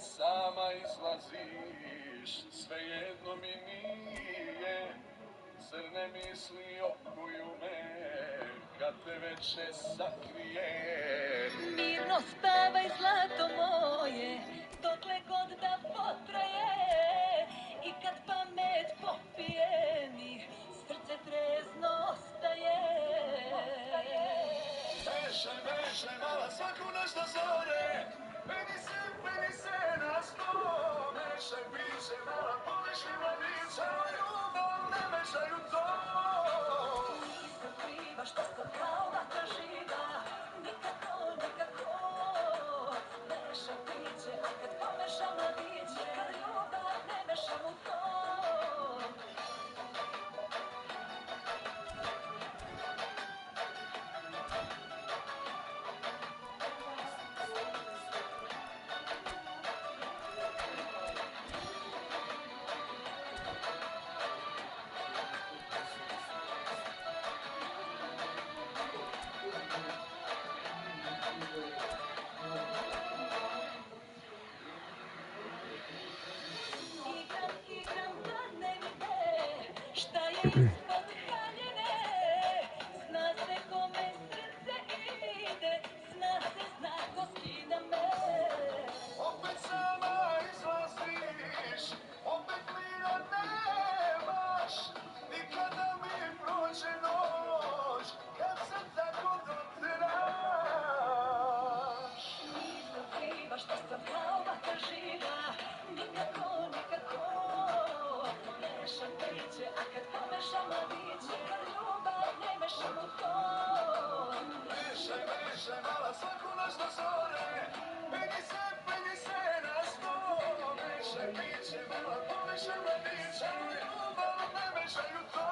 sama izlaziš, svejedno mi nije, zar ne misli okuju me, kad te veče sakrije. Mirno spavaj, zlato moje, dokle god da potraje, i kad pamet popije mi, srce trezno ostaje. Beše, mala svaku noć do zore, meni se na sto. Meše, piše, mala poliši mladića, ljubav ne mešaju to. Nisam kriva što sam kao vatra živa, nikako, nikako. Mešam piće, a kad pomešam mladiće, kad ljubav ne mešam u to. Igram da ne vide šta je ispod haljine. Zna se kome srce ide, zna ko skida me. Opet sama izlaziš, opet mira nemaš, nikada mi prođe noć, kad se tako doteraš. Nisam kriva što sam kao vatra živa, nikako, nikako. Mešam priče, a kad pomešam mladiće, kad ljubav ne mešam u to. Beše, mala svaku noć do zore, meni se na sto. Beše, piće, mala poliše mladića, ljubav ne mešaju to.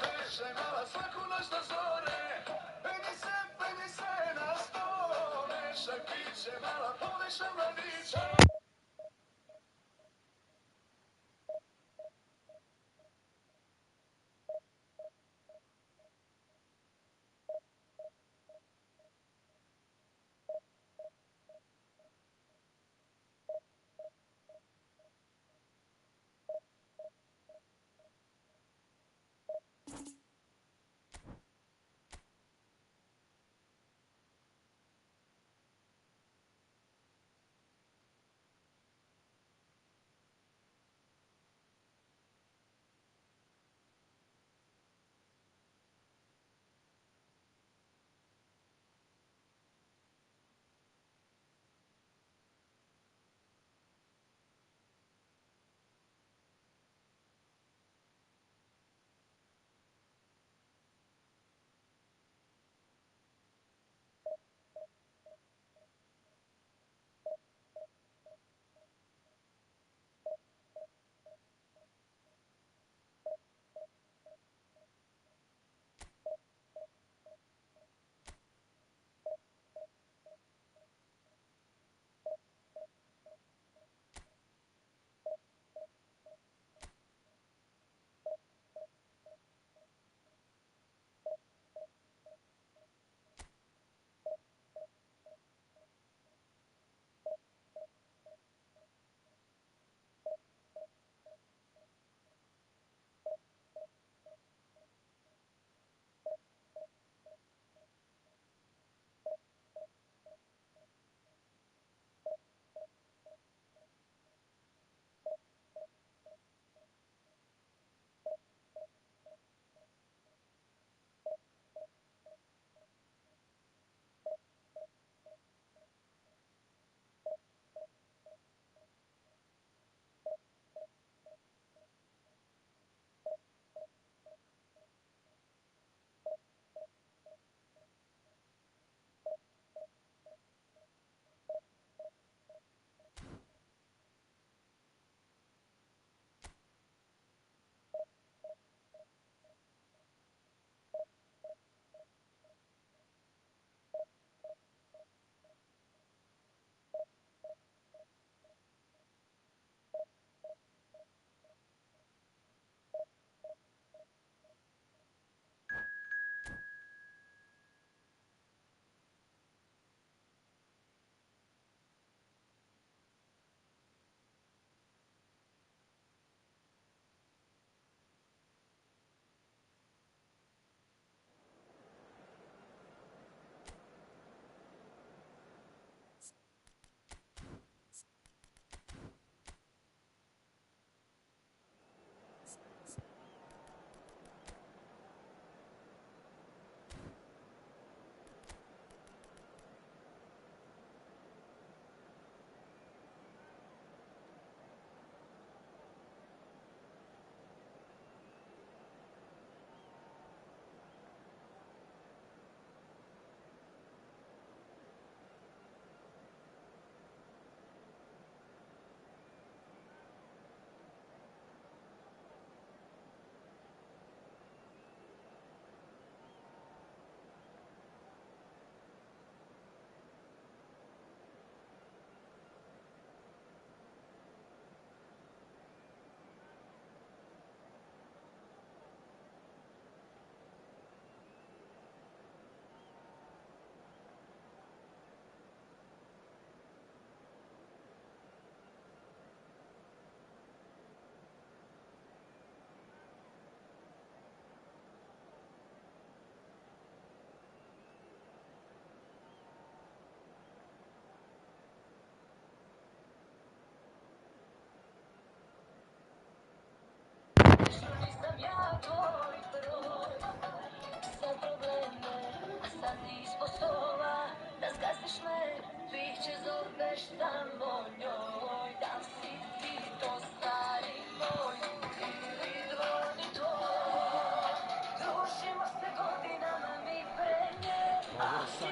Beše, mala svaku noć do zore, meni se na sto. Beše, piće, mala poliše mladića.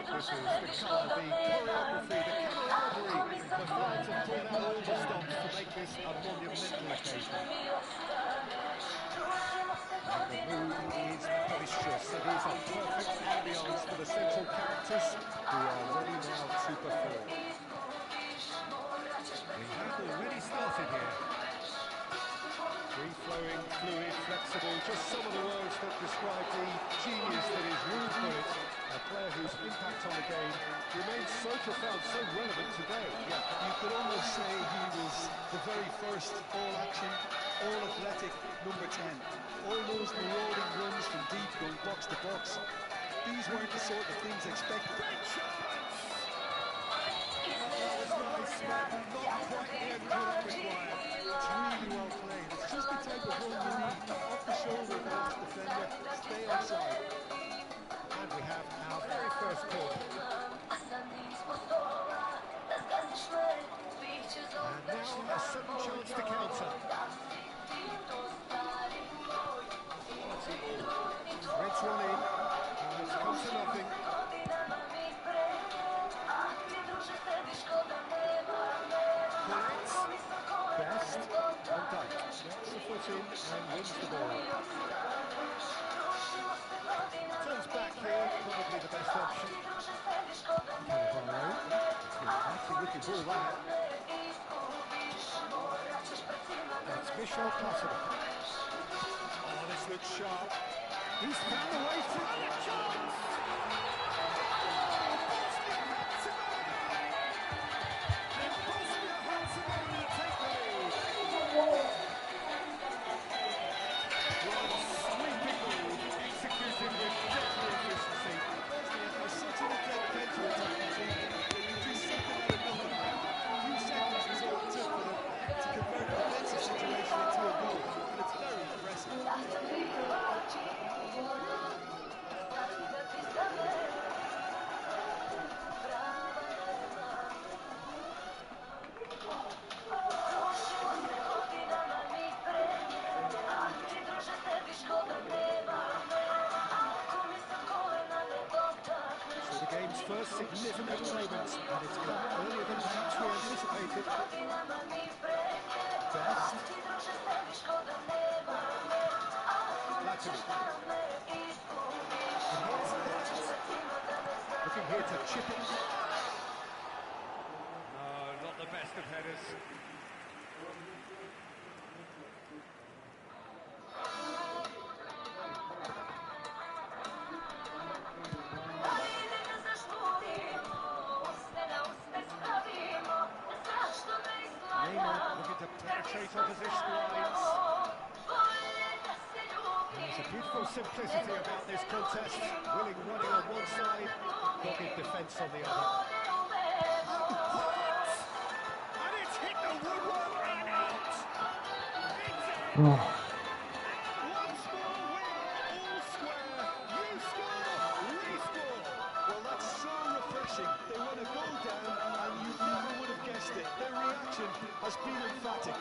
This is the colour, the choreography, the camaraderie. The fans have pulled out all the stops to make this a monumental occasion. And the mood is boisterous. It is a perfect ambience for the central characters who are ready now to perform. We have already started here. Free-flowing, fluid, flexible, just some of the words that describe the genius that is Ruud Gullit, a player whose impact on the game remains so profound, so relevant today. Yeah, you could almost say he was the very first all-action, all-athletic number 10. All those marauding runs from deep going box to box. These weren't the sort of things expected. Great chance! That was nice, but not quite the end product required. It's really well played. It's just the type of run you need. Off the shoulder of the last defender, stay outside. And we have our very first corner. And now a sudden chance to counter. Reds run in. It's come to nothing. Best. Van Dijk gets the foot in and wins the ball. Turns back here, probably the best option. Cannavaro. It's an attacking looking ball that. And it's Michel Placido. Oh, this looks sharp. He's found a way through. A chance! First significant moments, and it's come earlier than perhaps we anticipated. Best. Looking here to chip it. No, not the best of headers. Looking to penetrate opposition lines. There's a beautiful simplicity about this contest. Willing running on one side, dogged defence on the other. What? And it's hit the woodwork and out! It's in! Once more we're all square. You score, we score! Well, that's so refreshing. They run a goal down and you never would have guessed it. Their reaction has been emphatic.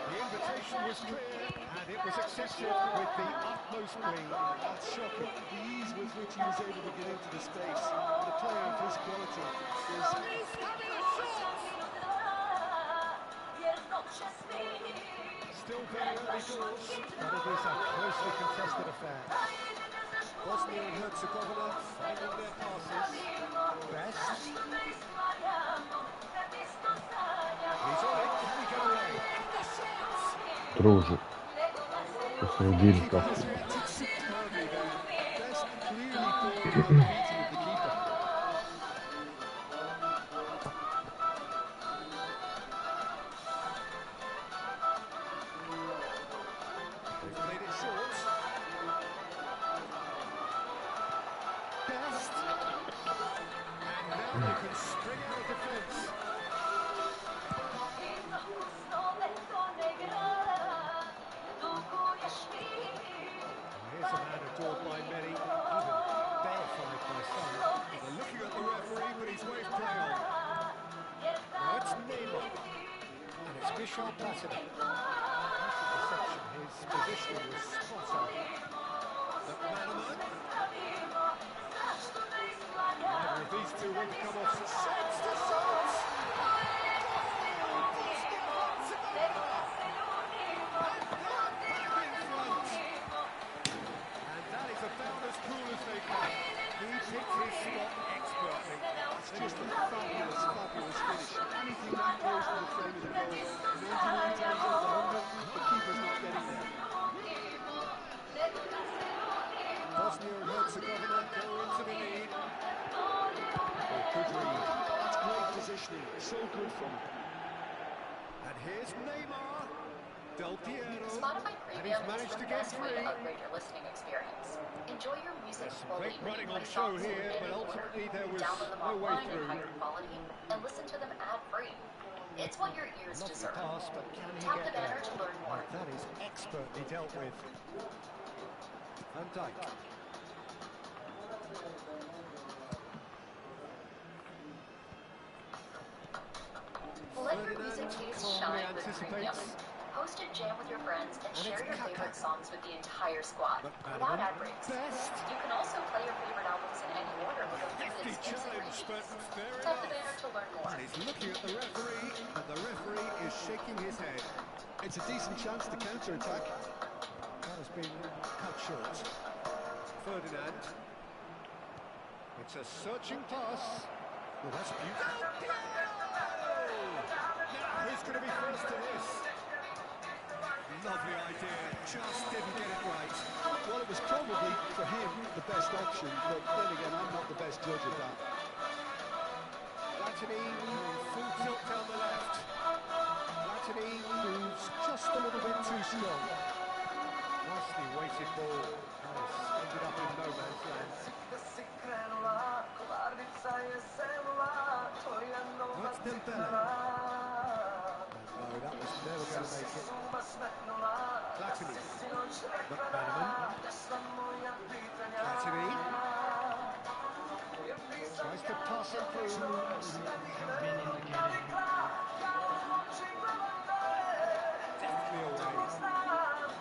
The invitation was clear and it was accepted with the utmost glee. That's shocking. The ease with which he was able to get into the space. The player of his quality is... He's having a shot! Still very early doors, but it is a closely contested affair. Bosnia and Herzegovina finding their passes. Best. He's on it, can he get away? Друже, посерединка. Best clearly called for the beating of the keeper. They've played it short. Best. And now they can spring out of defence. Here's a man adored by many, even verified by some. They're looking at the referee, but he's waved play on. Now it's Neymar. And it's Michel Placido. Perception, his positioning was spot on. The man-a-man. these two want to come off. Sends the shots! And that is about as cool as they come. He picked his spot expertly. It's just a fabulous, fabulous finish. Anything that goes to the frame of the goal. 99 times out of 100, the keeper's not getting there. Bosnia and Herzegovina go into the lead. Good read. That's great positioning. So good from him. And here's Neymar. Del Piero. Spotify And he's Premium is managed the to get best way free. to upgrade your listening experience. Enjoy your music Some fully great when running you on play show songs in here, but any ultimately order. there was Download them no way online in through. higher quality and listen to them ad-free. It's what your ears Lovely deserve. pass, but can he Tap get the banner there? to learn more. That is expertly dealt with. Van Dijk. Let your music taste calmly shine with Premium. anticipates. Host a jam with your friends and share it's your Kaka. favorite songs with the entire squad without McManaman. ad breaks. Best. You can also play your favorite albums in any order with a Hefty limited music challenge, but repeats. fair Tap the enough. banner to learn more. And he's looking at the referee, and the referee is shaking his head. It's a decent chance to counter-attack. That has been cut short. Ferdinand. It's a searching pass. Oh, that's beautiful. Now, who's going to be first to this? Lovely idea, just didn't get it right. Well, it was probably, for him, the best option, but then again, I'm not the best judge of that. Platini going full tilt down the left. Platini moves just a little bit too strong. Nicely weighted ball. Has ended up in no man's land. That's Dembele. No, that was never going to make it. Platini. McManaman. Platini. Tries to pass it through. Definitely away.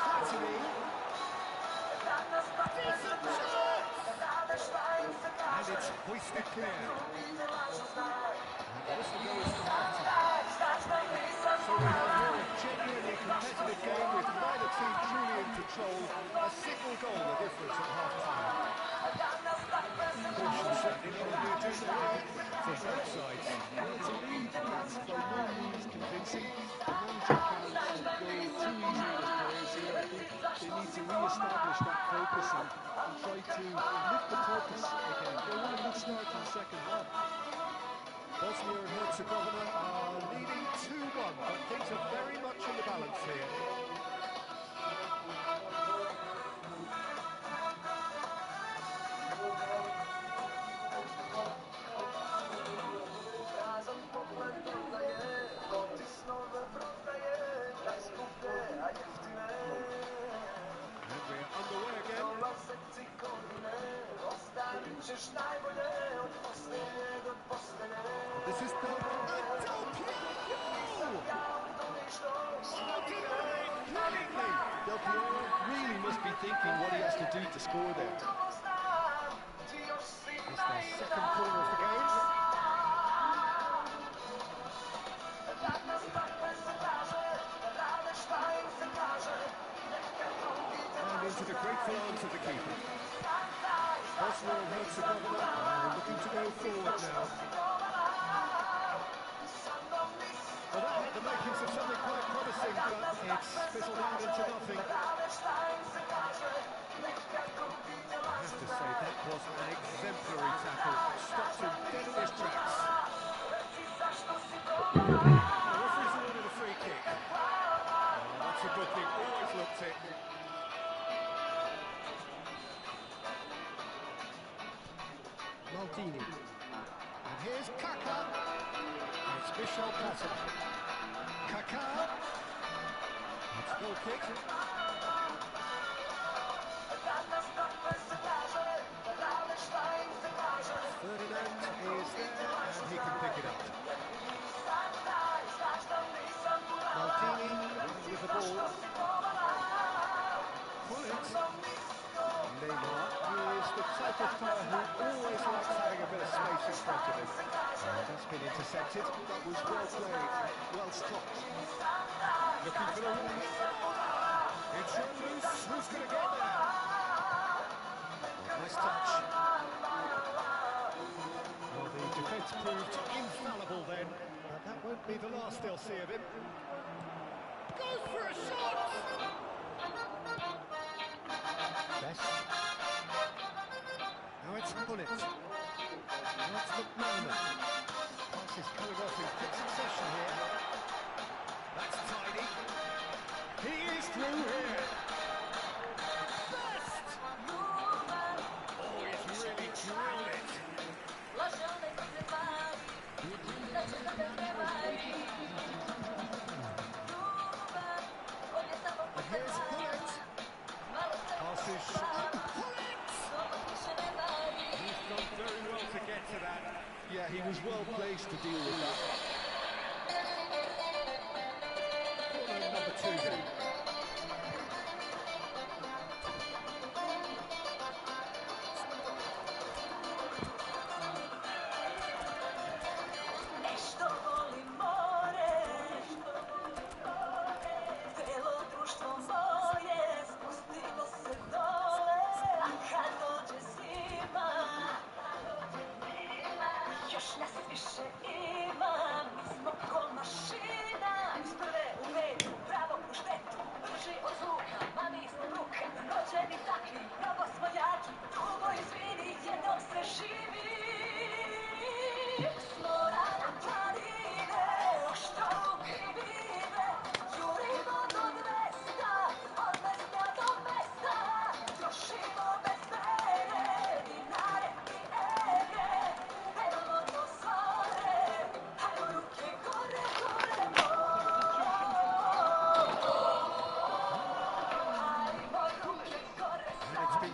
Platini. Decent chance! And it's hoisted clear. And this will go as to half-time. So we have here a genuinely competitive game with neither team truly in control. A single goal the difference at half-time. Caution certainly not on the agenda here from both sides. Well, it's a lead that's by no means convincing. The manager can't go too easy on his players here. I think they need to re-establish that focus and try to lift the purpose again. They want a good start to the second half. Bosnia and Herzegovina are leading 2-1, but things are very much in the balance here. And we're underway again. This is Del Piero! Slotted away cleanly. Del Piero really must be thinking what he has to do to score there. It's their second corner of the game. And into the grateful arms of the keeper. Bosnia and Herzegovina are looking to go forward now. Well, that had the makings of something quite promising, but it's fizzled out into nothing. I have to say, that was an exemplary tackle. Stopped him dead in his tracks. The referee's ordered a free kick. Oh, that's a good thing, always looked it. Maldini. And here's Kaka. And it's Michel Platin. Kaka. It's goal kick. Ferdinand is there and he can pick it up. Maldini with the ball. Bullet. Neymar is the type of player who always likes having a bit of space in front of him. And that's been intercepted. That was well played, well stopped. Looking for the run. It's run loose. Who's going to get there? Nice touch. Well, the defence proved infallible then, but that won't be the last they'll see of him. Goes for a shot! Best. Now it's Bullet. Now it's McManaman. Passes coming off in quick succession here. That's tidy. He is through here. Best! Oh, he's really drilled it. And here's Bullet. Passes. He's done very well to get to that. Yeah, he was well placed to deal with that. Corner number 2 then.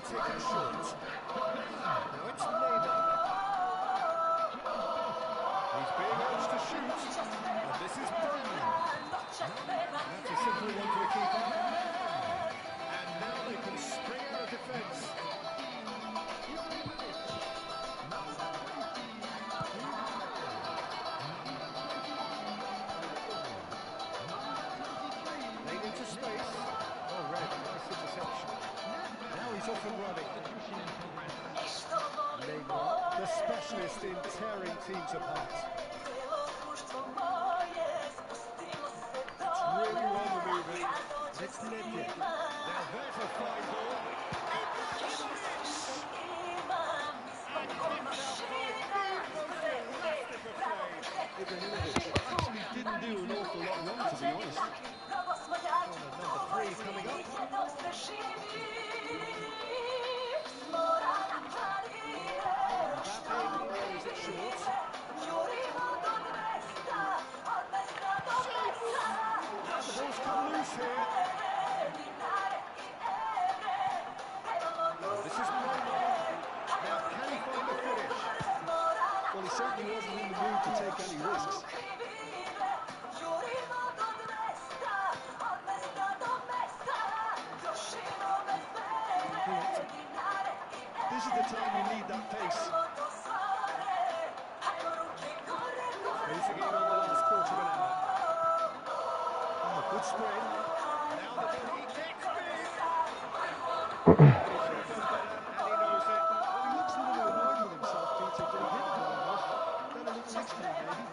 Taken short. Now it's Neymar. He's being urged to shoot, and this is Burnley. That's a simple one for the keeper. And now they can spring out of defence. Late into space. Oh, red, nice interception. Now he's off and running. Neymar, the specialist in tearing teams apart. It's really well moving. It's netted. Now there's a fine ball. Ibrahimovic actually didn't do an awful lot wrong, to be honest. Number 3 coming up. Well, he certainly wasn't in the mood to take any risks. This is the time you need that pace. Racing in on the last quarter of an hour. Oh, good spread. Now the ball he kicks big. And he knows it. Well, he looks a little annoyed with himself, Peter. Did he hit it well enough? Better look next time, maybe.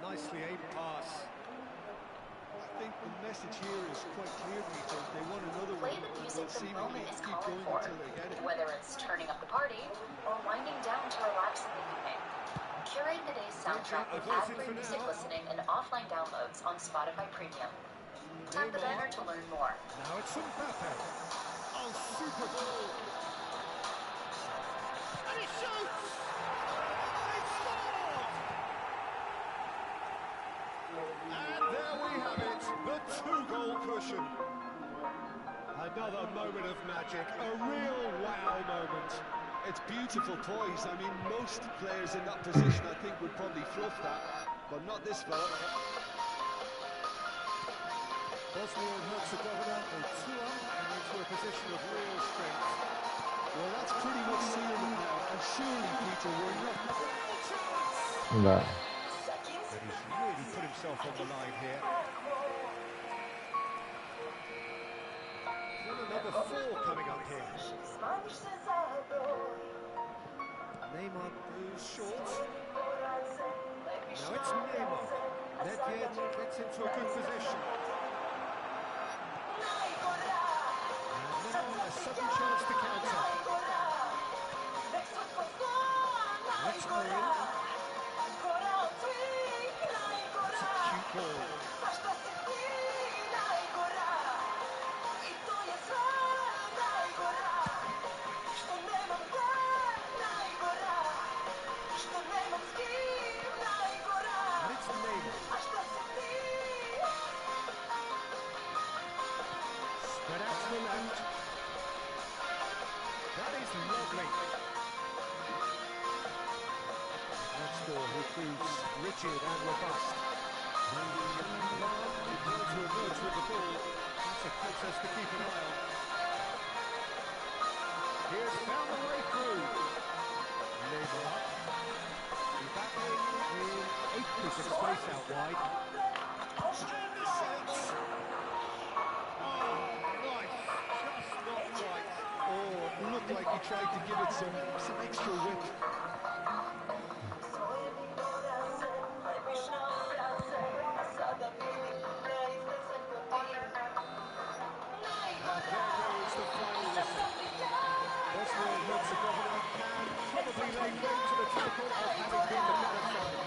Nicely aimed pass. I think the message here is quite clear, Peter. They want another Play one. the music the Seemingly moment is keep calling going for, until they get it. whether it's turning up the party or winding down to relax in the evening. Curate the day's soundtrack with ad-free music listening and offline downloads on Spotify Premium. Tap the banner to learn more. Now it's Mbappe. Oh, super ball. And he shoots! They scored! And there we have it, the 2-goal cushion. Another moment of magic, a real wow moment. It's beautiful poise. I mean, most players in that position, I think, would probably fluff that. but not this fella. Bosnia and Herzegovina, they 2 up and into a position of real strength. Well, that's pretty much sealed it now, and surely, Peter, we're not... Да. And he's really put himself on the line here. Corner number 4 coming up here. Neymar goes short. Now it's Neymar. Nedved gets into a good position. And now a sudden chance to counter. It's Owen. That's a cute ball. And it's Neymar. Spread out to the left. That is lovely. Metzger, who proves rigid and robust. Trying to emerge with the ball. That's a contest to keep an eye on. He has found the way through. Neymar. Back in 8 feet of space out wide. And the shot! Oh, nice. Just not right. Oh, looked like he tried to give it some extra whip. And there goes the final whistle. Bosnia and Herzegovina can probably lay claim to the title of having been the better side.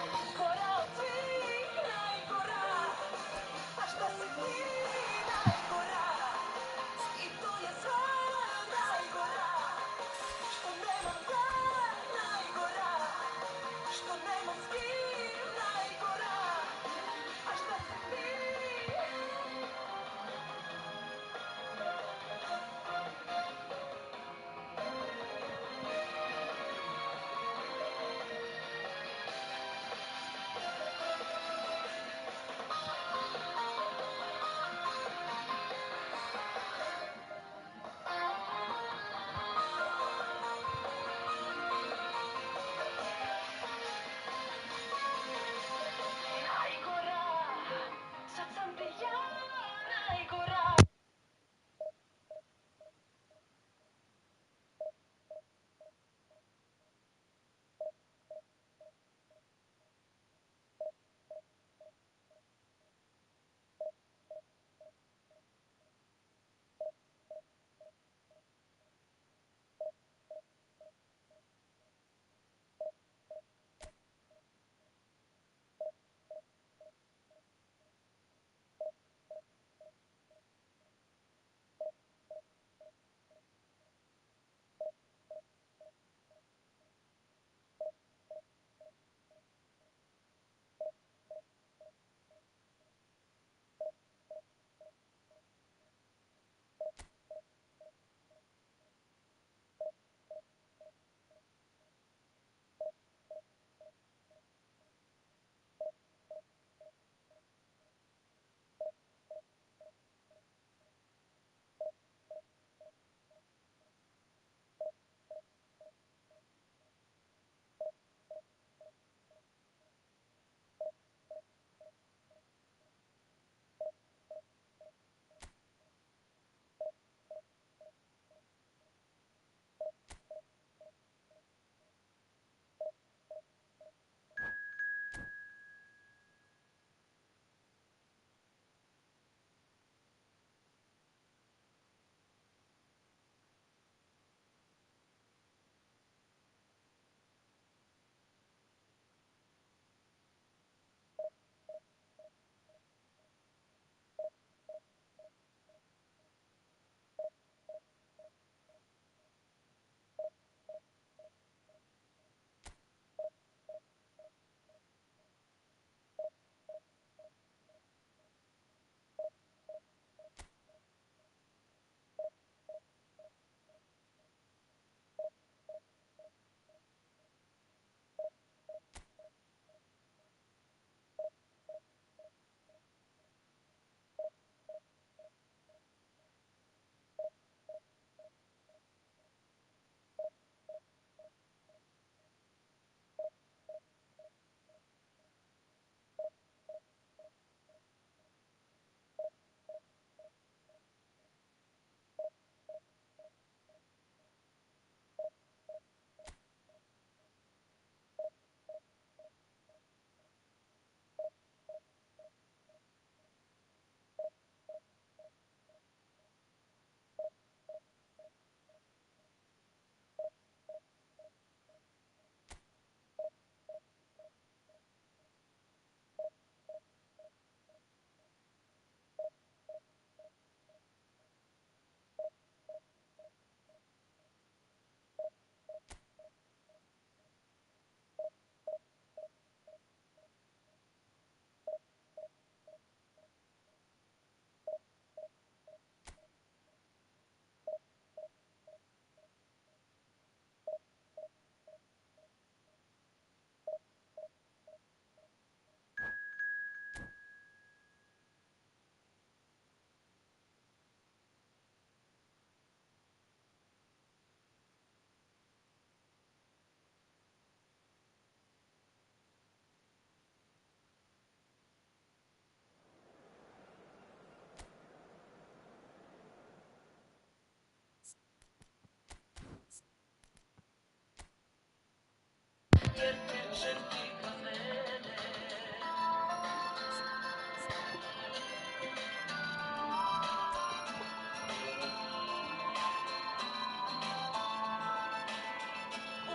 jer tečem ti kroz mene.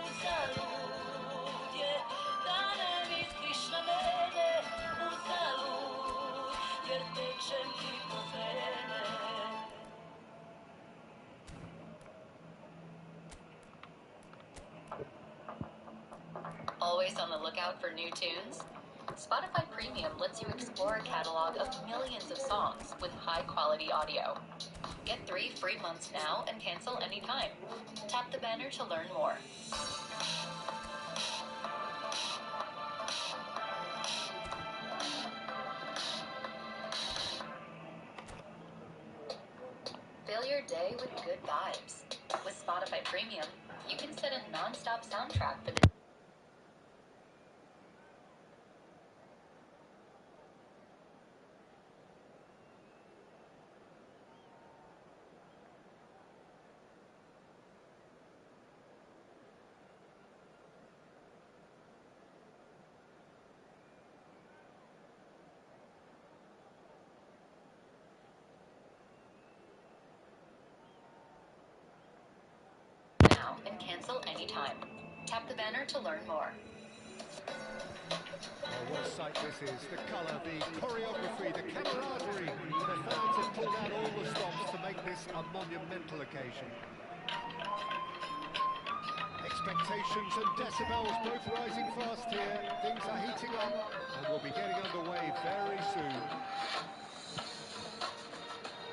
Uzalud je da ne misliš na mene, uzalud jer tečem ti kroz mene. Always on the lookout for new tunes? Spotify Premium lets you explore a catalog of millions of songs with high-quality audio. Get 3 free months now and cancel anytime. Tap the banner to learn more. Fill your day with good vibes. With Spotify Premium, you can set a non-stop soundtrack for the now and cancel anytime. Tap the banner to learn more. Oh, what a sight this is. The colour, the choreography, the camaraderie. The fans have pulled out all the stops to make this a monumental occasion. Expectations and decibels both rising fast here. Things are heating up and we'll be getting underway very soon.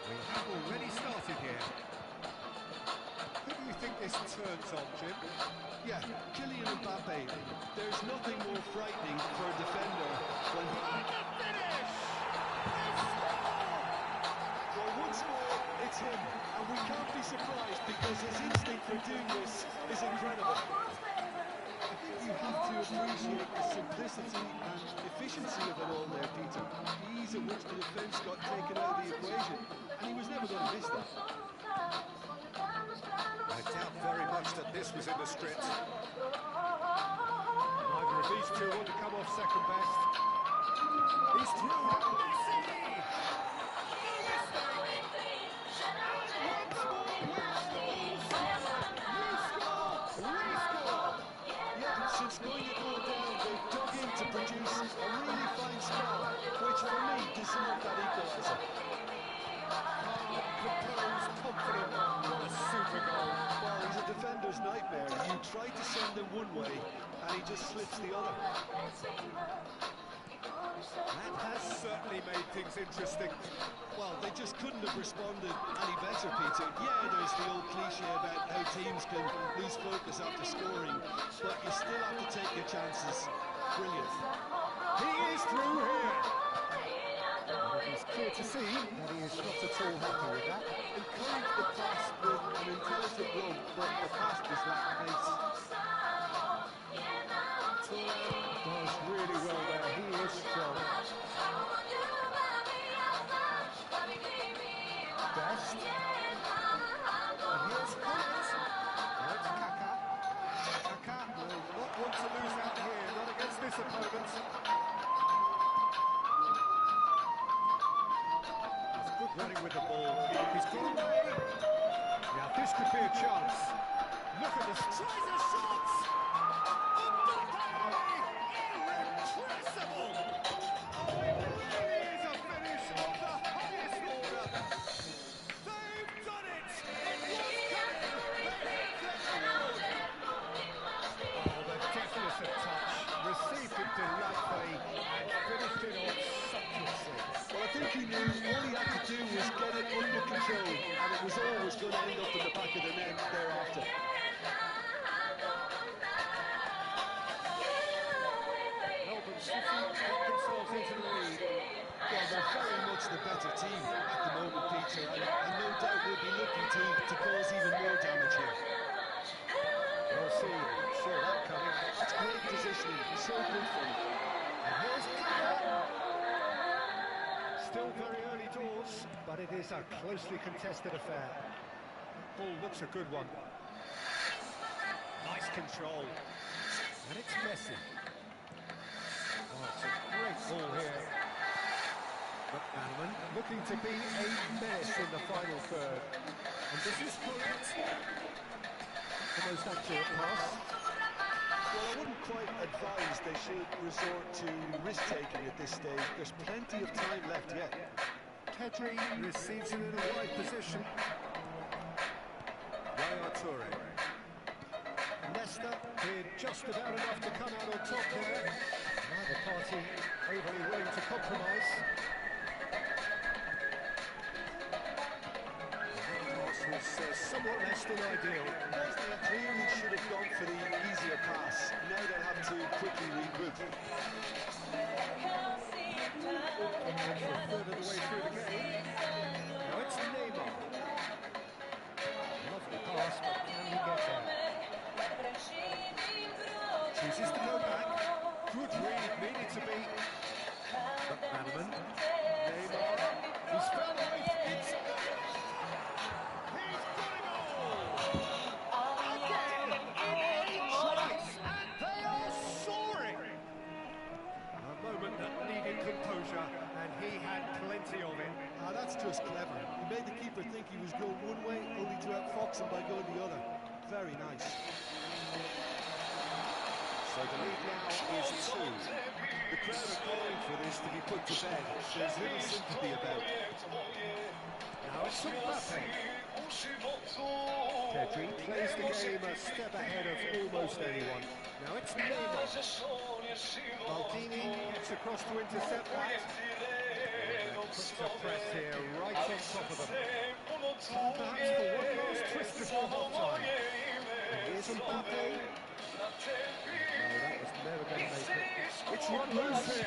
We have already started here. Who do you think this turns on, Jim? Yeah, Kylian Mbappe. There's nothing more frightening for a defender when he... Finish! Well, once more, it's him, and we can't be surprised because his instinct for doing this is incredible. I think you have to appreciate the simplicity and efficiency of it all there, Peter. The ease at which the defence got taken out of the equation, and he was never going to miss that. I doubt very much that this was in the script. Neither of these two want to come off second best. He's through. Messi! Yeah, since going it all down, they've dug in to produce a really fine spell, which for me deserved that equaliser. Composed, confident, what a super goal. Well, he's a defender's nightmare. You try to send him one way, and he just slips the other. That has certainly made things interesting. Well, they just couldn't have responded any better, Peter. Yeah, there's the old cliche about how teams can lose focus after scoring, but you still have to take your chances. Brilliant. He is through here. And it is clear to see that he is not at all happy with that. Encourage the pass with an intelligent run, but the pass just lacked pace. Does really well there. He is strong. Best. And here's Hunt. Now it's Kaka. Kaka will not want to lose out here, not against this opponent. He's good running with the ball. He's got away. Now this could be a chance. Look at this. Tries a shot. Irrepressible! Oh, it really is a finish of the highest order. They've done it! It was coming! They have the award! Oh, the deftness of touch, received it delightfully and finished it off sumptuously. Well, I think he knew all he had to do was get it under control, and it was always going to end up in the back of the net thereafter. Got themselves into the lead. Well, they're very much the better team at the moment, Peter, and no doubt will be looking to cause even more damage here. We'll see. Saw that coming. That's great positioning. So good for him. And here's Kaka. Still very early doors, but it is a closely contested affair. Ball looks a good one. Nice control. And it's Messi. Oh, it's a great ball here. McManaman looking to be a menace in the final third. And this is correct. The most accurate pass. Well, I wouldn't quite advise they should resort to risk-taking at this stage. There's plenty of time left yet. Pedri receives it in a wide position. Yaya Toure. Leicester did just about enough to come out on top there. Neither party overly willing to compromise. The pass was somewhat less than ideal. Bosnia clearly should have gone for the easier pass. Now they'll have to quickly regroup. A third of the way through the game. Now it's Neymar. Lovely pass, but can he get there? Chooses to go back. Good read, needed to be. McManaman. Neymar. He's found a way. It's he's got it all! Again! Twice! And they are soaring! A moment that needed composure, and he had plenty of it. Ah, that's just clever. He made the keeper think he was going one way, only to outfox him by going the other. Very nice. So the lead now is 2. The crowd are calling for this to be put to bed. There's little sympathy about it. Now it's Mbappe. Pedri plays the game a step ahead of almost anyone. Now it's Neymar. Maldini gets across to intercept that. Puts a press here, right on top of them. Perhaps for one last twist before half-time. Here's Mbappe. No, that was never going to make it. It's run loose here.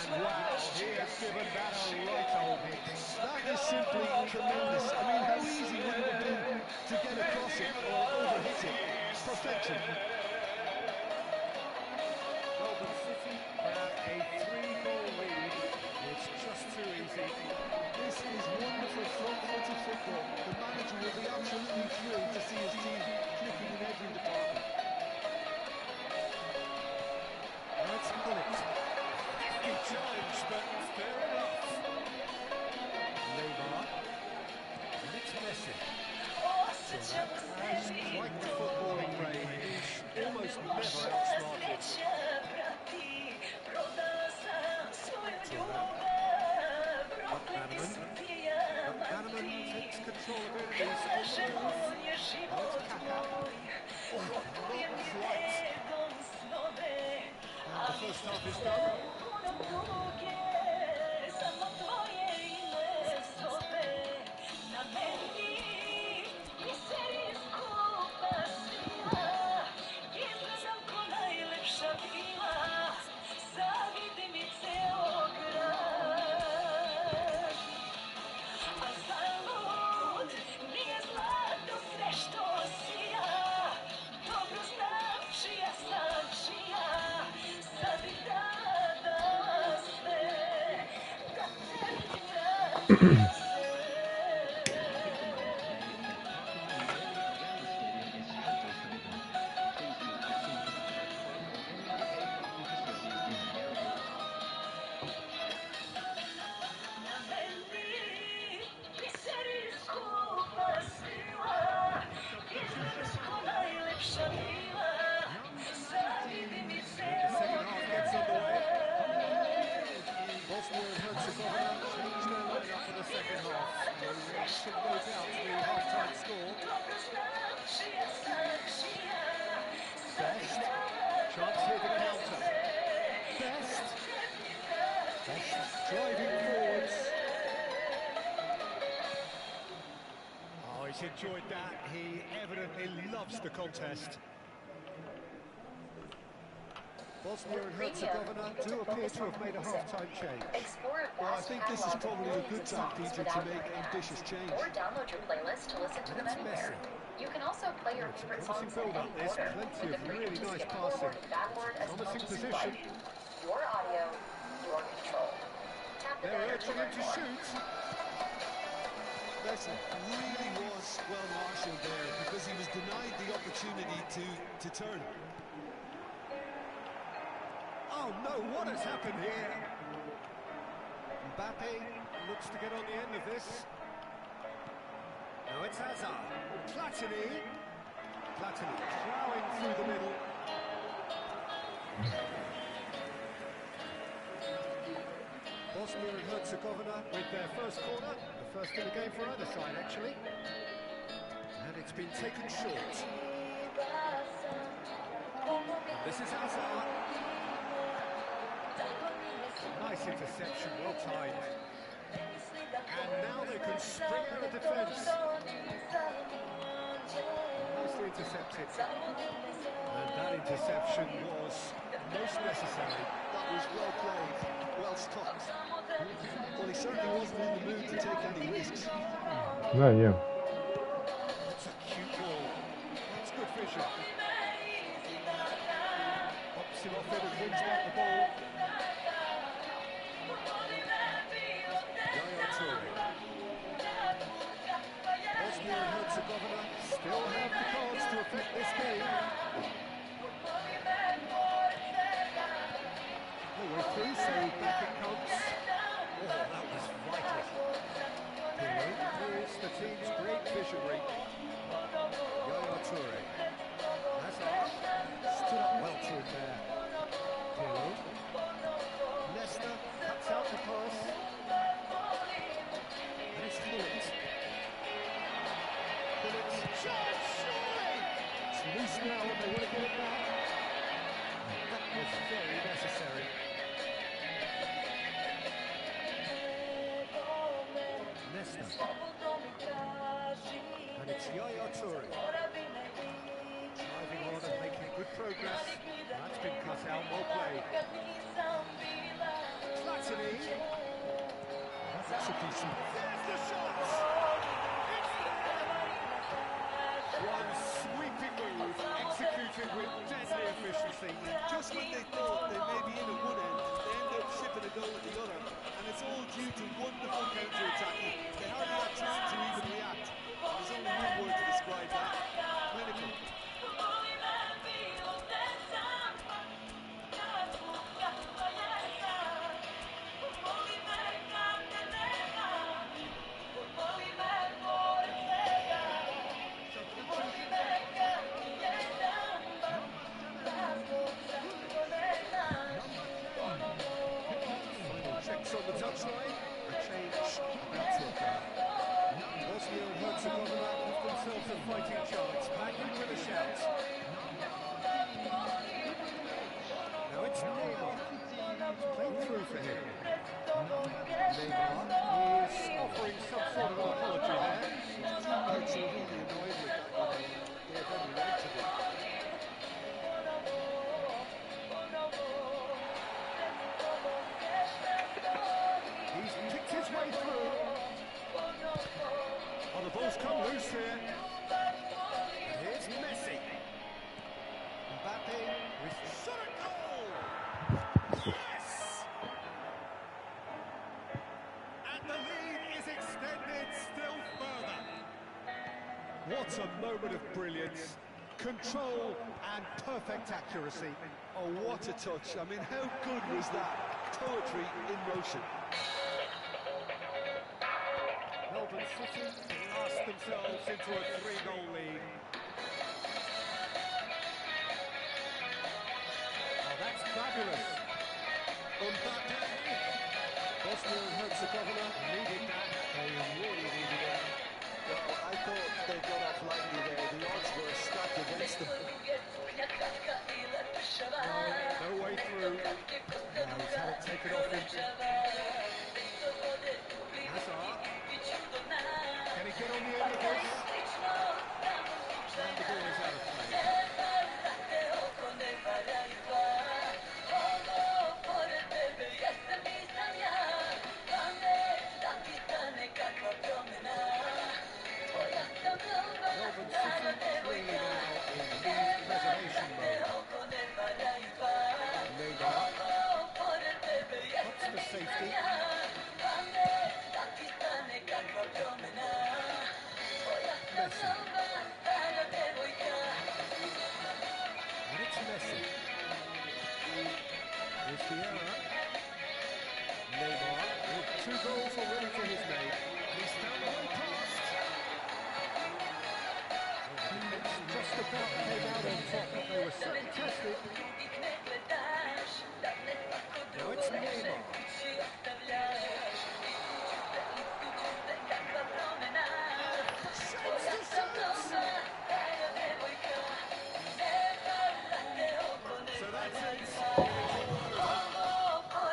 And wow, he has given that a right old hit. That is simply tremendous. I mean, how easy would it have been to get across it or overhit it? Perfection. Melbourne City have a 3-goal lead. It's just too easy. This is wonderful front-footed football. The manager will be absolutely thrilled to see his team clicking in every department. That's Gullit. He challenged, but fair enough. Neymar. And it's Messi. So that has quite the footballing brain. He's almost never outsmarted. McManaman takes control of it. He's on the move. Now it's Kaka. Oh, not quite. And the first half is done. Should no doubt the half-time score. Best. Chance here to counter. Best driving forwards. Oh, he's enjoyed that. He evidently loves the contest. Bosnia and Herzegovina do appear to have made a half-time change. Well, I think this is probably a good time, Peter, to make ambitious change. Or download your playlist to listen to them It's anywhere. Messi. You can also play your favorite Promising songs in build-up, any this. order, Plenty with the of freedom really to nice skip passing. forward and backward as much Promising as you position. like. Your audio, your control. Tap the They're banner to urging him learn to more. shoot. Listen, really was well marshalled there because he was denied the opportunity to turn. Oh no, what has happened here? Mbappe looks to get on the end of this. Now it's Hazard. Platini. Platini plowing through the middle. Bosnia and Herzegovina with their first corner. The first in the game for either side, actually. And it's been taken short. And this is Hazard. Nice interception, well timed. And now they can spring out of defence. Nicely intercepted. And that interception was most necessary. That was well played, well stopped. Well, he certainly wasn't in the mood to take any risks. Да, yeah. That's a cute ball. That's good vision. Pops him off it and wins back the ball. Yaya Toure. Bosnia and Herzegovina still have the cards to affect this game. All the way through, so back it comes. Oh, that was vital. Here's the team's great visionary. Yaya Toure. Hazard stood up well to him there. Pirlo. Nesta cuts out the pass. And it's Hullet. Hullet. Shot! Surely! It's loose now and they want to get it back. That was very necessary. Nesta. And it's Yaya Toure. Driving on and making good progress. That's been cut out, well played. Platini. That's a decent. There's the shot! It's there! One sweeping move, executed with deadly efficiency. Just when they thought they may be in at one end, they end up shipping a goal at the other. And it's all due to wonderful counter-attacking. They hardly had time to even react. There's only one word to describe that. Clinical. Final checks on the touchline. A change about to occur. Bosnia and Herzegovina give themselves a fighting chance. Back in with a shout. Now it's Neymar. Playing through for him. Neymar is offering some sort of an apology there. His teammates are really annoyed with that, you know. They have every right to be. He's picked his way through. Oh, the ball's come loose here. And here's Messi. Mbappe with shot at goal. Yes! And the lead is extended still further. What a moment of brilliance. Control and perfect accuracy. Oh, what a touch. I mean, how good was that? Poetry in motion. Melbourne City blast themselves into a 3-goal lead. Oh, that's fabulous. Mbappe. Bosnia and Herzegovina needed that. They really needed it. Well, I thought they got off lightly there. The odds were stacked against them. No way through. Now he's had it taken off him. Hazard. Can he get on the end of this? And the ball is out of play. Melbourne City against the error. Neymar with 2 goals already for his name. He's found the way past. Well, the defence just about came out on top, but they were certainly tested. Now it's Neymar. Shapes to shoot! So that's it. Here it's all over.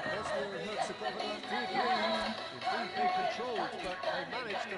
Bosnia and Herzegovina did lead. Indeed, they controlled, but they managed to...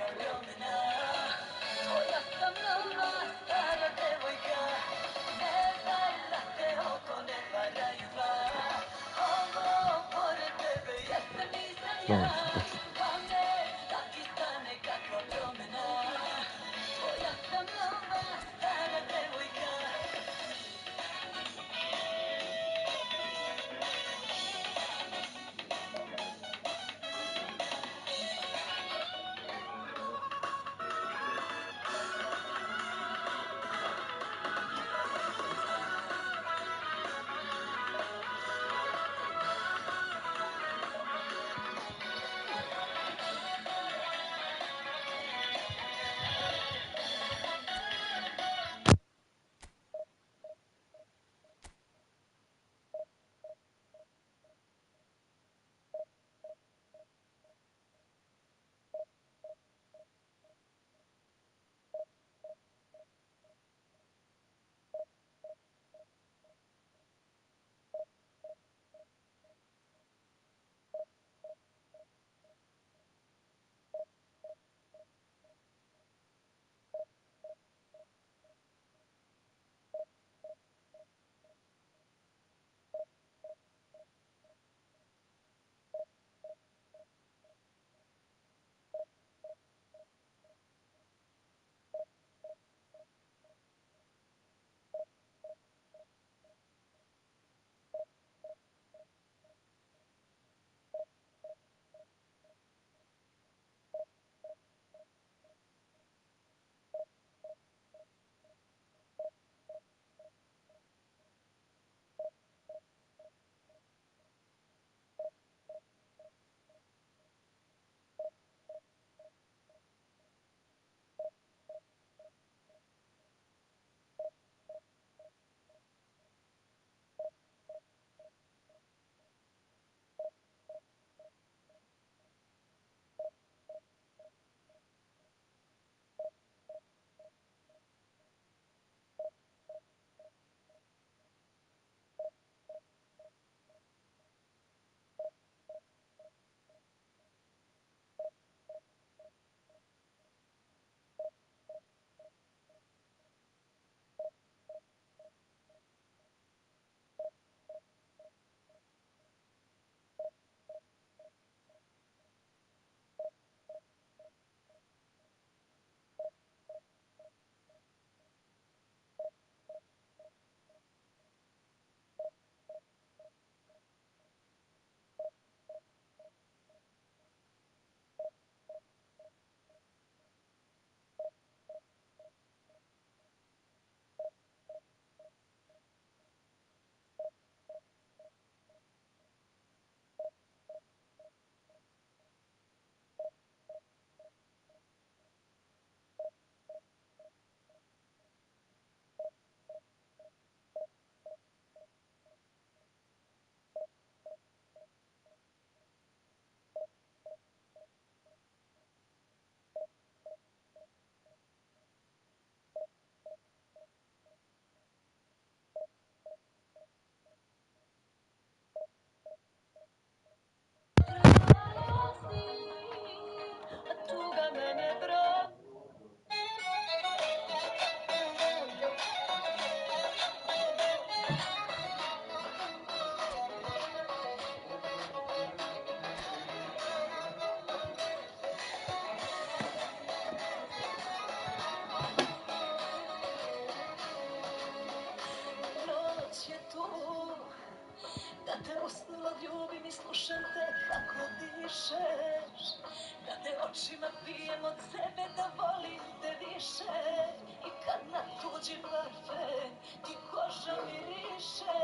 Da te usnula ljubim i slušam te kako dišeš, da te očima pijem od sebe, da volim te više. I kad na tuđi parfem ti koža miriše,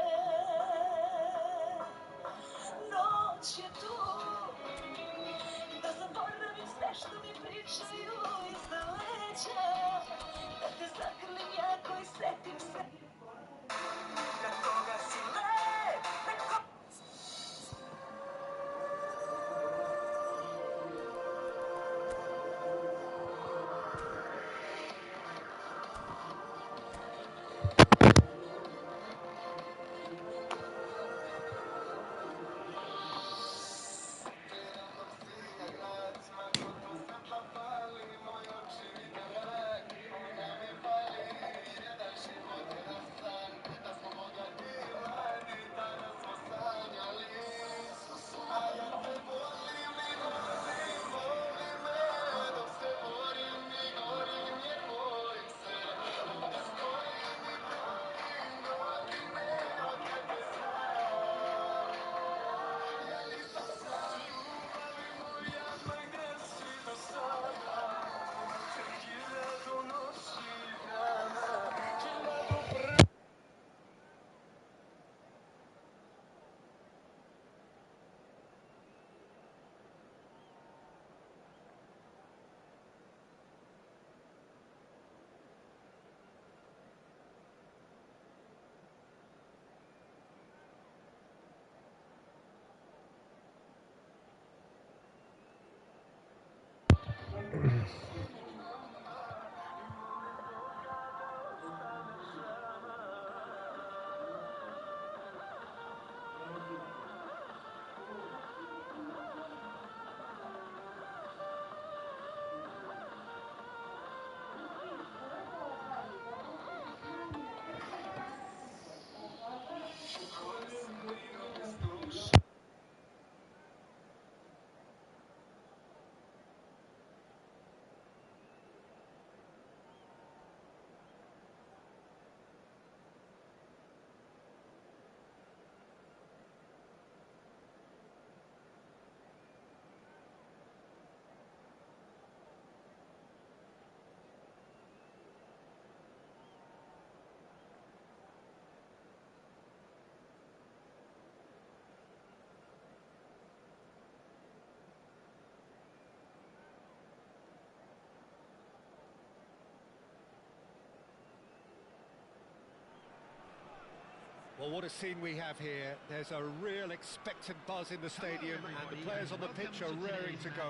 Well, what a scene we have here. There's a real expectant buzz in the stadium, and the players on the pitch are raring to go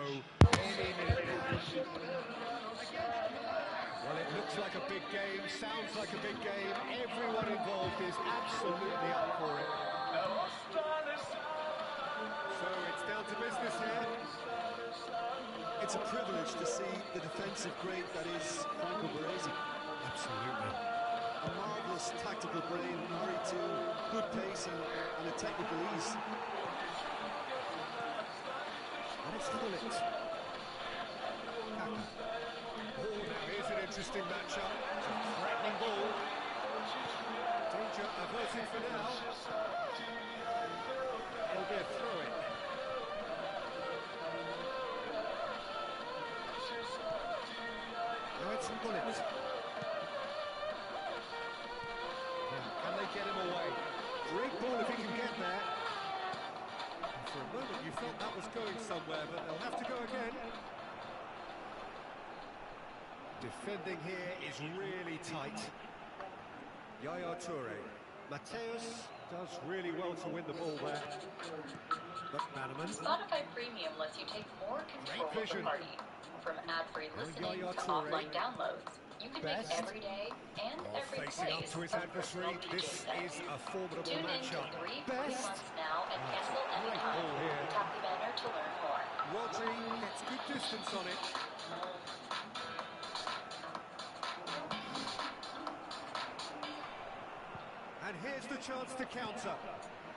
any minute now. Well, it looks like a big game, sounds like a big game. Everyone involved is absolutely up for it. So it's down to business here. It's a privilege to see the defensive great that is Franco Baresi. Absolutely. A marvellous tactical brain married to good pacing and a technical ease. And it's Hullet. Kaka. Oh, now here's an interesting matchup. It's a threatening ball. Danger averted for now. It'll be a throw-in. Now it's Hullet. Can they get him away? Great ball if he can get there. And for a moment you thought that was going somewhere, but they'll have to go again. Defending here is really tight. Yaya Toure. Mateus does really well to win the ball there. But Bannerman. Spotify Premium lets you take more control of the party. From ad-free listening to offline downloads, you can make every day and every Facing up place to his a adversary, personal DJ this set. is a formidable Tune in to matchup. 3 free months now and cancel Great anytime. ball here. Tap the banner to learn more. Rodri gets good distance on it. And here's the chance to counter.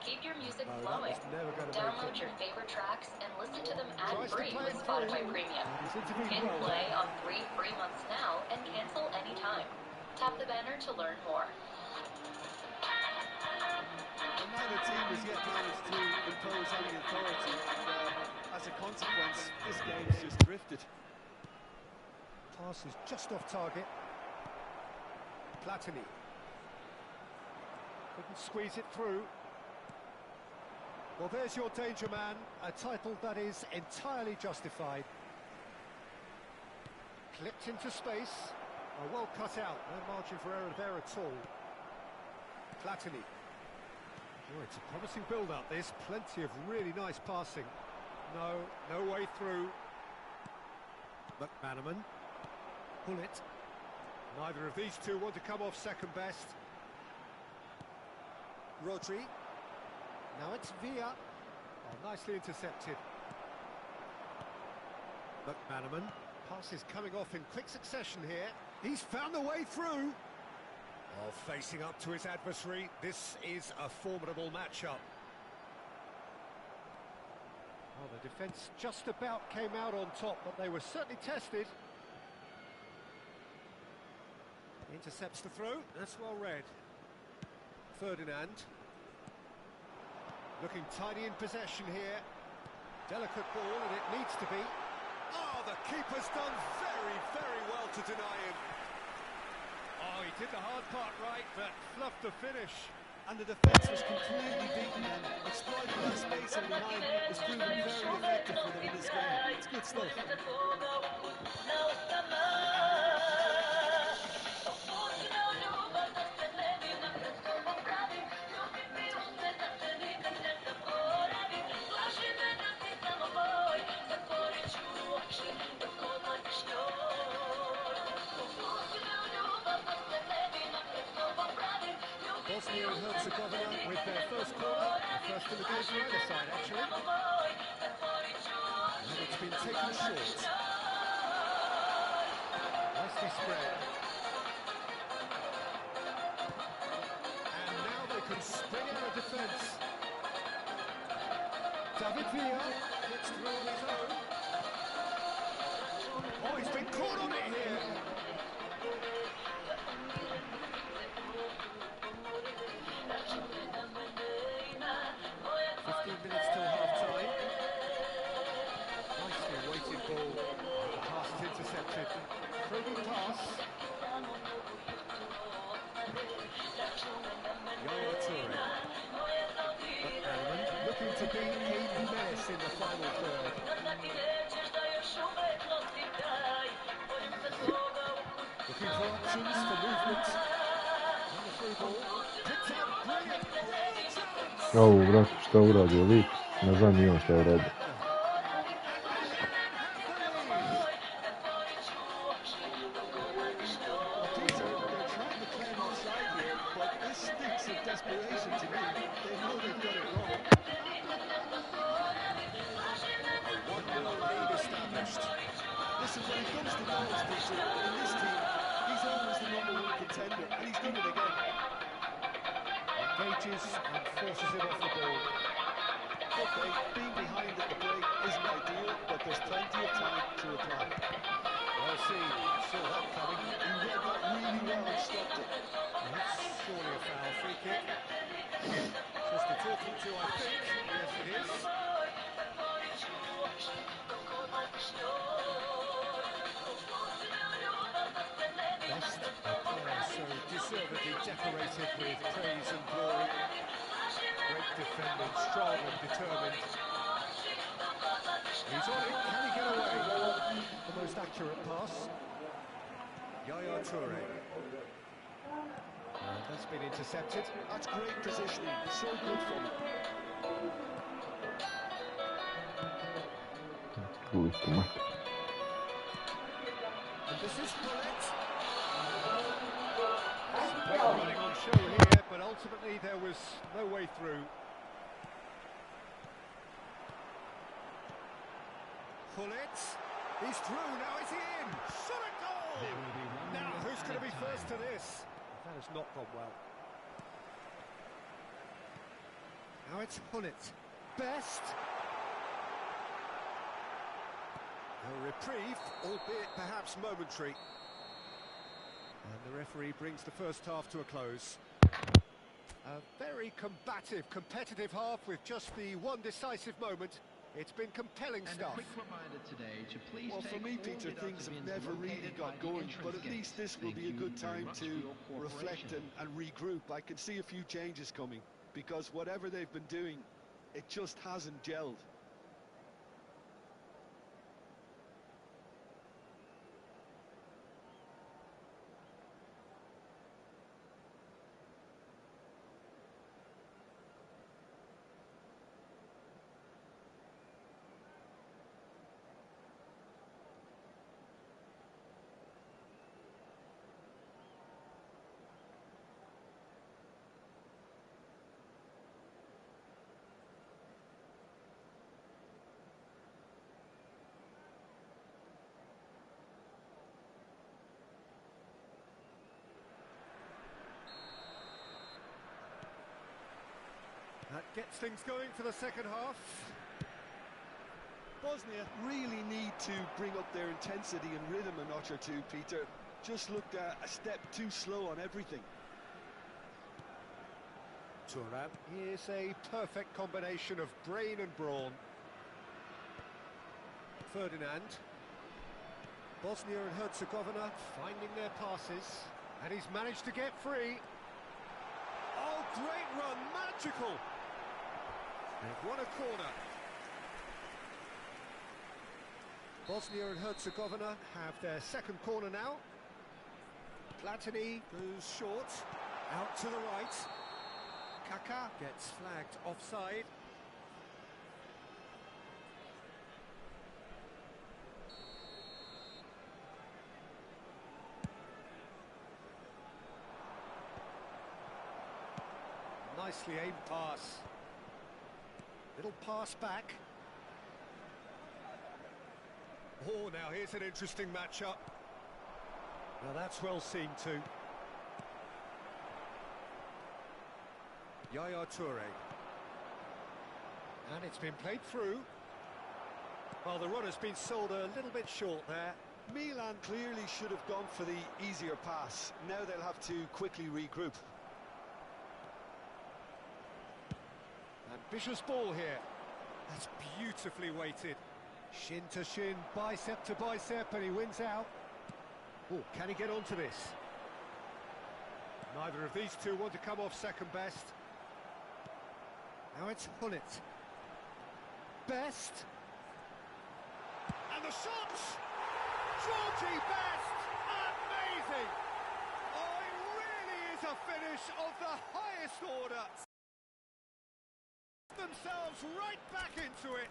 Keep your music No, that flowing. was never going to Download make it. your favorite tracks and listen to them Tries to ad-free play with it Spotify through. Premium. He's intervened Hit well play there. on 3 free months now and cancel anytime. Tap the banner to learn more. Neither team has yet managed to impose any authority, and as a consequence, this game's just drifted. Pass is just off target. Platini. Couldn't squeeze it through. Well, there's your danger man, a title that is entirely justified. Clipped into space. Oh, well cut out, no margin for error there at all. Platini. Oh, it's a promising build-up, this. Plenty of really nice passing. No way through. But Bannerman. Hullet. Neither of these two want to come off second best. Rodri. Now it's Villa. Oh, nicely intercepted. But Bannerman. Pass is coming off in quick succession here. He's found the way through. Oh, facing up to his adversary. This is a formidable matchup. Oh, the defence just about came out on top, but they were certainly tested. Intercepts the throw. That's well read. Ferdinand. Looking tidy in possession here. Delicate ball, and it needs to be. Oh, the keeper's done very, very well to deny him. Oh, he did the hard part right, but fluffed the finish. And the defence was completely beaten, and exploiting that space in behind has proven very effective for them in this game. It's good stuff. Bosnia and Herzegovina with their first corner, the first in the game for either side, actually. And it's been taken short. Nicely spread. And now they can spring out of defence. David Villa gets through on his own. Oh, he's been caught on it here. 15 minutes till half-time. Nicely weighted ball. The pass is intercepted. Through pass. Yaya Toure. But Bannerman looking to be a menace in the final third. Looking for options for movement. And the through ball. Picked up Brilliant, what a chance! Au, brate, šta uradio lik? Ne znam ni on šta je uradio. Peter, they're trying to claim offside here, but this stinks of desperation to me. They know they've got it wrong. A 1-0 lead established. Listen, when it comes to goals, Peter, in this team, he's always the #1 contender, and he's done it again. Engages and forces it off the ball. Okay, being behind at the break isn't ideal, but there's plenty of time to reply. Well seen, saw that coming. He read that really well and stopped it. That's surely a foul, free kick. Just a talking to, I think. Yes, it is. Best, a player so deservedly decorated with praise and glory. Great defending, strong and determined. He's on it, can he get away? The most accurate pass. Yaya Toure. And that's been intercepted. That's great positioning, so good from him. Čuli ste mat. And this is correct. Great running on show here, but ultimately there was no way through. Pullet. He's through, now is he in? Shot a goal! Now, who's going to be first to this? That has not gone well. Now it's Pullet. Best. A reprieve, albeit perhaps momentary. And the referee brings the first half to a close. A very combative, competitive half with just the one decisive moment. It's been compelling stuff. A quick reminder today to please Well, for me, Peter, things have never really got going, but at least this will be a good time to reflect and regroup. I can see a few changes coming, because whatever they've been doing, it just hasn't gelled. That gets things going for the second half. Bosnia really need to bring up their intensity and rhythm a notch or two, Peter. Just looked a step too slow on everything. Thuram is a perfect combination of brain and brawn. Ferdinand. Bosnia and Herzegovina finding their passes. And he's managed to get free. Oh, great run, magical! They've won a corner. Bosnia and Herzegovina have their second corner now. Platini goes short, out to the right. Kaká gets flagged offside. Nicely aimed pass. Little pass back. Oh, now here's an interesting matchup. Now that's well seen too. Yaya Toure. And it's been played through. Well, the run has been sold a little bit short there. Milan clearly should have gone for the easier pass. Now they'll have to quickly regroup. Ambitious ball here. That's beautifully weighted. Shin to shin, bicep to bicep, and he wins out. Oh, can he get onto this? Neither of these two want to come off second best. Now it's Hullet. Best. And the shot! Georgie Best! Amazing! Oh, it really is is a finish of the highest order. Themselves right back into it.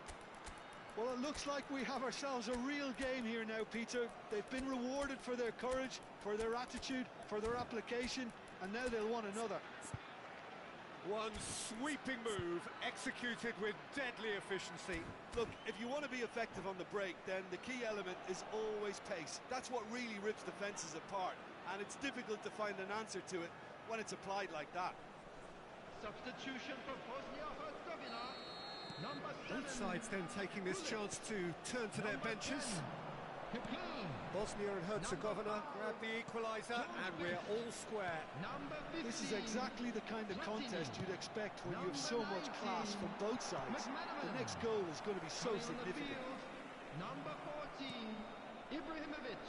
Well, it looks like we have ourselves a real game here now, Peter. They've been rewarded for their courage, for their attitude, for their application, and now they'll want another. One sweeping move, executed with deadly efficiency. Look, if you want to be effective on the break, then the key element is always pace. That's what really rips defences apart, and it's difficult to find an answer to it when it's applied like that. Substitution for Bosnia-Herzegovina. Number 7. Both sides then taking this chance to turn to their benches. Bosnia and Herzegovina grab the equaliser, and we're all square. This is exactly the kind of contest you'd expect when you have so much class from both sides. The next goal is going to be so significant. Number 14, Ibrahimovic.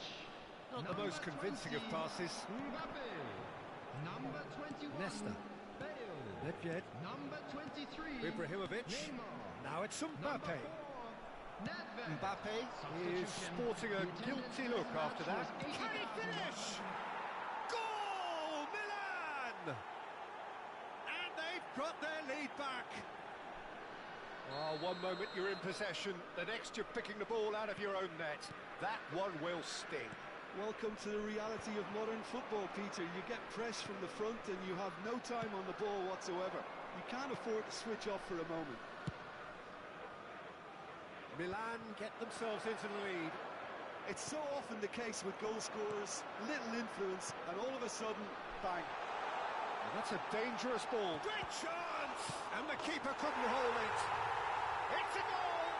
Not the most convincing of passes. Mbappe. Number 21, Nesta. Bale. Nedved. Number 23, Ibrahimovic. Neymar. Now it's Number Mbappe. 4, Nedved. Mbappe is sporting a guilty look after that. Can he finish? Goal, Milan! And they've got their lead back. Oh, one moment you're in possession, the next you're picking the ball out of your own net. That one will sting. Welcome to the reality of modern football, Peter. You get pressed from the front and you have no time on the ball whatsoever. You can't afford to switch off for a moment. Milan get themselves into the lead. It's so often the case with goal scorers, little influence, and all of a sudden, bang. And that's a dangerous ball. Great chance! And the keeper couldn't hold it. It's a goal!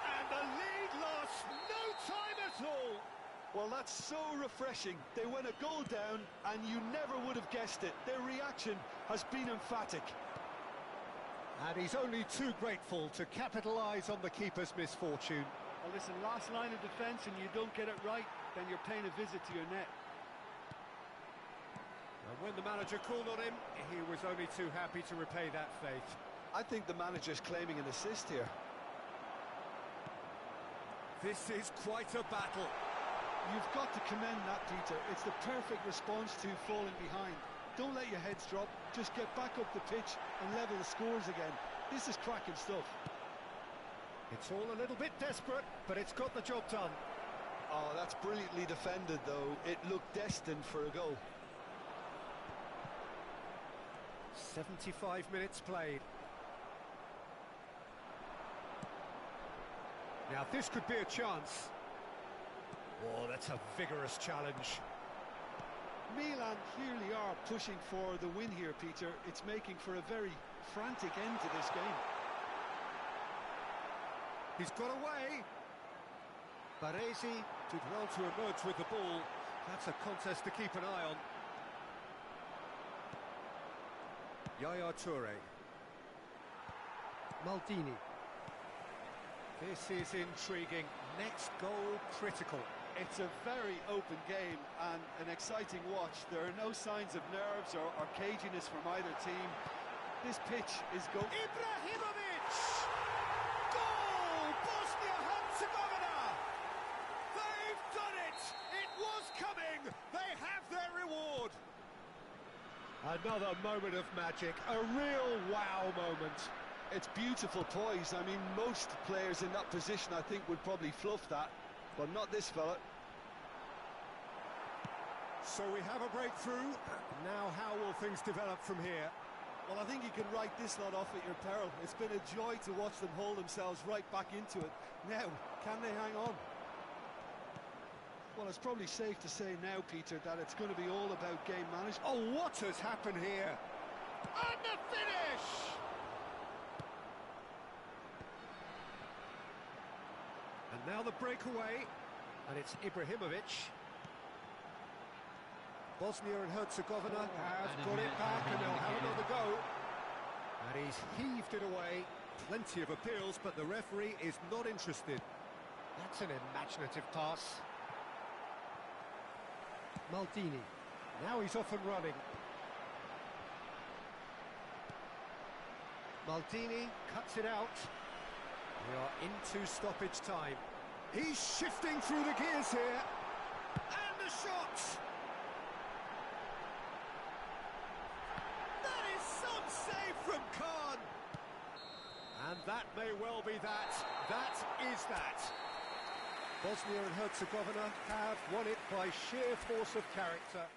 And the lead lost no time at all. Well, that's so refreshing. They went a goal down, and you never would have guessed it. Their reaction has been emphatic. And he's only too grateful to capitalise on the keeper's misfortune. Well, listen, last line of defence and you don't get it right, then you're paying a visit to your net. And when the manager called on him, he was only too happy to repay that faith. I think the manager's claiming an assist here. This is quite a battle. You've got to commend that, Peter. It's the perfect response to falling behind. Don't let your heads drop, just get back up the pitch and level the scores again. This is cracking stuff. It's all a little bit desperate, but it's got the job done. Oh, that's brilliantly defended, though. It looked destined for a goal. 75 minutes played. Now this could be a chance. Oh, that's a vigorous challenge. Milan clearly are pushing for the win here, Peter. It's making for a very frantic end to this game. He's got away. Baresi did well to emerge with the ball. That's a contest to keep an eye on. Yaya Toure. Maldini. This is intriguing. Next goal critical. It's a very open game and an exciting watch. There are no signs of nerves or caginess from either team. This pitch is going... Ibrahimovic! Goal! Bosnia-Herzegovina! They've done it! It was coming! They have their reward! Another moment of magic, a real wow moment. It's beautiful poise. I mean, most players in that position, I think, would probably fluff that. But not this fella. So we have a breakthrough. Now how will things develop from here? Well, I think you can write this lot off at your peril. It's been a joy to watch them hold themselves right back into it. Now, can they hang on? Well, it's probably safe to say now, Peter, that it's going to be all about game management. Oh, what has happened here? And the finish! And now the breakaway, and it's Ibrahimovic. Bosnia and Herzegovina have got it back, and they'll have another go. And he's heaved it away. Plenty of appeals, but the referee is not interested. That's an imaginative pass. Maldini. Now he's off and running. Maldini cuts it out. We are into stoppage time. He's shifting through the gears here. And the shot! And that may well be that. That is that. Bosnia and Herzegovina have won it by sheer force of character.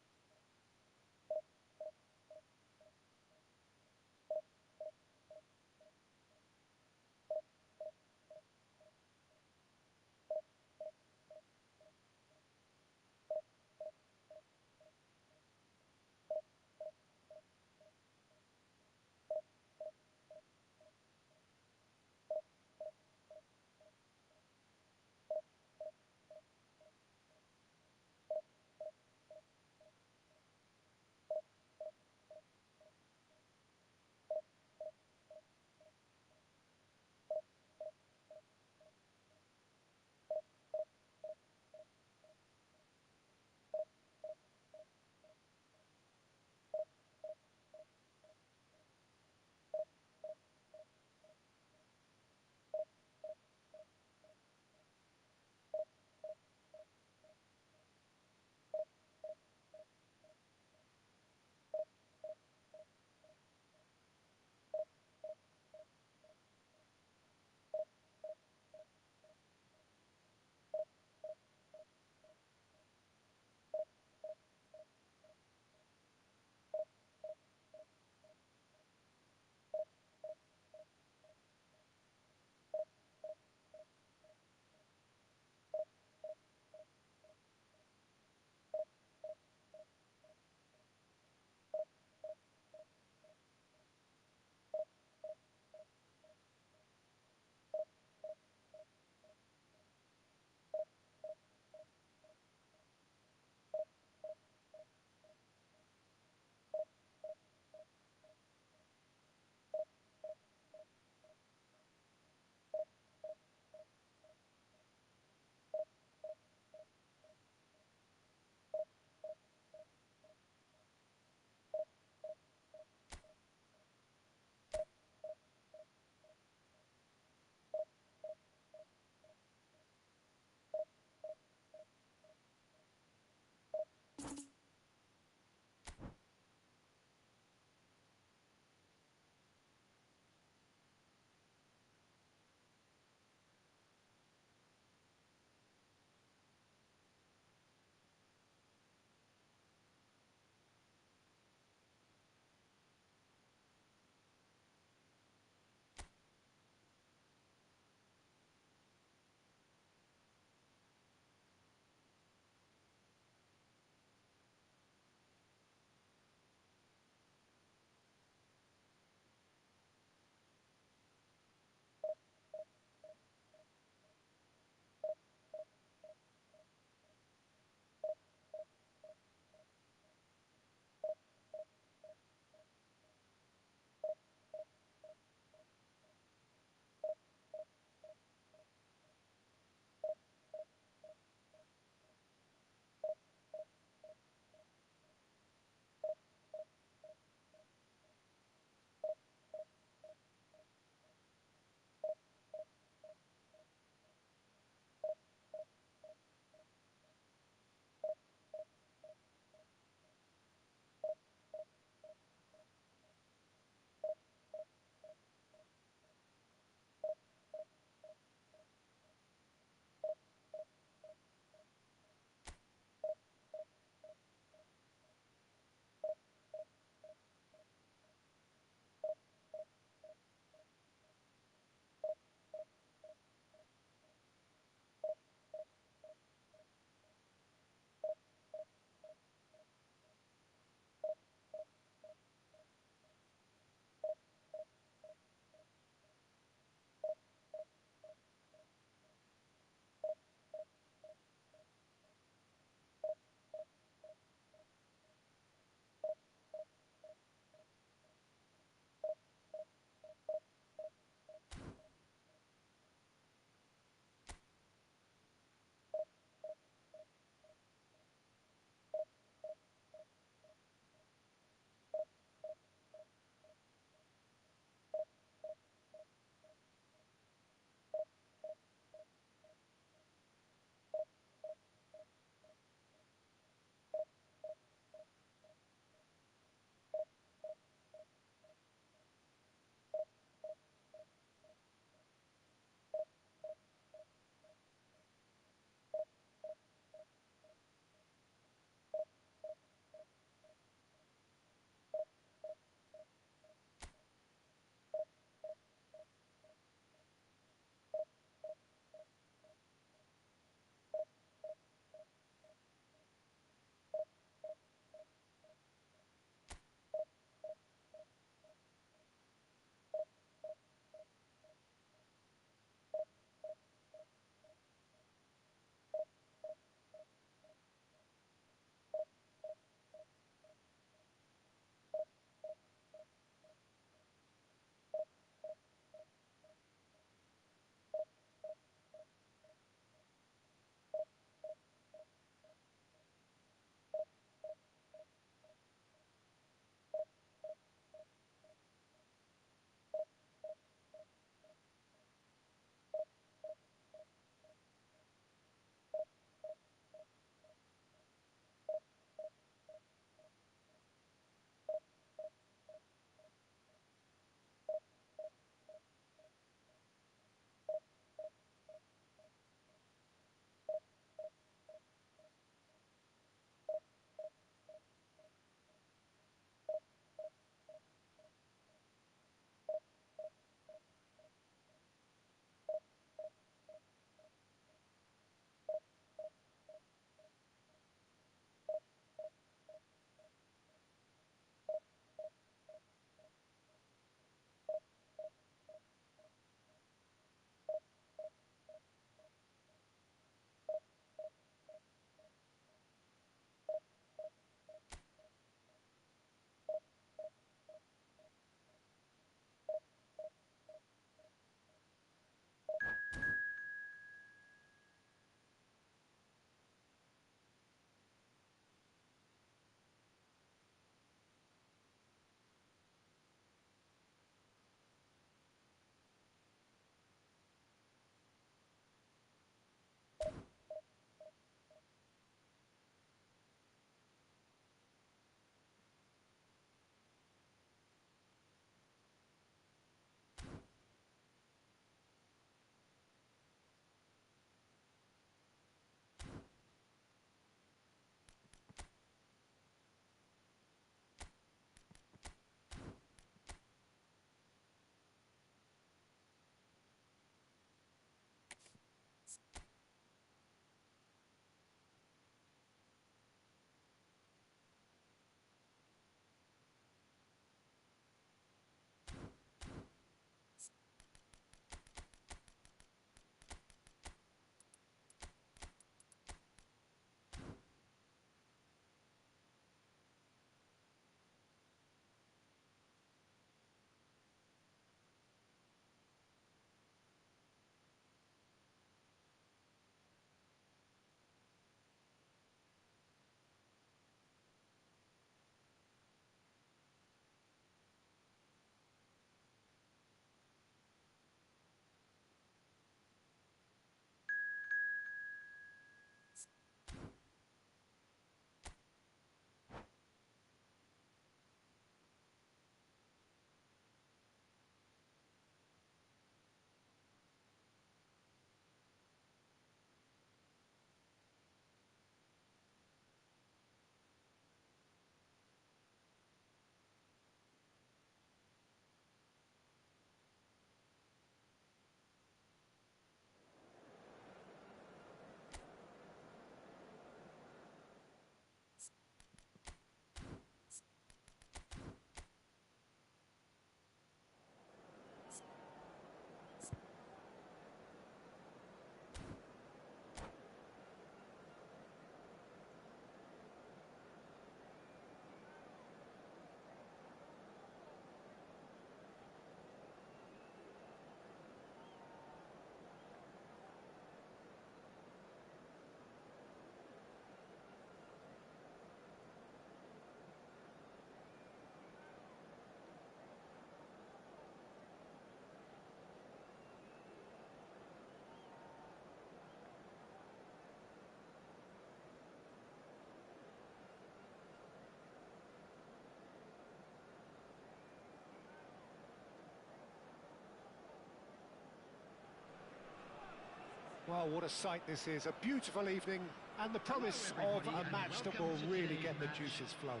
Well, what a sight this is. A beautiful evening and the promise of a match that will really get the juices flowing.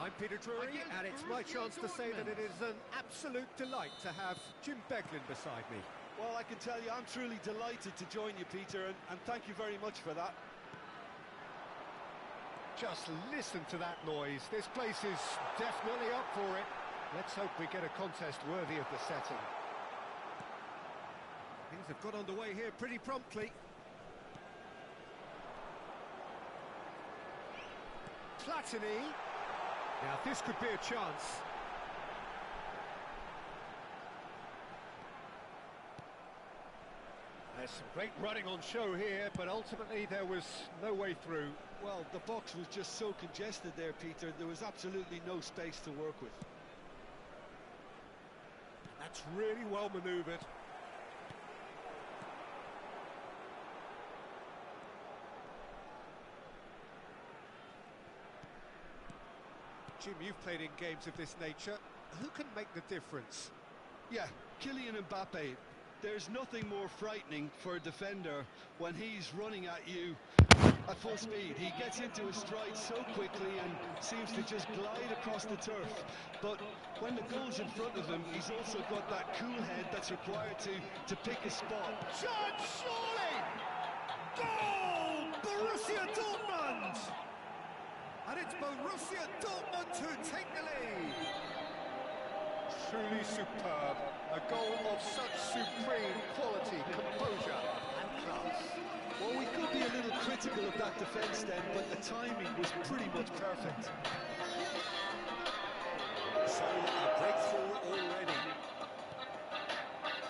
I'm Peter Drury, and it's my chance to say that it is an absolute delight to have Jim Beglin beside me. Well, I can tell you, I'm truly delighted to join you, Peter, and thank you very much for that. Just listen to that noise. This place is definitely up for it. Let's hope we get a contest worthy of the setting. Things have got underway here pretty promptly. Platini. Now this could be a chance. There's some great running on show here, but ultimately there was no way through. Well, the box was just so congested there, Peter. There was absolutely no space to work with. That's really well manoeuvred. Jim, you've played in games of this nature. Who can make the difference? Yeah, Kylian Mbappe. There's nothing more frightening for a defender when he's running at you at full speed. He gets into his stride so quickly and seems to just glide across the turf. But when the goal's in front of him, he's also got that cool head that's required to pick a spot. Chance, surely! Goal! Borussia Dortmund! And it's Borussia Dortmund who take the lead. Truly superb. A goal of such supreme quality, composure and class. Well, we could be a little critical of that defence then, but the timing was pretty much perfect. So a breakthrough already.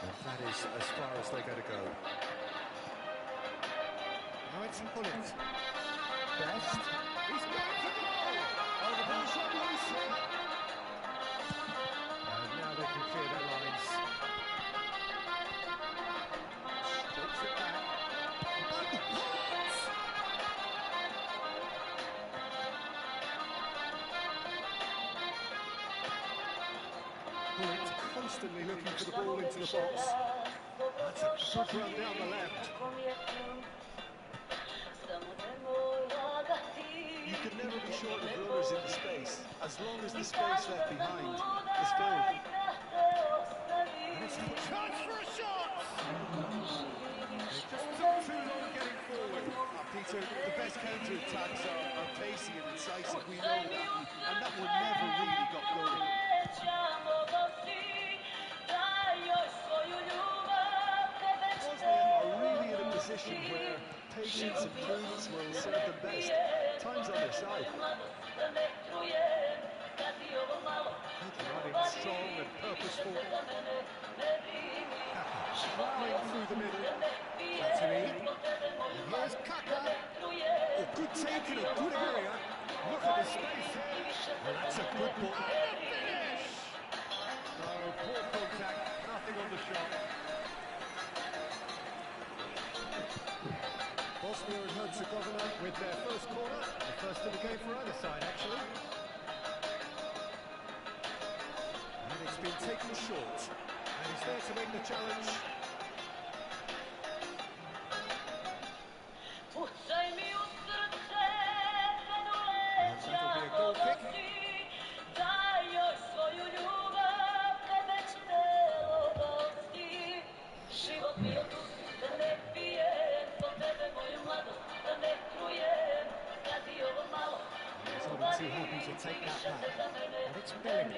And that is as far as they're going to go. Now it's Pullet. Best. He's got to go! Oh, the ball shot loose. And now they can clear their lines. Strokes it back. And Pullet! Pullet constantly looking for the ball into the box. That's a good run down the left. You could never be short of runners in the space, as long as the space left behind is filled. And it's a chance for a shot! It just took too long getting forward. Peter, the best counter-attacks are pacey and incisive, we know that, and that one never really got going. Bosnia are really in a position where patience and prudence will serve them best. Time's on their side. Running strong and purposeful. Flying through the middle. Platini. And here's Kaka. Oh, good take in a good area. Look at the space here. Well, that's a good ball. And a finish! Oh, poor contact. Nothing on the shot. Bosnia and Herzegovina with their first corner. The first in the game for either side, actually. And it's been taken short. And he's there to make the challenge. And that'll be a goal kick. He's only too happy to take that back. And it's Bellingham.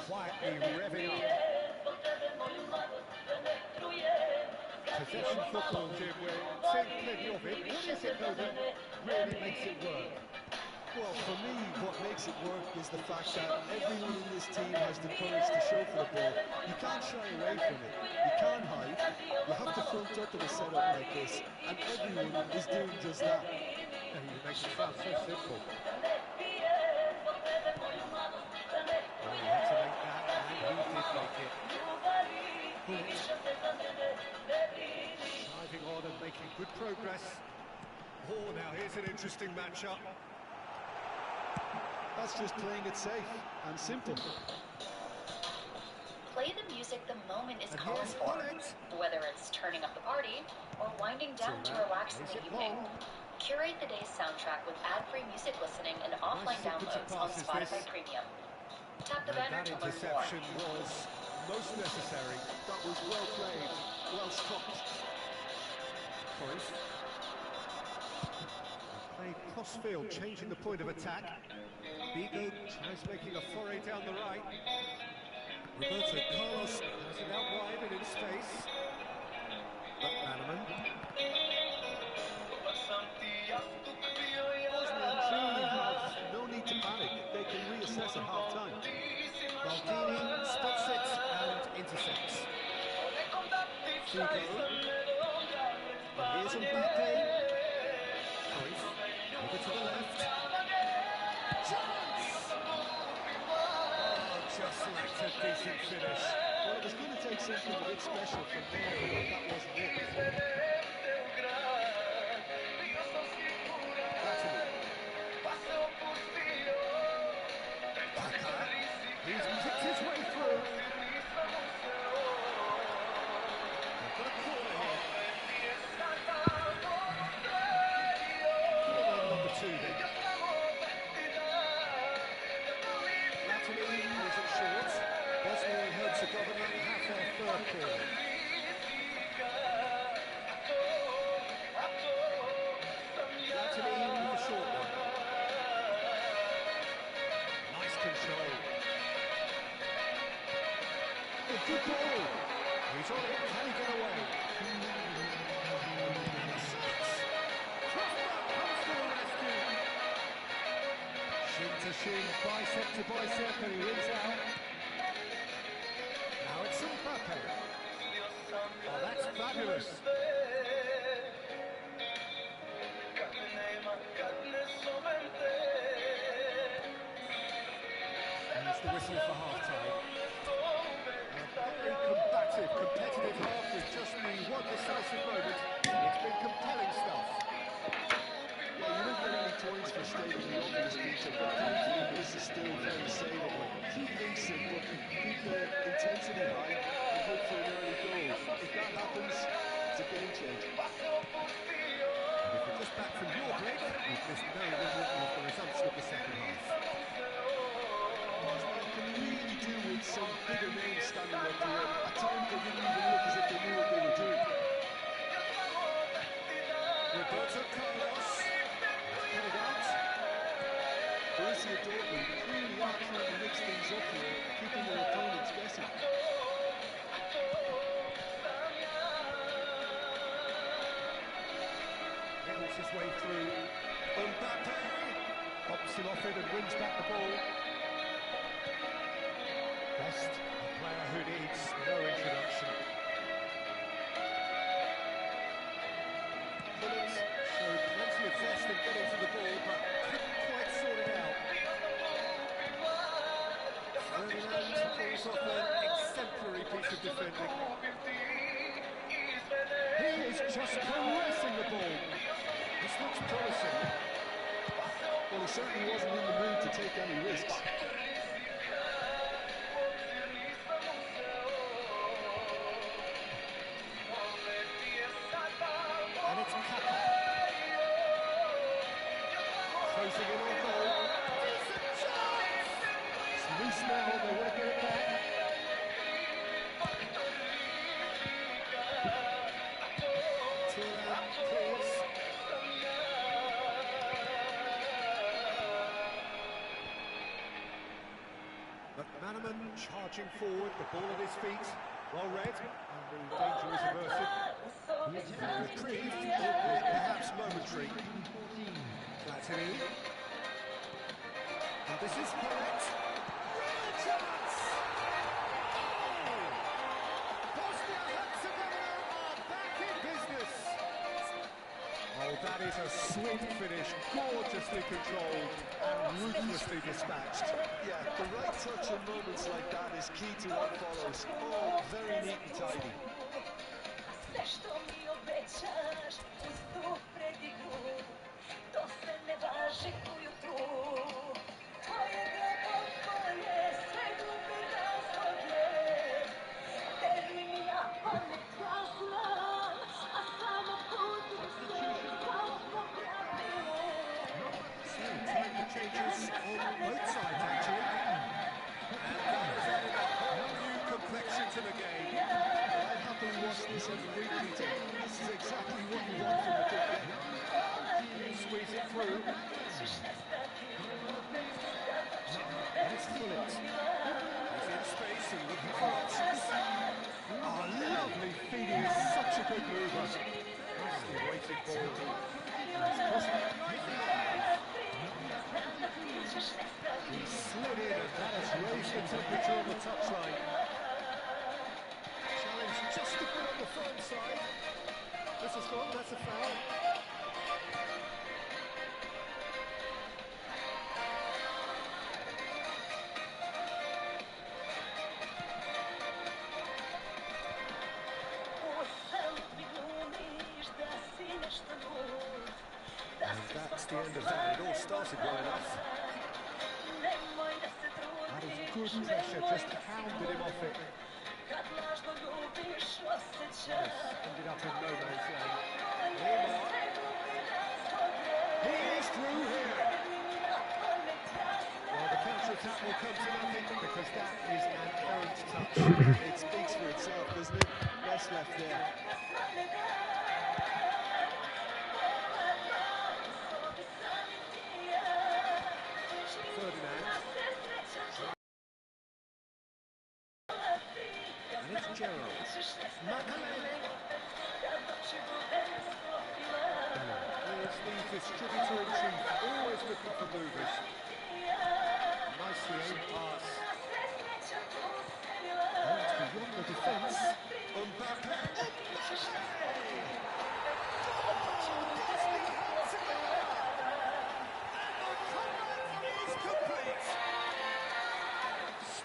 Quietly revving up. Possession football, Jim, we're seeing plenty of it. What is it, though, that really makes it work? Well, for me, what makes it work is the fact that everyone in this team has the courage to show for the ball. You can't shy away from it. You can't hide. You have to front up in a setup like this, and everyone is doing just that. And he makes it sound so simple. Oh, he had to make that, and he did make it. Driving on and making good progress. Oh, now here's an interesting matchup. That's just playing it safe and simple. Play the music. music the moment is And calling here's for. Hullet. Whether it's turning up the party or winding down to relax in the evening, curate the day's soundtrack with ad-free music listening and offline downloads on Spotify Premium. Tap the banner That to learn more. interception was most necessary. That was well played, well stopped. Cruyff. Played cross-field, changing the point of attack. Bigo tries making a foray down the right. Roberto Carlos has it out wide and in space. McManaman. Bosnia clearly have no need to panic. They can reassess at half-time. Maldini spots it and intercepts. Figo. And here's Mbappe. Cruyff. Over to the left. Chance! Oh, just lacked a decent finish. Well, it was going to take something a bit special from there, but that wasn't it. He's kicked his way through. They've got a corner here. Number 2 then. Latterly plays it short. Bosnia and Herzegovina have their third corner. Latterly with the short one. Nice control. A good ball. He's on it. Can he get away? Shots. Crossbar comes to the rescue. Shin to shin, bicep to bicep, and he wins out. Now it's Mbappe. Oh, that's fabulous. And it's the whistle for half-time. Very combative, competitive half with just the one decisive moment. It's been compelling stuff. Yeah, you don't get any points for stating the obvious, Peter, but thankfully this is still very savable. Keep things simple, keep the intensity high, and hope for an early goal. If that happens, it's a game changer. And if you're just back from your break, you've missed very little of the resumption of the second half. Bosnia can really do with some bigger names standing up here. At times they didn't even look as if they knew what they were doing. Roberto Carlos has put it out. Borussia Dortmund really are trying to mix things up here, keeping their opponents guessing. Nails his way through. Mbappe pops him off it and wins back the ball. Best, a player who needs no introduction. Hullet showed plenty of zest in getting to the ball, but couldn't quite sort it out. Ferdinand pulls off an exemplary piece of defending. He is just caressing the ball. This looks promising. Well, he certainly wasn't in the mood to take any risks. And it's Kaka. Closing in on goal. Decent chance! It's loose now, they want to get it back. Thuram clears. McManaman charging forward, the ball at his feet. Well read, and the danger is averted. Reprieve, albeit perhaps momentary. Platini. And this is correct. Real chance! Oh! Bosnia-Herzegovina are back in business. Oh, that is a sweet finish, gorgeously controlled and ruthlessly dispatched. Yeah, the right touch in moments like that is key to what follows. Oh, very neat and tidy. Sve što mi obećaš, uz predigru, to se ne važi ujutru. Tvoje glavo, tvoje, sve glupe razloge, watched this every week, Peter. This is exactly what you want from a big game. Squeeze it through. Let's pull it. He's in space and looking for options. Oh, lovely feeding. He's such a good mover. Nicely weighted ball. Nice cross. He slid in and that has raised the temperature on the touchline. Challenge just a bit on the firm side. This is gone, that's a foul. And that's the end of that. It all started well enough. That is good pressure, just hounded him off it. Yes, ended up in no man's land. Neymar. He is through here. Well, the counter-attack will come to nothing because that is an errant touch. It speaks for itself, doesn't it? Best left there. Ferdinand. And it's Gerald. Makalele. Here's the distributor-in-chief, always looking for movers. Nicely aimed pass. And beyond the defence. Mbappe.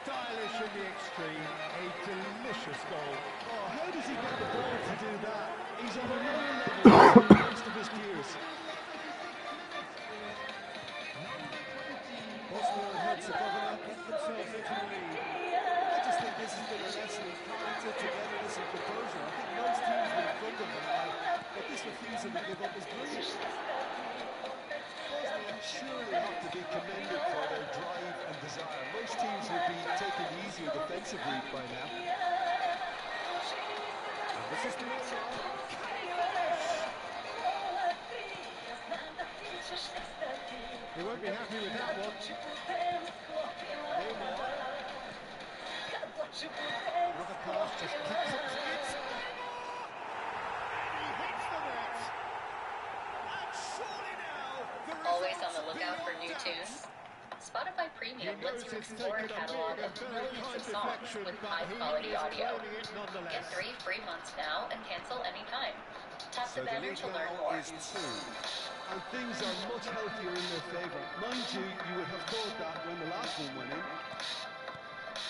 Stylish in the extreme, a delicious goal. Oh, how does he get the ball to do that? He's on another level than most of his peers. Bosnia and Herzegovina get themselves into the lead. I just think this has been a lesson in character, togetherness and composure. I think most teams would have done them now, but this refusal to give up is brilliant. Bosnia surely have to be commended for their drive and desire. Most teams would be taking the easier defensive route by now. And this is the He won't be happy with that one. Neymar. Another pass, just kicks it to it. He hits the net. And surely now, the Always on the results lookout for new beyond tunes? doubt. Spotify Premium He lets knows you it's explore a taken a catalog big of and very millions kind of songs deflection, with but high-quality he is audio. claiming it nonetheless. Get 3 free months now and cancel anytime. Tap So the the banner lead to learn now more. is 2. And things are much healthier in their favour. Mind you, you would have thought that when the last one went in.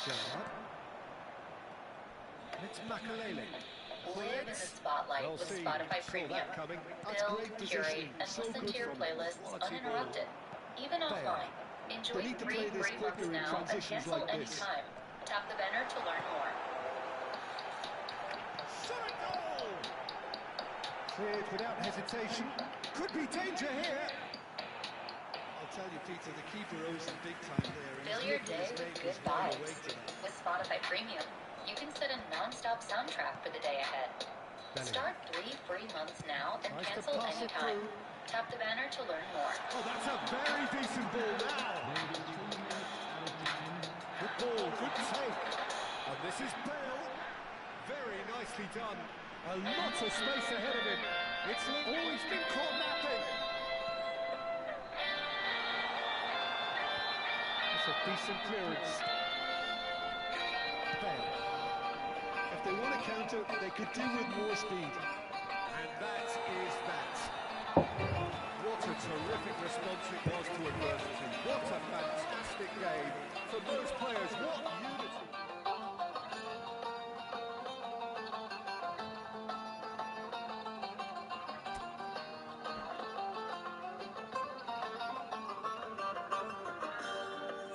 Gerard. It's Makalele. Live in the spotlight Well with seen. Spotify Saw Premium. that coming. That's Build, great curate, positioning. and So listen good to your from him. playlists Quality uninterrupted, even offline. Enjoy They need to 3 play this free months quicker in now and transitions cancel like this. anytime. Tap the banner to learn more. Shot goal! Cleared without hesitation. Could be danger here. I'll tell you, Peter, the keeper owes them big time there. And Fill his your look at day his with mate good was wide vibes. awake to that. With Spotify Premium, you can set a non-stop soundtrack for the day ahead. Start 3 free months now and Tries to cancel pass it anytime. through. Tap the banner to learn more. Oh, that's a very decent ball now. Good ball, good take. And this is Bale. Very nicely done. A lot of space ahead of him. It's always been caught napping. It's a decent clearance. Bale. If they want to counter, they could do with more speed. And that is that. What a terrific response it was to adversity. What a fantastic game from those players. What unity.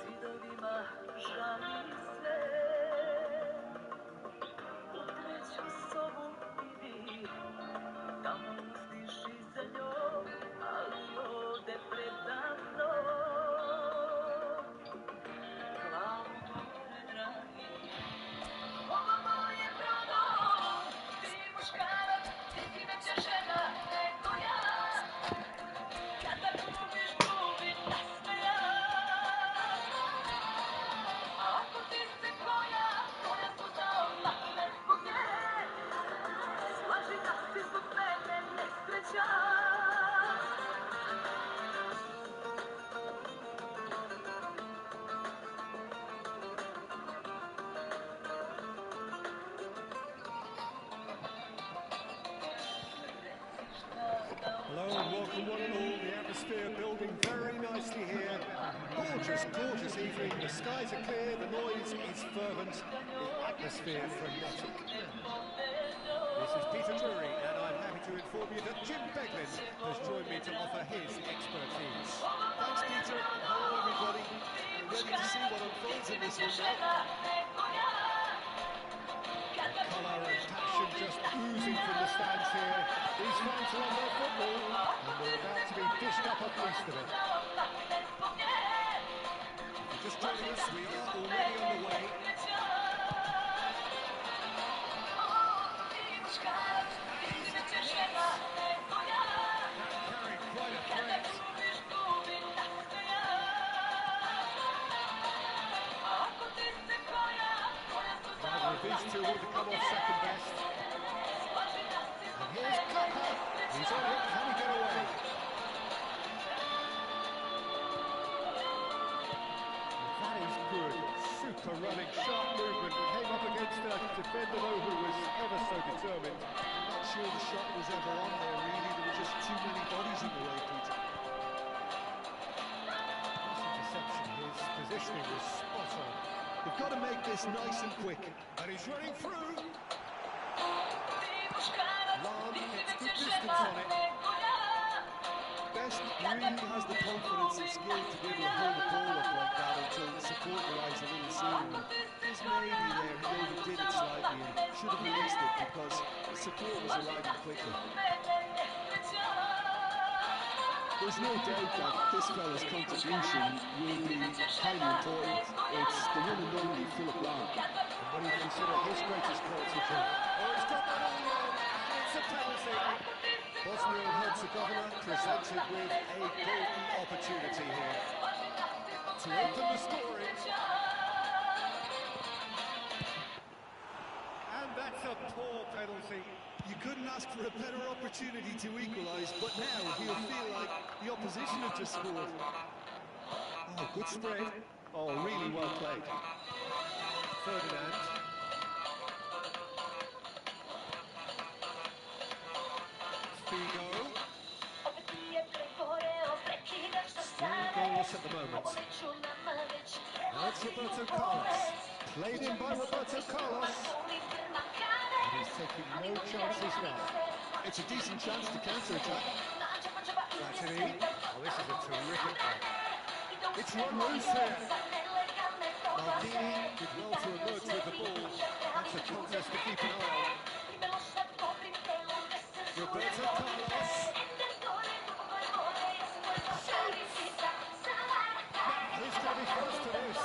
Zidovima žali se, u treću sobu idi, tamo uzdiši za njom, ali ode predavno. Glavu gore dragi welcome one and all. The atmosphere building very nicely here. Gorgeous, gorgeous evening. The skies are clear, the noise is fervent, the atmosphere frenetic. This is Peter Drury, and I'm happy to inform you that Jim Beglin has joined me to offer his expertise. Thanks, Peter. Hello, everybody. We're ready to see what unfolds in this one now. Colour and passion just oozing from the stands here. These fans love their football, and we're about to be dished up a feast of it. If you're just joining us, we are already on the way. Carrying quite a threat. Neither of these two want to come off second best. And here's Kaka. He's on it. Can he get away? That is good. Super running, sharp movement. Came up against a defender though who was ever so determined. I'm not sure the shot was ever on there, really. There were just too many bodies in the way, Peter. Nice interception. His positioning was spot on. They've got to make this nice and quick. And he's running through. Lam gets good distance on it. Best really has the confidence and skill to be able to hold the ball up like that until the support arrives a little sooner. There's maybe there he overdid it slightly and should have released it because the support was arriving quickly. There's no doubt that this fella's contribution will be highly important. It's the one and only Philip Lam. And when you consider his greatest quality, Jim. Oh, he's got that all wrong, and it's a penalty. Bosnia and Herzegovina presented with a golden opportunity here to open the scoring. And that's a poor penalty. You couldn't ask for a better opportunity to equalise, but now he'll feel like the opposition have just scored. Oh, good spread. Oh, really well played. Ferdinand. Figo. Still goalless at the moment. Now it's Roberto Carlos. Played in by Roberto Carlos. And he's taking no chances now. It's a decent chance to counter-attack. Platini. Oh, this is a terrific one. It's run loose here. Maldini did well to emerge with the ball. That's a contest to keep an eye on. Roberto Carlos. He's going to be first to this.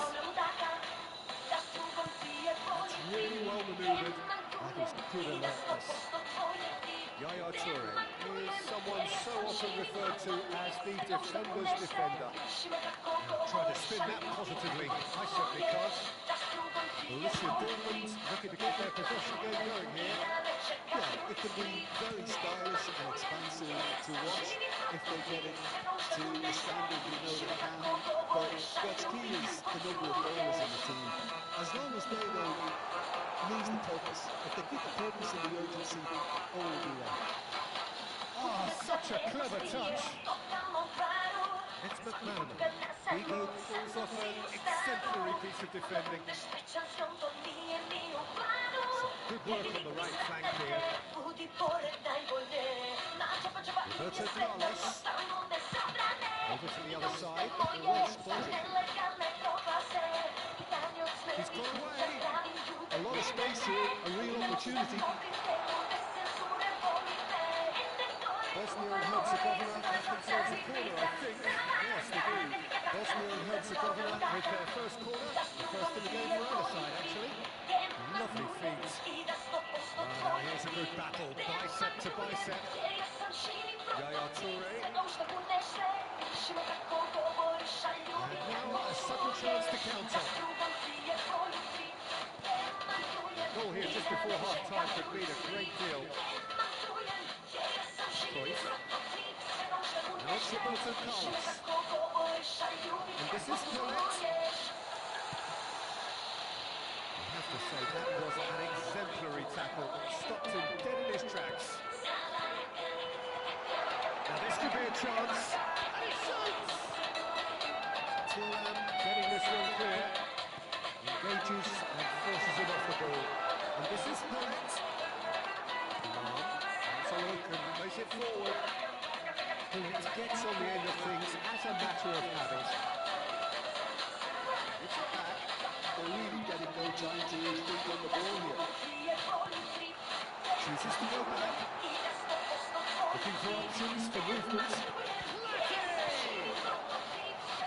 It's really well manoeuvred. That is good alertness. Yaya Toure is someone so often referred to as the defender's defender. Try to spin that positively. I certainly can't. Borussia Dortmund looking to get their possession game going here. Yeah, it can be very stylish and expansive to watch if they get it to the standard we know they can. But what's key is the number of players in the team. As long as they don't lose the purpose, if they keep the purpose and the urgency, all will be well. Ah, such a clever touch. It's McManaman. Figo pulls off an exemplary piece of defending. Good work on the right flank here. Roberto Carlos. Over to the other side. Well spotted. He's gone away. A lot of space here, a real opportunity. Bosnia and Herzegovina have themselves a corner, I think. Yes, they do. Bosnia and Herzegovina with their first corner. The first in the game for either side, actually. Lovely feet. Now here's a good battle, bicep to bicep. Yaya Toure. And now a sudden chance to counter. Goal here just before half-time could mean a great deal. Cruyff. Now it's Roberto Carlos. And this is Pellet. I have to say that was an exemplary tackle. Stopped him dead in his tracks. Now this could be a it forward. It gets on the end of things as a matter of habit. It's back. They're really getting no time to think on the ball here. Chooses to go back. Looking for options for movement.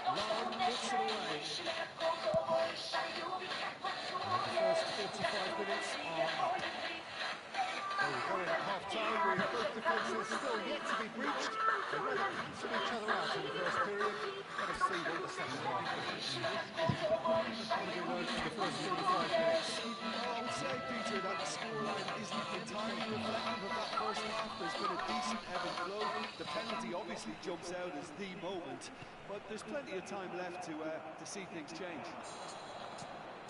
Long knocks it away. And the first 45 minutes are up. There we go in at half-time with both defences still yet to be breached. They rather cancel each other out in the first period. Let us see what the second half brings. What have we learned from the first 45 minutes? Well, I would say, Peter, that the scoreline isn't entirely reflective of that first half. There's been a decent ebb and flow. The penalty obviously jumps out as the moment, but there's plenty of time left to see things change.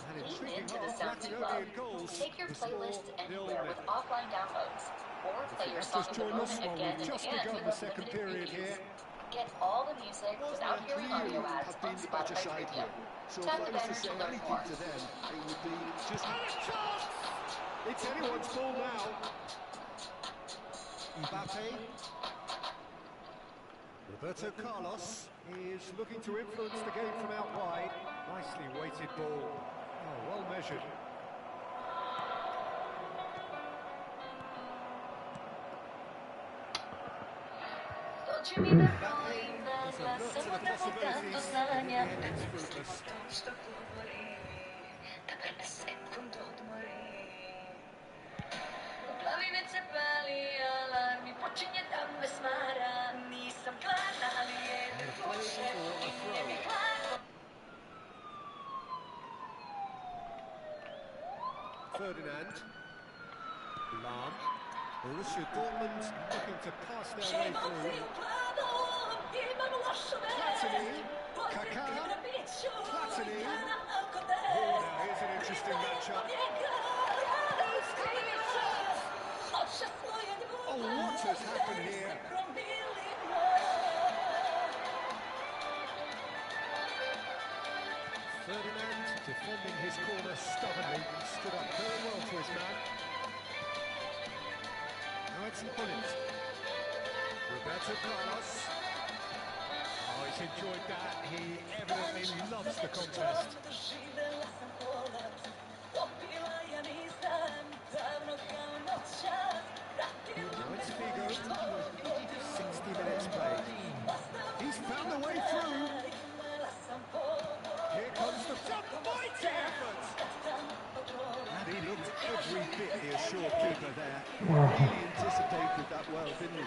An Lean intriguing into the half, sounds you lacking only love. in goals. Take your The score, playlists 0-0. anywhere with offline downloads. Or play your That's song just of the joined us. moment Well, again we've and just again begun with the second unlimited period previews. here. Get all the music without Bosnia hearing clearly audio ads have on been the better Spotify side Premium. here. So Tap if I the was banner to say to learn anything more. to them, it would be just... And a chance! It's anyone's ball now. Mbappe. Roberto Carlos is looking to influence the game from out wide. Nicely weighted ball. Oh, well measured. Mbappe is alert to the possibilities, but in the end it's fruitless. And a play or a throw. Ferdinand. Lahm. Borussia Dortmund looking to pass their way through. Platini. Kaká. Platini. Oh, now here's an interesting matchup. He's having a shot! Oh, what has happened here? Ferdinand defending his corner stubbornly, stood up very well to his man. Now it's Gullit. Roberto Carlos. Oh, he's enjoyed that. He evidently loves the contest. Now it's Figo. 60 minutes played. He's found a way through. Here comes the jump, mighty effort! And he looked every bit the assured keeper there. Really anticipated that well, didn't he?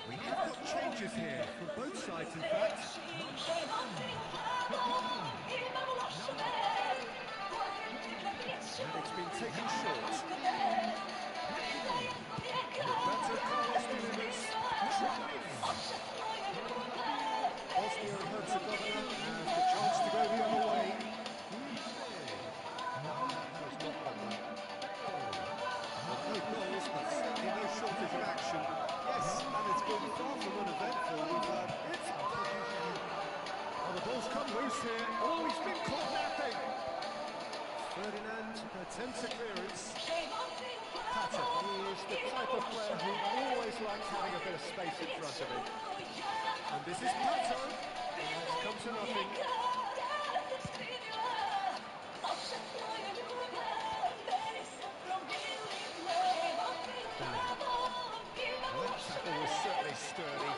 We have got changes here from both sides, in fact. And it's been taken short. Roberto Carlos delivers. Drive! Bosnia and Herzegovina has the chance to go the other way. Has not done that. Well, no goals, but certainly no shortage of action. Yes, and it's been far from uneventful. We've had... It's well, the ball's come loose here. Oh, he's been caught napping. Ferdinand attempts a clearance. Tata is the type of player who always likes having a bit of space in front of him. And this is Pato. It's come to nothing. Well, that tackle was certainly sturdy.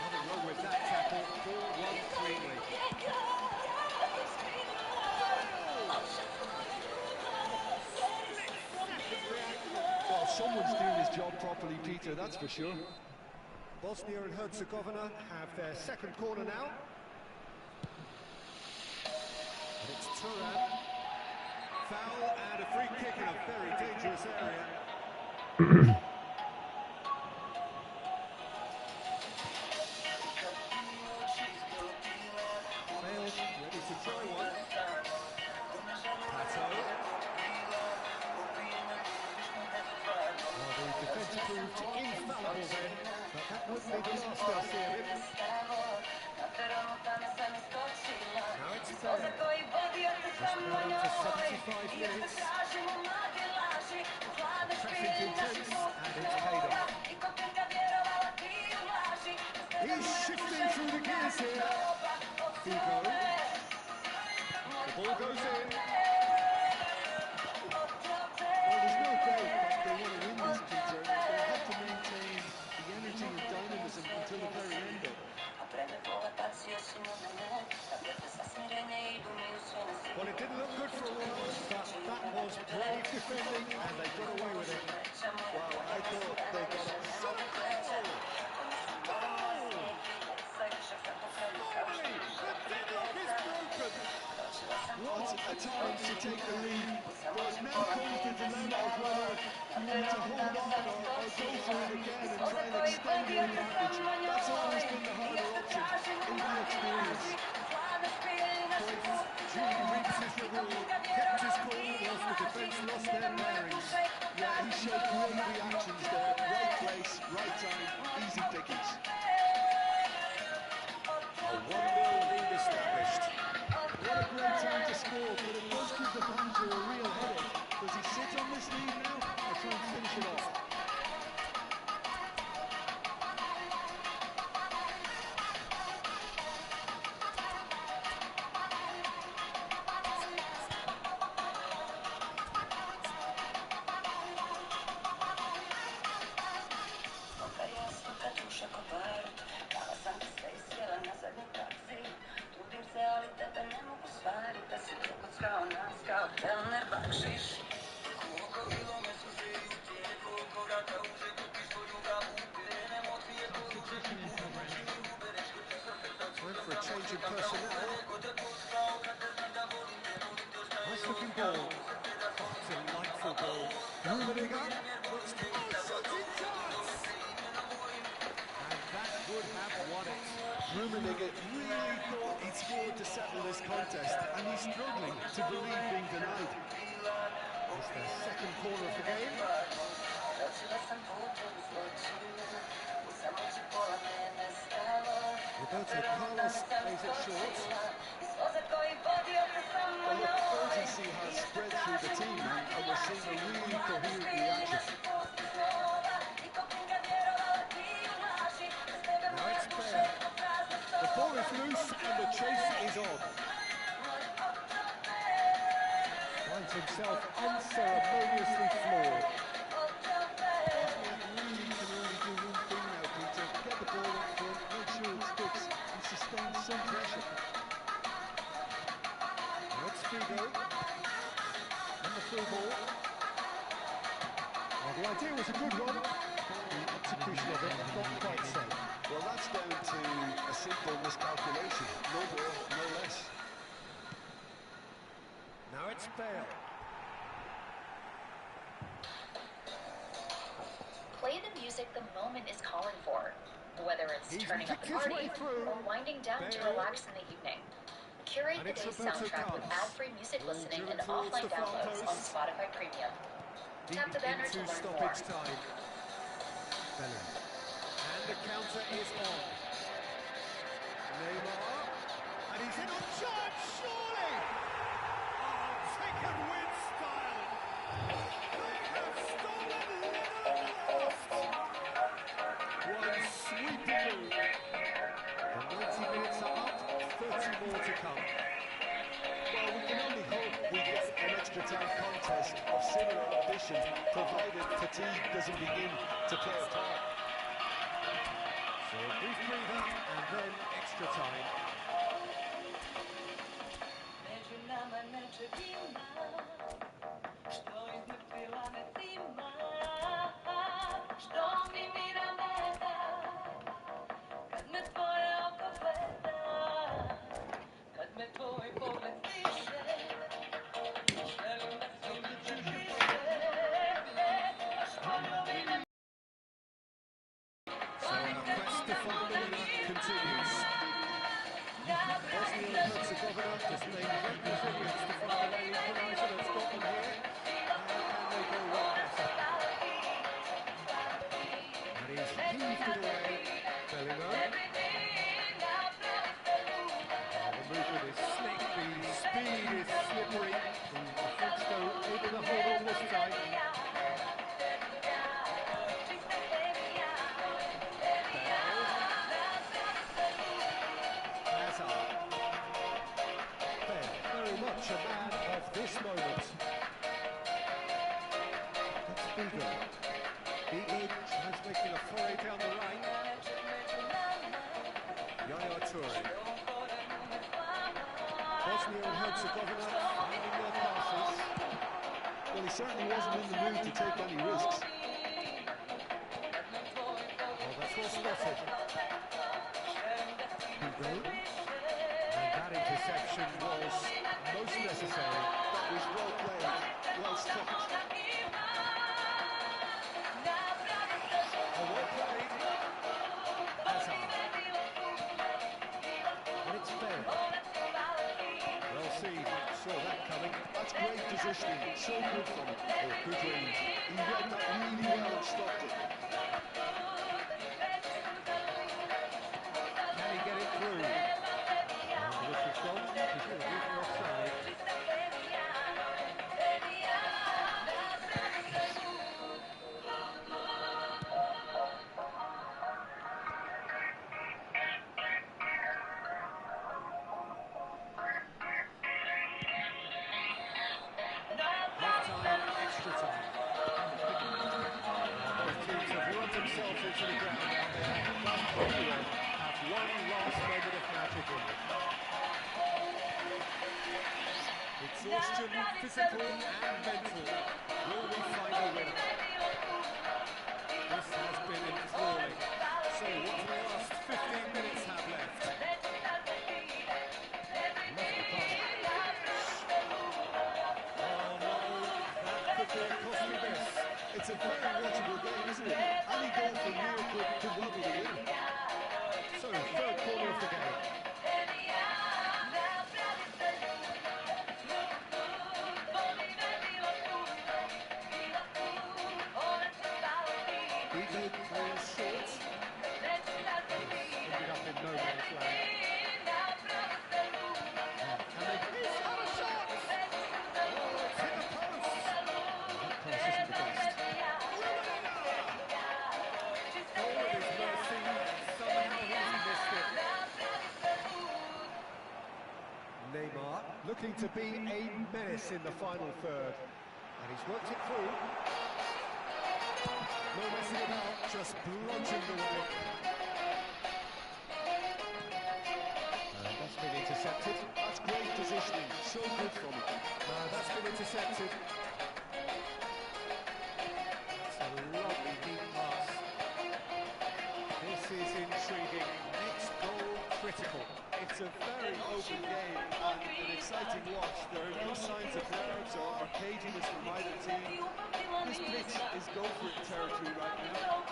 Nothing wrong with that tackle. 4-1-3 one's doing his job properly, Peter, that's for sure. Bosnia and Herzegovina have their second corner now. And it's Turan. Foul and a free kick in a very dangerous area. Failed, ready to try one. Pato. Well, the defence proved infallible then, but that wouldn't be the last they'll see of him. Now it's fair. Just about up to 75 minutes. The pressing's intense, and it's paid off. He's shifting through the gears here. Figo. The ball goes in. Well, there's no doubt that they want to win this, Peter. They have to maintain the energy and dynamism until the very end of it. Well, it didn't look good for a while, but that was brave defending, and they got away with it. Wow, I thought they got it so close. Finally, the deadlock is broken. What a time to take the lead, but now comes the dilemma of whether you need to hold on or go for it again and try and extend your advantage. That's always been the harder option, in my experience. June reaps his reward, kept his cool whilst the defence lost their bearings. Yeah, he showed great reactions there. Right place, right time, easy pickings. A 1-0 lead established. What a great time to score, but it does give the manager a real headache. Does he sit on this lead now or try and finish it off? Time for a change in personnel. Nice looking ball. Oh, delightful ball. Rummenigge. Looks shooting chance. And that would have won it. Rummenigge really thought he'd scored to settle this contest, and he's struggling to believe being denied. It's their second corner of the game. Roberto Carlos plays it short. Well, look, urgency has spread through the team, and we're seeing a really coherent reaction. Now it's fair. The ball is loose and the chase is on. Finds himself unceremoniously floored. Really can only do one thing now, Peter. Get the ball up front, make sure it sticks, and sustain some pressure. Now it's Figo. And the through ball. Well, the idea was a good one. The execution of it not quite so. Well, that's down to a simple miscalculation. No more, no less. Now it's Bale. Play the music the moment is calling for, whether it's He's turning up the kicked his way party through. or winding down to Bale. relax in the evening. Curate And the it's day's Roberto soundtrack with Carlos. ad-free music Ball listening driven and towards offline the far downloads on post. Spotify Premium. Deep Tap the banner to into learn more. stoppage time. Bellingham. And the counter is on. Neymar. And he's in on charge, surely! Oh, taken with style. They have stolen Lionel Lost. One sweeping move. The 90 minutes are up, 30 more to come. Well, we can only hope we get an extra time contest of similar ambition, provided fatigue doesn't begin to play a part. So a brief breather and then extra time. continues. Bosnia and Herzegovina just staying very resilient to find the lane equaliser. It's got them here. Can they go one better? And he's heaved it away. Bellingham. The movement is slick, the speed is slippery. The defence go able to hold on this time. Hazard. Very much a man of this moment. That's Bigo. Bigo tries making a foray down the right. Yaya Toure. Bosnia and Herzegovina finding their passes. Well, he certainly wasn't in the mood to take any risks. Oh, that's well spotted. Bigo. And that interception was most necessary. That was well played, well stopped. Oh, well played. Hazard. And it's fair. Well seen. Saw that coming. That's great positioning, so good from him. Oh, good range. He read that really well and stopped it. Can he get it through? And the whistle's gone. He's going to give the offside. Half-time, extra time. Both teams have run themselves into the ground now. They have one last moment of magic in them. Exhaustion, physical and mental. Will we find a winner? This has been enthralling. So what do the last 15 minutes have left? Oh no, that could be costly this. It's a very watchable game, isn't it? Any goal from here could well be the winner. So, third corner of the game. Bigo playing short. Ended up in no man's land. And he's had a shot! Oh, it's hit the post! That pass isn't the best. Goal at his mercy, somehow he's missed it. Neymar looking to be a menace in the final third. And he's worked it through. No messing about, just bludgeoned away. And that's been intercepted. That's great positioning, so good from him. That's been intercepted. That's a lovely deep pass. This is intriguing. Next goal critical. It's a very open game and an exciting watch. There are no signs of nerves or caginess from either team. This pitch is go-for-it territory right now.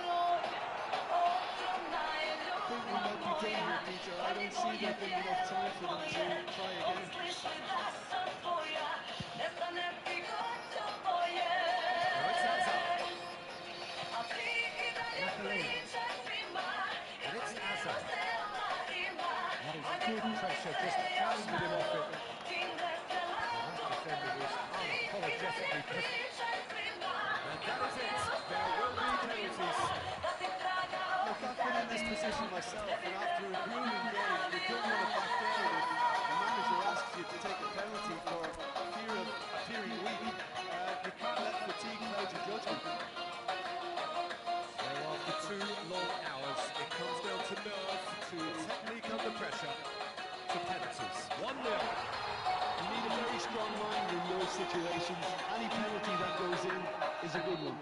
I think we might be done here, Peter. I don't see there being enough time for them to try again. Now it's Hazard. Luckily. And it's Hazard. That is good pressure, just hounded him off it. And that defender was unapologetically pissed. And that is it. There will be penalties. Look, I've been in this position myself, and after a grueling game, you don't want to back down if the manager asks you to take a penalty for fear of appearing weak. You can't let fatigue cloud your judgment. So after 2 long hours, it comes down to nerve, to technique under pressure, to penalties. 1-0. You need a very strong mind in those situations. Any penalty that goes in is a good one.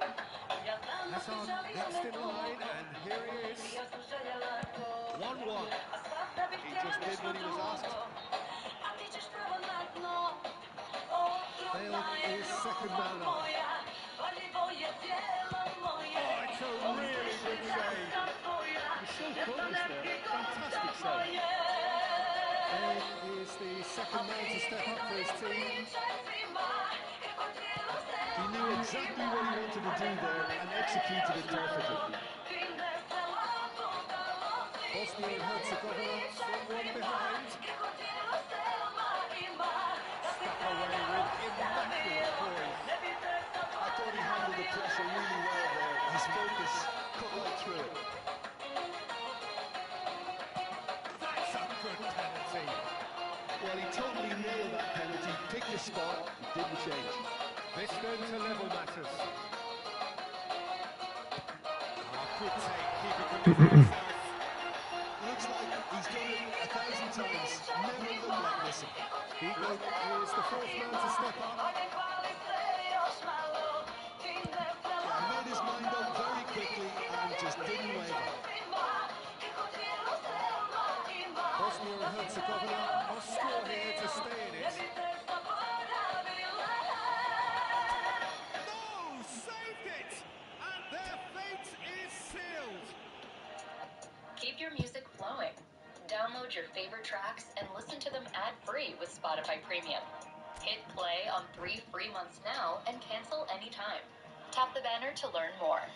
Hazard next in line, and here he is. 1-1. He just did what he was asked. Bale is second man up. Oh, it's a really good save. He's so focused there. Fantastic the second man to step up for his team. He knew exactly what he wanted to do there and executed it perfectly. Bosnia and Herzegovina from one behind. Stuck away with immaculate poise. I thought he handled the pressure really well there. His focus cut right through it. That's a good penalty. Well, he totally nailed that penalty, picked his spot, didn't change. This then to level matters. Good take, keeper can lift himself. Looks like he's done it 1,000 times, never relentless. Vigo is the fourth man to step up. Yeah, made his mind up very quickly and just didn't waver. Bosnia and Herzegovina must score here to stay in it. No! Saved it! And their fate is sealed! Keep your music flowing. Download your favorite tracks and listen to them ad-free with Spotify Premium. Hit play on 3 free months now and cancel anytime. Tap the banner to learn more.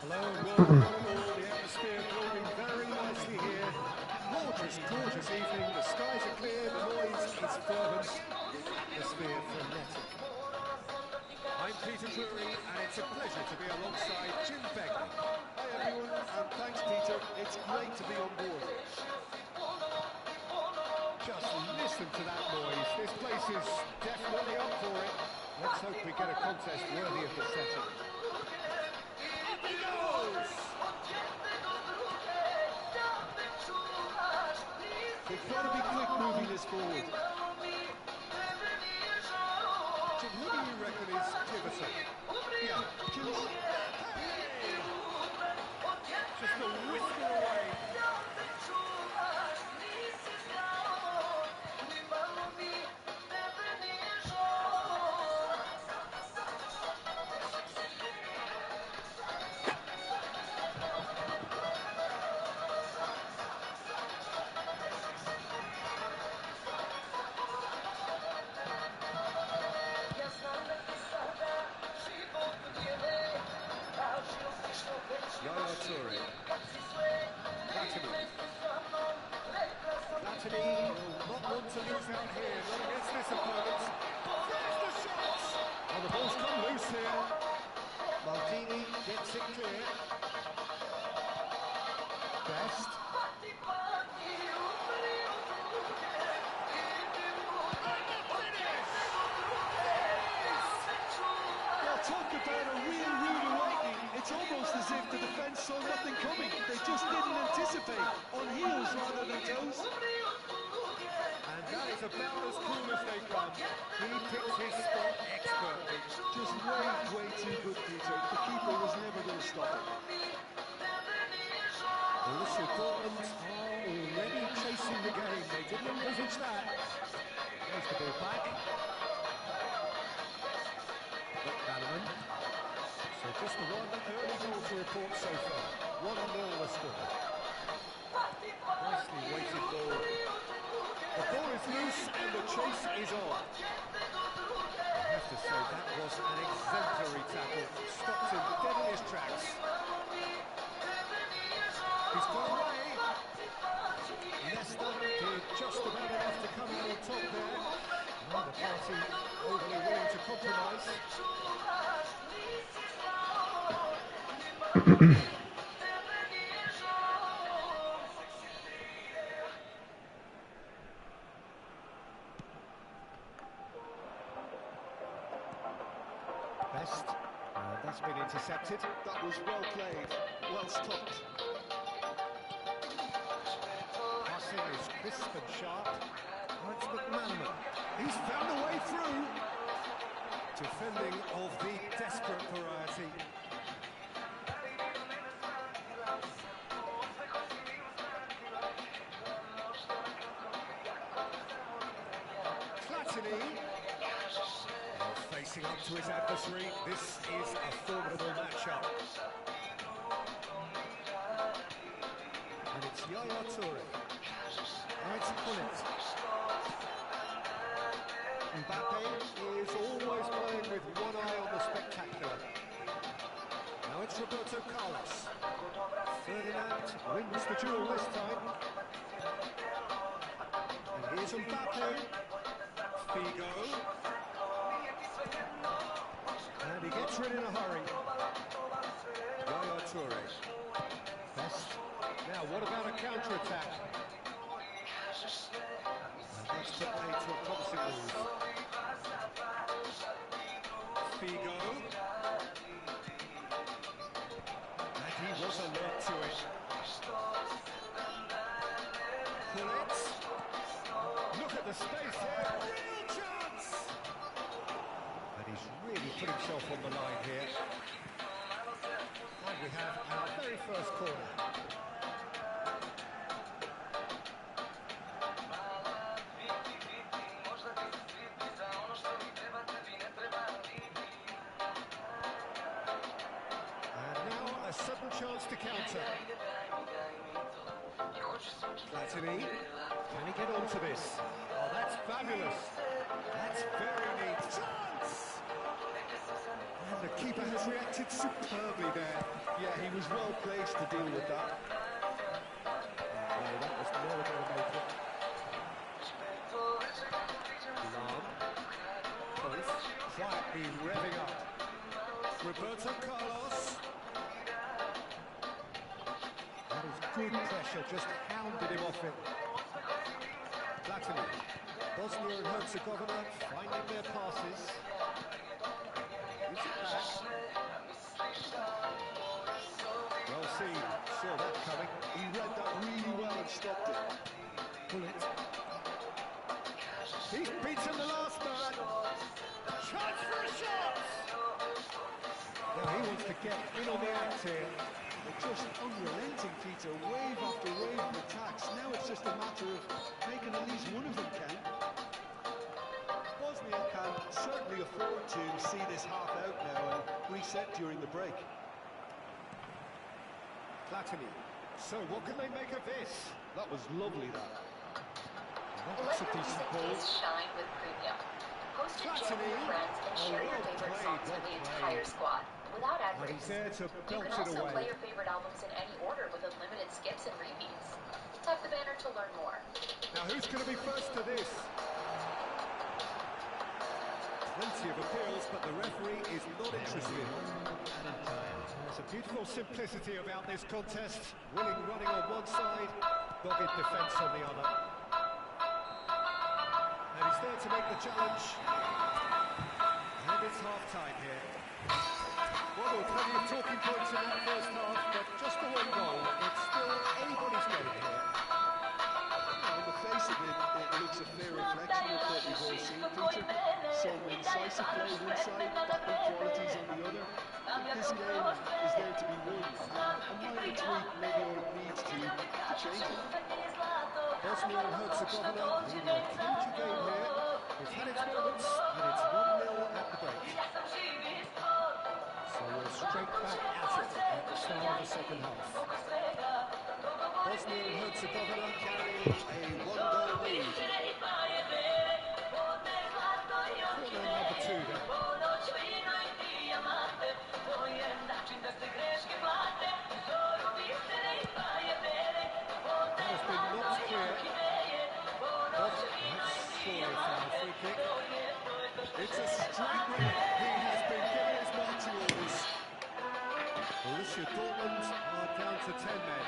Hello and welcome one and all. The atmosphere building very nicely here. Gorgeous, gorgeous evening. The skies are clear, the noise is fervent, the atmosphere frenetic. I'm Peter Drury and it's a pleasure to be alongside Jim Begley. Hi everyone, and thanks Peter. It's great to be on board. Just listen to that noise. This place is definitely up for it. Let's hope we get a contest worthy of the setting. Up he goes! They've got to be quick moving this forward. Jim, who do you reckon is Jiverson? Yeah, just... Hey! Just a whisker away. Yaya Toure. Platini will not want to lose out here, not against this opponent. There's the shots! Oh, the ball's come loose here. Maldini gets it clear. Best. on heels rather than toes. And that is about as cool as they come. He picked his spot expertly. Just way too good, Peter. The keeper was never going to stop it. Borussia Dortmund are already chasing the game. They didn't envisage that. There's the ball back. Bannerman. So just the one early goal to report so far. 1-0 the score. Nicely weighted ball. The ball is loose and the chase is on. I have to say that was an exemplary tackle. Stopped him dead in his tracks. He's got away. Leicester did just about enough to come out on top there. Neither party overly willing to compromise. Best. That's been intercepted. That was well played, well stopped. Passing is crisp and sharp. That's McManaman. He's found a way through. Defending of the desperate variety. Platini. Facing up to his adversary. This is a formidable matchup. And it's Yaya Toure. Now it's Pullet. Mbappe is always playing with one eye on the spectacular. Now it's Roberto Carlos. Ferdinand wins the duel this time. And here's Mbappe. Figo. And he gets rid in a hurry. Yaya Toure. Best. Now, what about a counter-attack? And that's put paid to a promising move. Figo. And he was alert to it. Pullet. Look at the space here. Real chance! And he's really put himself on the line here. And we have our very first corner. A sudden chance to counter. Platini, can he get onto this? Oh, that's fabulous. That's very neat. Chance! And the keeper has reacted superbly there. Yeah, he was well placed to deal with that. No, that was never going to make it. Lam. Both quietly revving up. Roberto Carlos. That is good pressure, just hounded him off it. Platini. Bosnia and Herzegovina finding their passes. Gives it back. Well seen, saw that coming. He read that really well and stopped it. Pullet. He's beaten the last man. Chance for a shot! Now he wants to get in on the act here. They're just unrelenting, Peter, wave after wave of attacks. Now it's just a matter of making at least one of them count. Bosnia can certainly afford to see this half out now and reset during the break. Platini. So what can they make of this? That was lovely, that. That's a decent ball. Shine with premium. Post your Platini. genuine friends and share your favorite songs with the entire squad without ad And he's breaks. there to You belt can it also away. play your favorite albums in any order with unlimited skips and repeats. Tap the banner to learn more. Now who's going to be first to this? Plenty of appeals, but the referee is not interested. There's a beautiful simplicity about this contest. Willing running on one side, dogged defence on the other. And he's there to make the challenge. And it's half-time here. Well, there were plenty of talking points in that first half, but just the one goal. It's still anybody's game here. aggressive play one side, battling qualities on the other. I think this game is there to be won. A minor tweak maybe needs to change it. Bosnia and Herzegovina leading a cagey game here. It's had its moments, and it's 1-0 at the break. So we're straight back at it at the start of the second half. Bosnia and Herzegovina carrying a 1-goal lead. Corner number 2 then. That has been knocked clear. That's surely a foul free kick. It's a straight red. He has been given his marching orders. Borussia Dortmund are down to 10 men.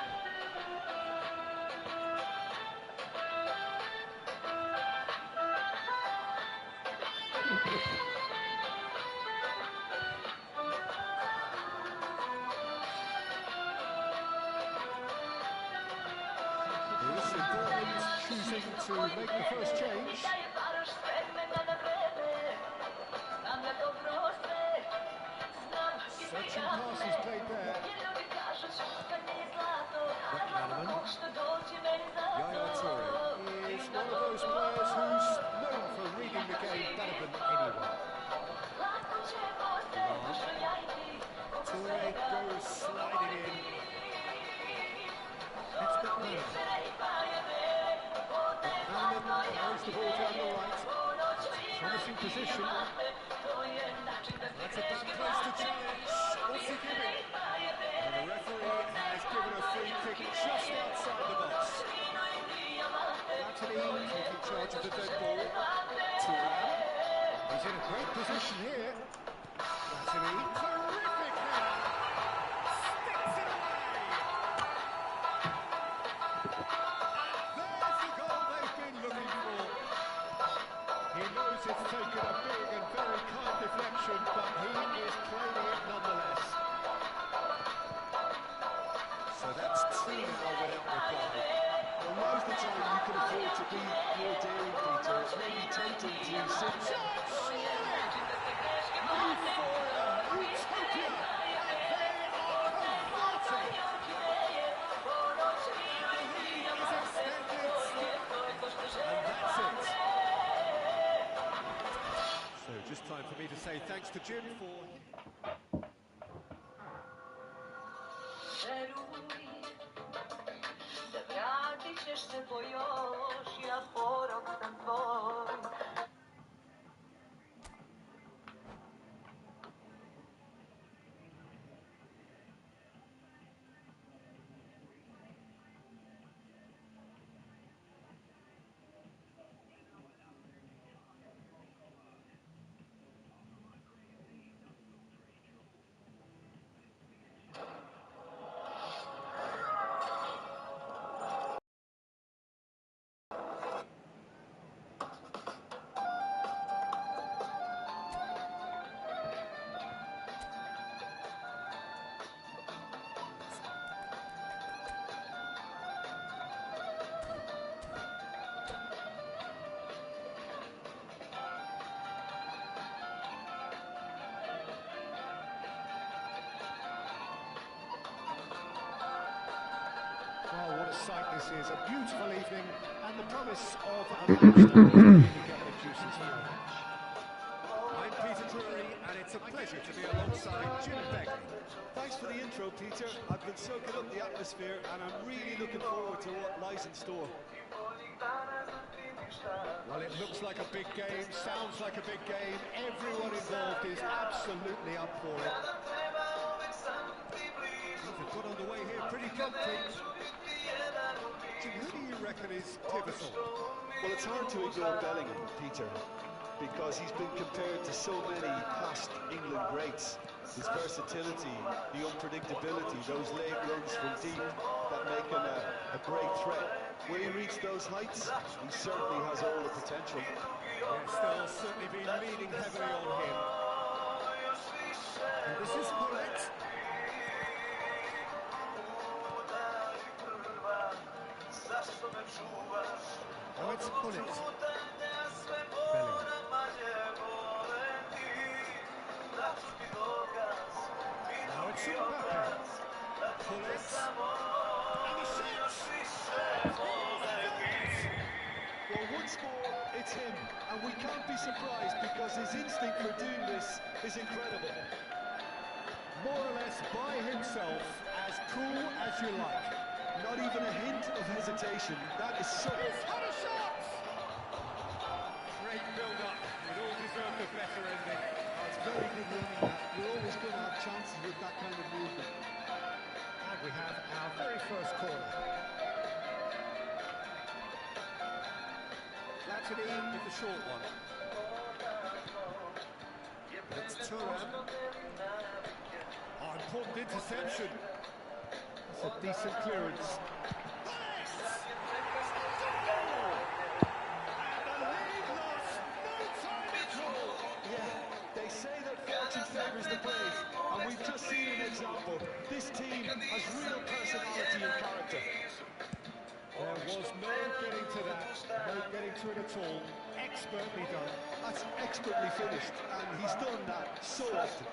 Borussia Dortmund choosing to make the first change. Searching passes played there. Yaya Toure is one of those players who's known for reading the game better than anyone. Toure goes sliding in. It's McManaman. McManaman carries the ball down the right. Promising position. That's a bad place to challenge. What's he giving? And the referee has given a free kick just outside the box. Platini taking charge of the dead ball. Thuram. He's in a great position here. Platini. Terrific header. Sticks it away. There's the goal they've been looking for. He knows it's taken a big and very kind deflection, but he is claiming it nonetheless. So that's 2 now without reply. Well, now's the time you can afford to be more daring, Peter. It's maybe tempting to sit. Utopia! They are converting! Is extended, and that's it. So just time for me to say thanks to Jim for... Oh, what a sight this is. A beautiful evening and the promise of a match that will really get the juices flowing. I'm Peter Drury and it's a pleasure to be alongside Jim Begley. Thanks for the intro, Peter. I've been soaking up the atmosphere and I'm really looking forward to what lies in store. Well, it looks like a big game, sounds like a big game. Everyone involved is absolutely up for it. Things have got underway here pretty promptly. Jim, who do you reckon is pivotal? Well, it's hard to ignore Bellingham, Peter, because he's been compared to so many past England greats. His versatility, the unpredictability, those late runs from deep that make him a great threat. Will he reach those heights? He certainly has all the potential. Yes, they'll certainly be leaning heavily on him. And this is Bullet. Oh, it's Bullet. Bellingham. to Mbappe. Pull it. And the shot! Well, once more, it's him, and we can't be surprised because his instinct for doing this is incredible. More or less by himself, as cool as you like. Not even a hint of hesitation. That is so... He's had a shot! Great build-up. It all deserved a better ending. It's very good running that. You're always going to have chances with that kind of movement. And we have our very first corner. Latini with the short one. It's Turan. Oh, important interception. It's a decent clearance. They say that fortune favours the brave, and we've just seen an example. This team has real personality and character. There was no getting to that, no getting to it at all. Expertly done. That's expertly finished, and he's done that so often.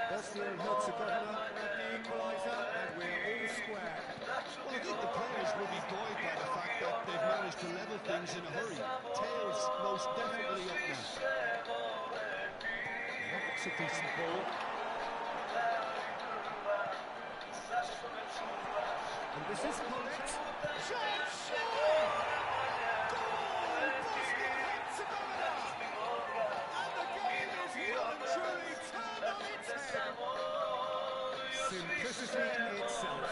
Bosnia and Herzegovina at the equaliser, and we're all square. Well, I think the players will be buoyed by the fact that they've managed to level things in a hurry. Tails most definitely up now. That's a decent ball. And this is Polet. Shot! Goal! Bosnia-Herzegovina! And the game is well and truly turned on its head. Simplicity itself.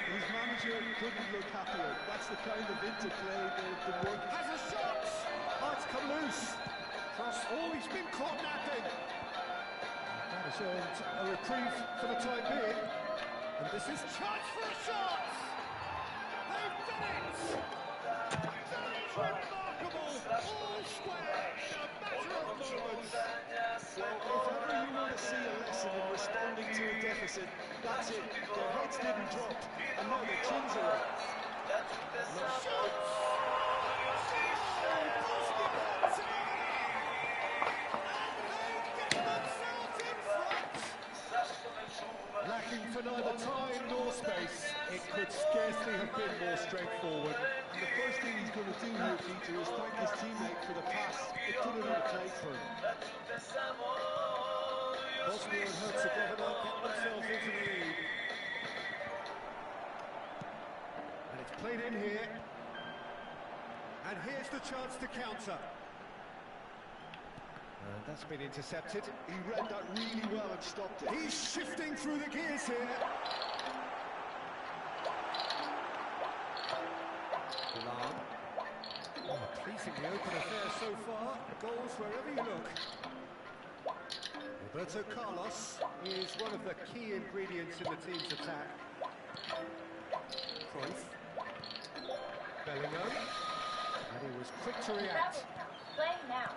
His manager couldn't look happier. That's the kind of interplay they've been working. Has a shot! Oh, it's come loose. Cross. Oh, he's been caught napping. That has earned a reprieve for the time being. And this is chance for a shot! They've done it! That is remarkable! All square in a matter of moments. Well, if ever you want to see a lesson in responding to a deficit, that's it. Their heads didn't drop, and now their chins are up. Shoots! Lacking for neither time nor space, it could scarcely have been more straightforward. And the first thing he's going to do here, Peter, is thank his teammate for the pass. It put it on a plate for him. Bosnia and Herzegovina get themselves into the lead. And it's played in here. And here's the chance to counter. And that's been intercepted. He read that really well and stopped it. He's shifting through the gears here. Milan. Oh, pleasingly open affair so far. Goals wherever you look. Roberto Carlos is one of the key ingredients in the team's attack. Cruyff. Bellingham. And he was quick to react. Playing now.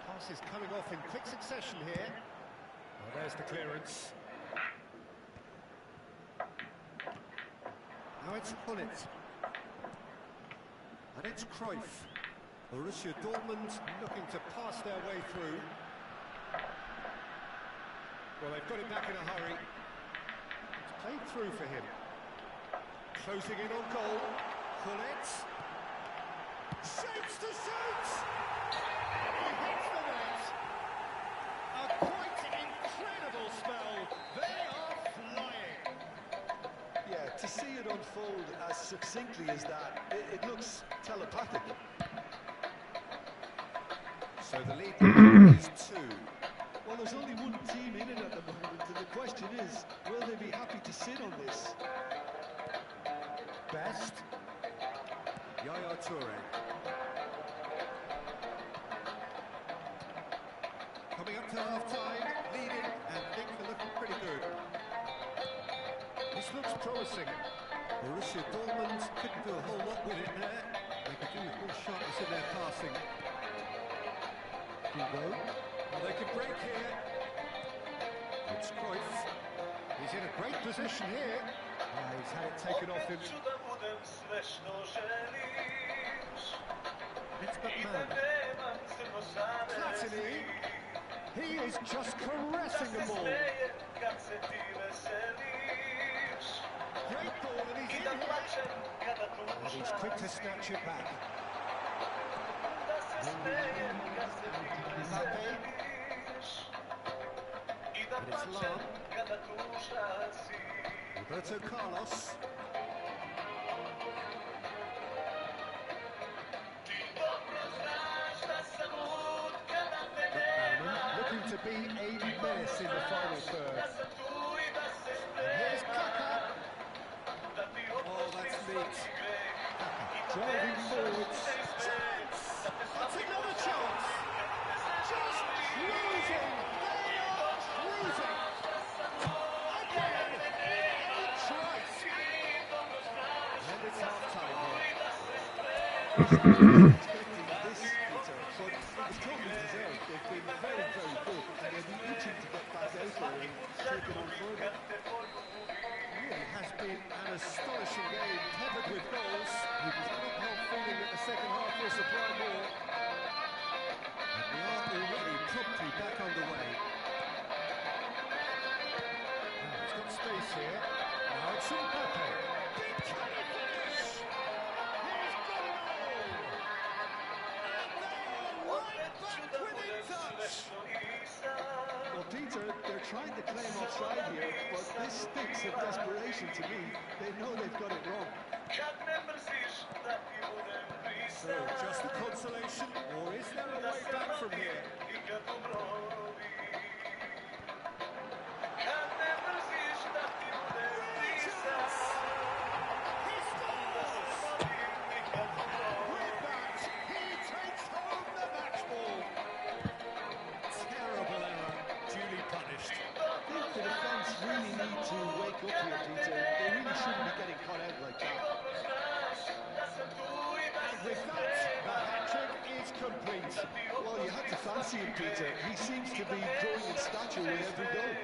Pass is coming off in quick succession here. Oh, there's the clearance. Now it's Hullet. And it's Cruyff. Borussia Dortmund looking to pass their way through. Well, they've got it back in a hurry. It's played through for him. Closing in on goal. Hullet. Shapes to shoot! He hits the net. A quite incredible spell. They are flying. Yeah, to see it unfold as succinctly as that, it looks telepathic. So the lead is 2. Well, there's only one team in it at the moment, and the question is, will they be happy to sit on this? Best. Yaya Toure. Coming up to half-time, leading, and things are looking pretty good. This looks promising. Borussia Dortmund couldn't do a whole lot with it there. They could do with more sharpness in their passing. Hugo. Well, they can break here. It's Cruyff. He's in a great position here. He's had it taken off him. It's McMahon. Platini. He is just caressing the ball. Great ball, and he's in here. And he's quick to snatch it back. Mbappe. And it's Lam. Roberto Carlos. Looking to be a menace in the final third. And here's Kaka. Oh, that's neat. Driving forwards. Chance! That's another chance! Just cruising! They are cruising! Again! Twice! And it's half-time here. This, Peter, but it was totally deserved. They've been very, very good, and they'll be itching to get back out there and take it on further. Really has been an astonishing game, peppered with goals. You cannot help feeling that the second half will supply more. And we are already promptly back underway. Now he's got space here. Now it's Mbappe. Deep, can he finish? He's got it all! And they are right back within touch! Well, Peter, they're trying to claim offside here, but this stinks of desperation to me. They know they've got it wrong. So, just a consolation, or is there a way back from here? He scores! With that, he takes home the match ball. Terrible error, duly punished. I think the defence really need to wake up here, Peter. They really shouldn't be getting caught out like that. And with that, the hat-trick is complete. Well, you had to fancy him, Peter. He seems to be growing in stature with every goal.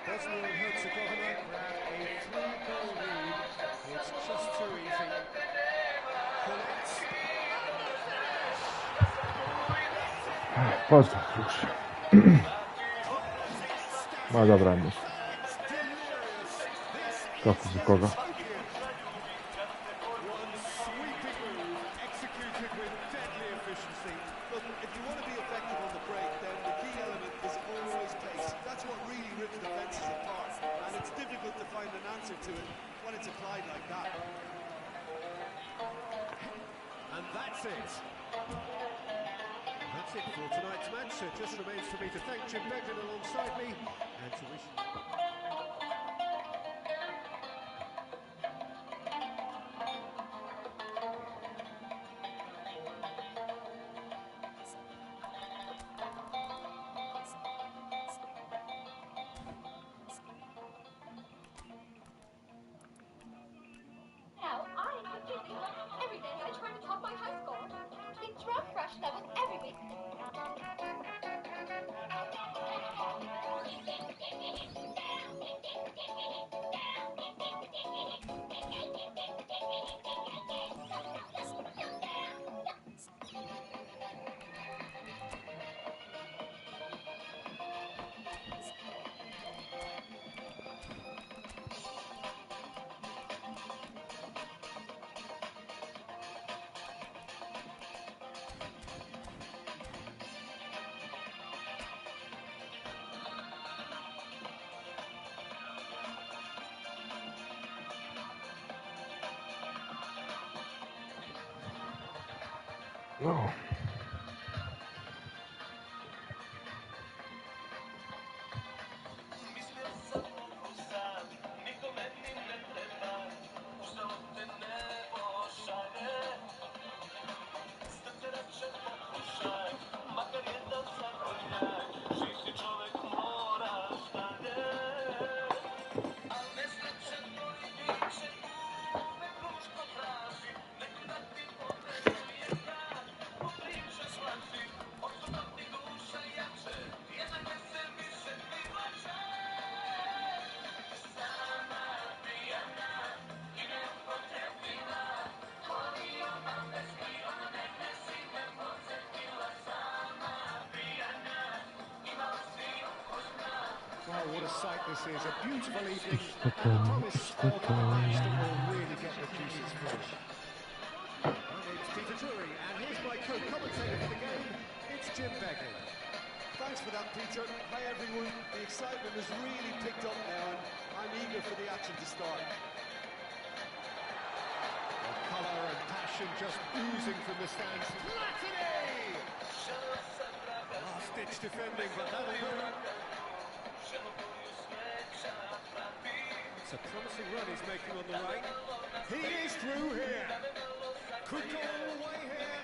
Bosnia-Herzegovina grab a 3-goal lead. It's just too easy. Collins. Pozdro, już. Ma dobra myśl. Kroku do kogo? One sweeping move, executed with deadly efficiency. Look, if you want to be effective on the break, then the key element is always pace. That's what really rips defences apart, and it's difficult to find an answer to it when it's applied like that. And that's it. That's it for tonight's match. So it just remains for me to thank Jim Beglin alongside me and to wish... Now, I completely love every day I try to top my high score. It's rough rush levels every week. No. sight this is, a beautiful evening, and the promise of a match that will really get the juices flowing. My name's Peter Drury, and here's my co-commentator for the game, it's Jim Begley. Thanks for that, Peter. Hi, everyone. The excitement has really picked up now, and I'm eager for the action to start. The colour and passion just oozing from the stands. Platini! Last-ditch defending, but that'll do. It's a promising run he's making on the right. He is through here. Could go all the way here.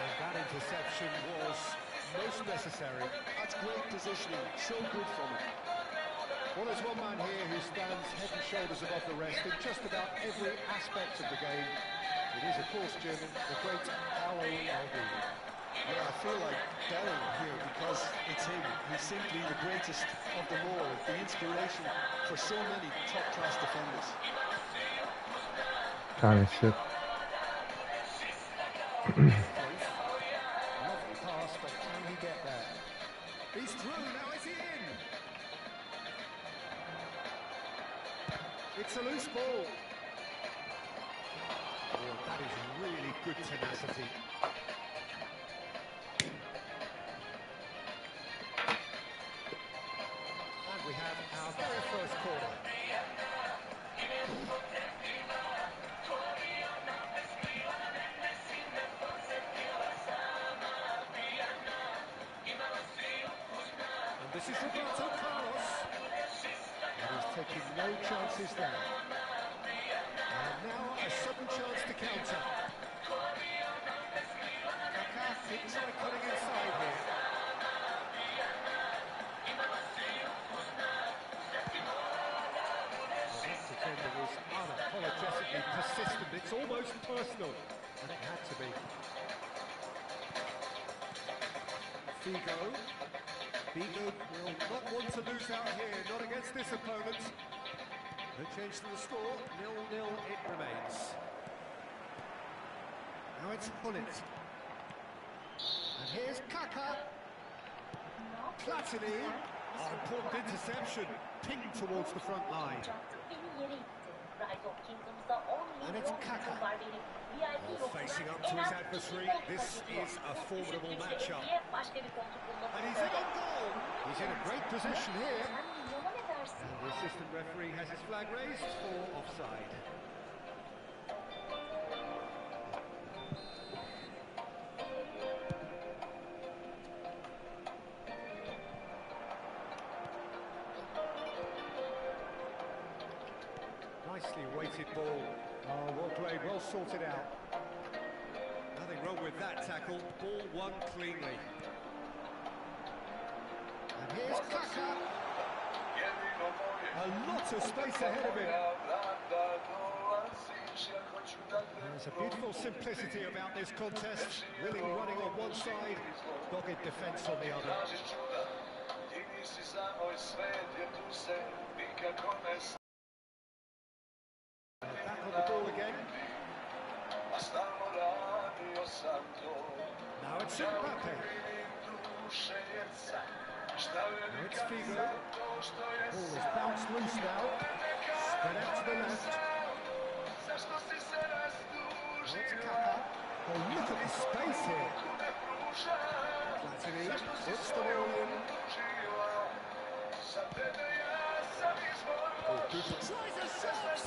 And that interception was most necessary. That's great positioning. So good from him. Well, there's one man here who stands head and shoulders above the rest in just about every aspect of the game. It is, of course, Jim, the great Paolo Maldini. Yeah, I feel like belling here because it's him. He's simply the greatest of them all, the inspiration for so many top-class defenders. Tanesi. Lovely pass, but can he get there? He's through, now is he in? It's a loose ball. Oh, that is really good tenacity. And we have our very first corner. And this is Roberto Carlos. And he's taking no chances there. And now a sudden chance to counter. Kaká thinks like cutting inside here. That defender was unapologetically persistent. It's almost personal, and it had to be. Figo will not want to lose out here, not against this opponent. No change to the score, 0-0 it remains. Now it's Hullet. And here's Kaká. Platini. Oh, important interception, pinged towards the front line. And it's Kaká. Oh, facing up to his adversary, this is a formidable matchup. And he's in on goal. He's in a great position here. And the assistant referee has his flag raised for offside. Nicely weighted ball. Oh, well played, well sorted out. Nothing wrong with that tackle. Ball won cleanly. And here's Kaká. A lot of space ahead of him. There's a beautiful simplicity about this contest. Willing running on one side, dogged defence on the other. Back on the ball again. Now it's Mbappe. Now it's Figo. Ball is bounced loose now. Spread out to the left. Now it's Kaká. Oh, look at the space here. Platini puts the ball in. Oh, Cooper tries a shot.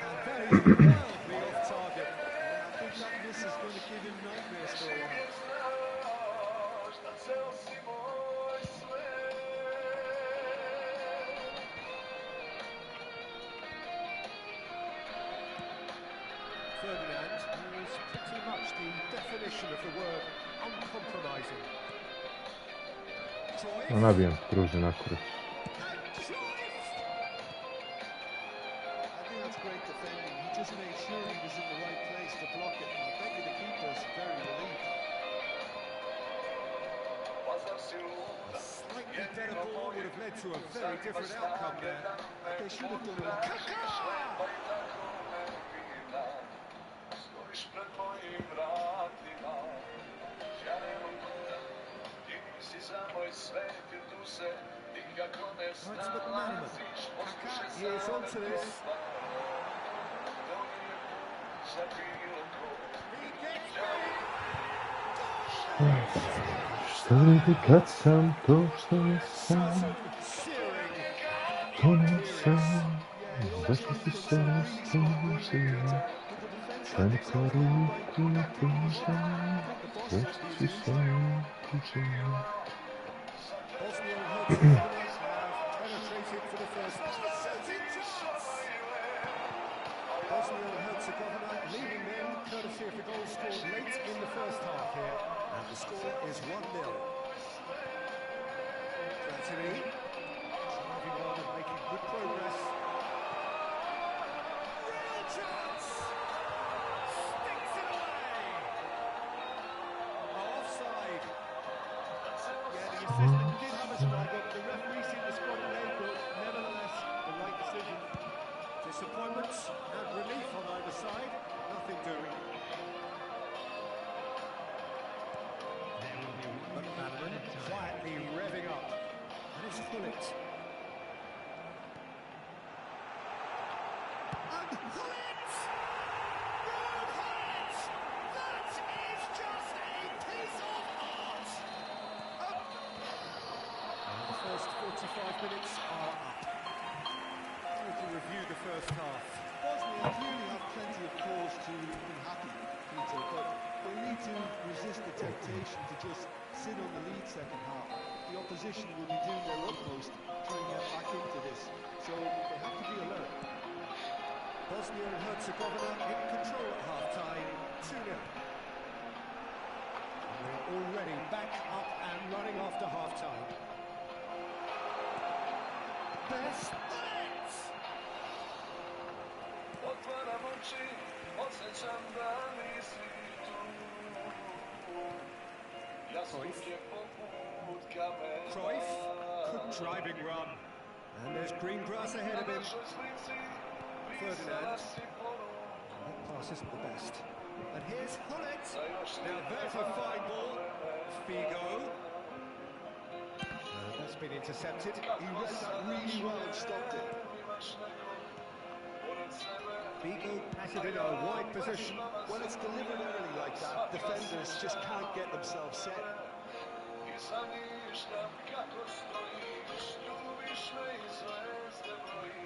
And that is wildly off target. I think that miss is going to give him nightmares for a while. Ferdinand is pretty much the definition of the word uncompromising. No nabijem kruži na kruž. I think that's great defending. He just made sure he was in the right place to block it. And I bet you the keeper's very relieved. A slightly better ball would have led to a very different outcome there. They should have done it. Kaká! Stojiš pred mojim vratima, ja ne Right to McManaman. Kaka is onto this. He gets Sabe kad sam došao sam, searing. tonio sam, zašto si se rastužio, kad ruku dižem, zašto si se rastužio. Bosnia and Herzegovina have penetrated for the first shooting chance. Bosnia and Herzegovina leading them courtesy of the goal scored late in the first half here, and the score is 1-0. Platini driving on and making good progress. Real chance! Sticks it away! Offside. Yeah, the assistant did have a strike, but the referee seemed to spot it late, but nevertheless, the right decision. Disappointment and relief on either side, nothing doing. McManaman quietly revving up, and it's Hullet. And Hullet! Ruud Hullet! That is just a piece of art! And the first 45 minutes are up. To review the first half. Bosnia clearly have plenty of cause to be happy, Peter, but they need to resist the temptation to just sit on the lead second half. The opposition will be doing their utmost trying to get back into this, so they have to be alert. Bosnia and Herzegovina in control at half-time, 2-0. We're already back up and running after half-time. Best Cruyff, good driving run, and there's green grass ahead of him. Ferdinand, that pass isn't the best. And here's Hullet. Now there's a fine ball. Figo. And that's been intercepted. He read that really well and stopped it. Figo passes in a wide position. When it's delivered early like that, defenders just can't get themselves set.